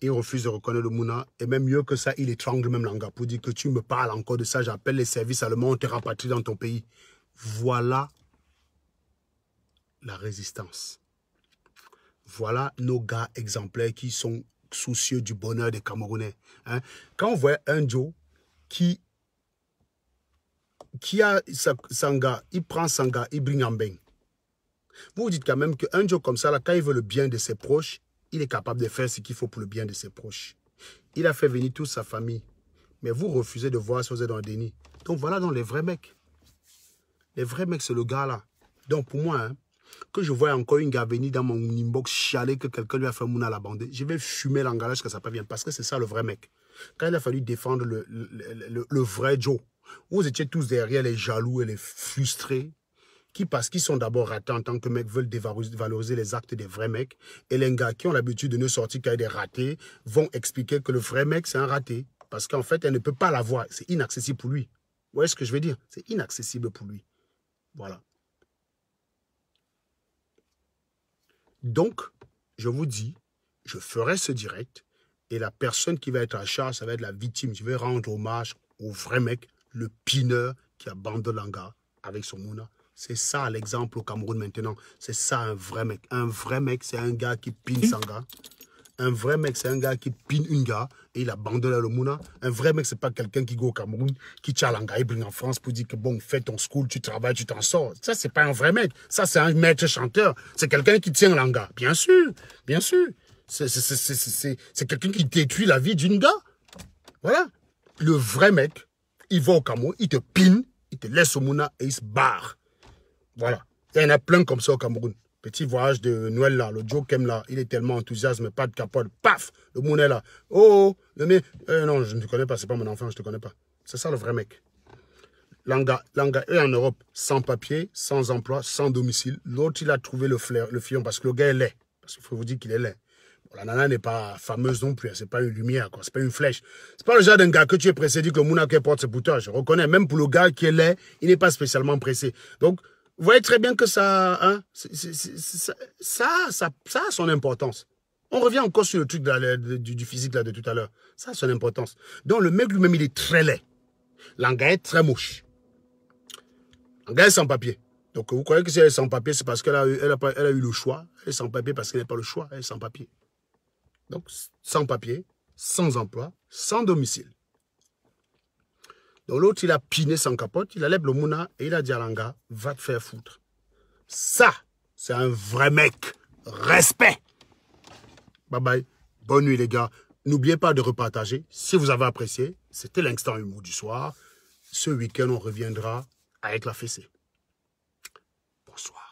Il refuse de reconnaître le mouna. Et même mieux que ça, il étrangle même Langa pour dire que tu me parles encore de ça. J'appelle les services allemands, on te rapatrie dans ton pays. Voilà la résistance. Voilà nos gars exemplaires qui sont soucieux du bonheur des Camerounais. Hein? Quand on voit un Joe qui a son gars, il prend son gars, il bring en bain. Vous vous dites quand même qu'un Joe comme ça, là, quand il veut le bien de ses proches, il est capable de faire ce qu'il faut pour le bien de ses proches. Il a fait venir toute sa famille. Mais vous refusez de voir si vous êtes dans le déni. Donc voilà donc les vrais mecs. Les vrais mecs, c'est le gars là. Donc pour moi, hein, que je vois encore une gars venir dans mon inbox chialer que quelqu'un lui a fait mouna à la bande, je vais fumer l'engagage que ça pas bien. Parce que c'est ça le vrai mec. Quand il a fallu défendre le vrai Joe, vous étiez tous derrière les jaloux et les frustrés. Parce qu'ils sont d'abord ratés en tant que mecs, veulent dévaloriser les actes des vrais mecs. Et les gars qui ont l'habitude de ne sortir qu'avec des ratés vont expliquer que le vrai mec, c'est un raté. Parce qu'en fait, elle ne peut pas l'avoir. C'est inaccessible pour lui. Vous voyez ce que je veux dire? C'est inaccessible pour lui. Voilà. Donc, je vous dis, je ferai ce direct. Et la personne qui va être à charge, ça va être la victime. Je vais rendre hommage au vrai mec, le pineur qui abandonne l'anga avec son mouna. C'est ça l'exemple au Cameroun maintenant. C'est ça un vrai mec. Un vrai mec, c'est un gars qui pine son gars. Un vrai mec, c'est un gars qui pine une gars et il abandonne le mouna. Un vrai mec, c'est pas quelqu'un qui go au Cameroun, qui tient l'anga, il bring en France pour dire que bon, fais ton school, tu travailles, tu t'en sors. Ça, c'est pas un vrai mec. Ça, c'est un maître chanteur. C'est quelqu'un qui tient l'anga. Bien sûr, bien sûr. C'est quelqu'un qui détruit la vie d'une gars. Voilà. Le vrai mec, il va au Cameroun, il te pine, il te laisse au mouna et il se barre. Voilà. Il y en a plein comme ça au Cameroun. Petit voyage de Noël là, le Joe Kem là, il est tellement enthousiaste, mais pas de capote. Paf, le monde est là. Oh, le mec. Non, je ne te connais pas, c'est pas mon enfant, je ne te connais pas. C'est ça le vrai mec. Langa est en Europe, sans papier, sans emploi, sans domicile. L'autre, il a trouvé le fion parce que le gars est laid. Parce qu'il faut vous dire qu'il est laid. Bon, la nana n'est pas fameuse non plus, c'est pas une lumière, quoi. C'est pas une flèche. C'est pas le genre d'un gars que tu es pressé de dire que Mouna qui porte ses boutons. Je reconnais, même pour le gars qui est laid, il n'est pas spécialement pressé. Donc, vous voyez très bien que ça, hein, ça a son importance. On revient encore sur le truc du physique là, de tout à l'heure. Ça a son importance. Donc le mec lui-même, il est très laid. L'anga est très moche. Un gars est sans papier. Donc, vous croyez que si elle est sans papier, c'est parce qu'elle a eu le choix. Elle est sans papier parce qu'elle n'a pas le choix. Elle est sans papier. Donc, sans papier, sans emploi, sans domicile. Donc, l'autre, il a piné sans capote, il a lève le mouna et il a dit à l'anga, va te faire foutre. Ça, c'est un vrai mec. Respect. Bye bye. Bonne nuit, les gars. N'oubliez pas de repartager. Si vous avez apprécié, c'était l'instant humour du soir. Ce week-end, on reviendra avec la fessée. Bonsoir.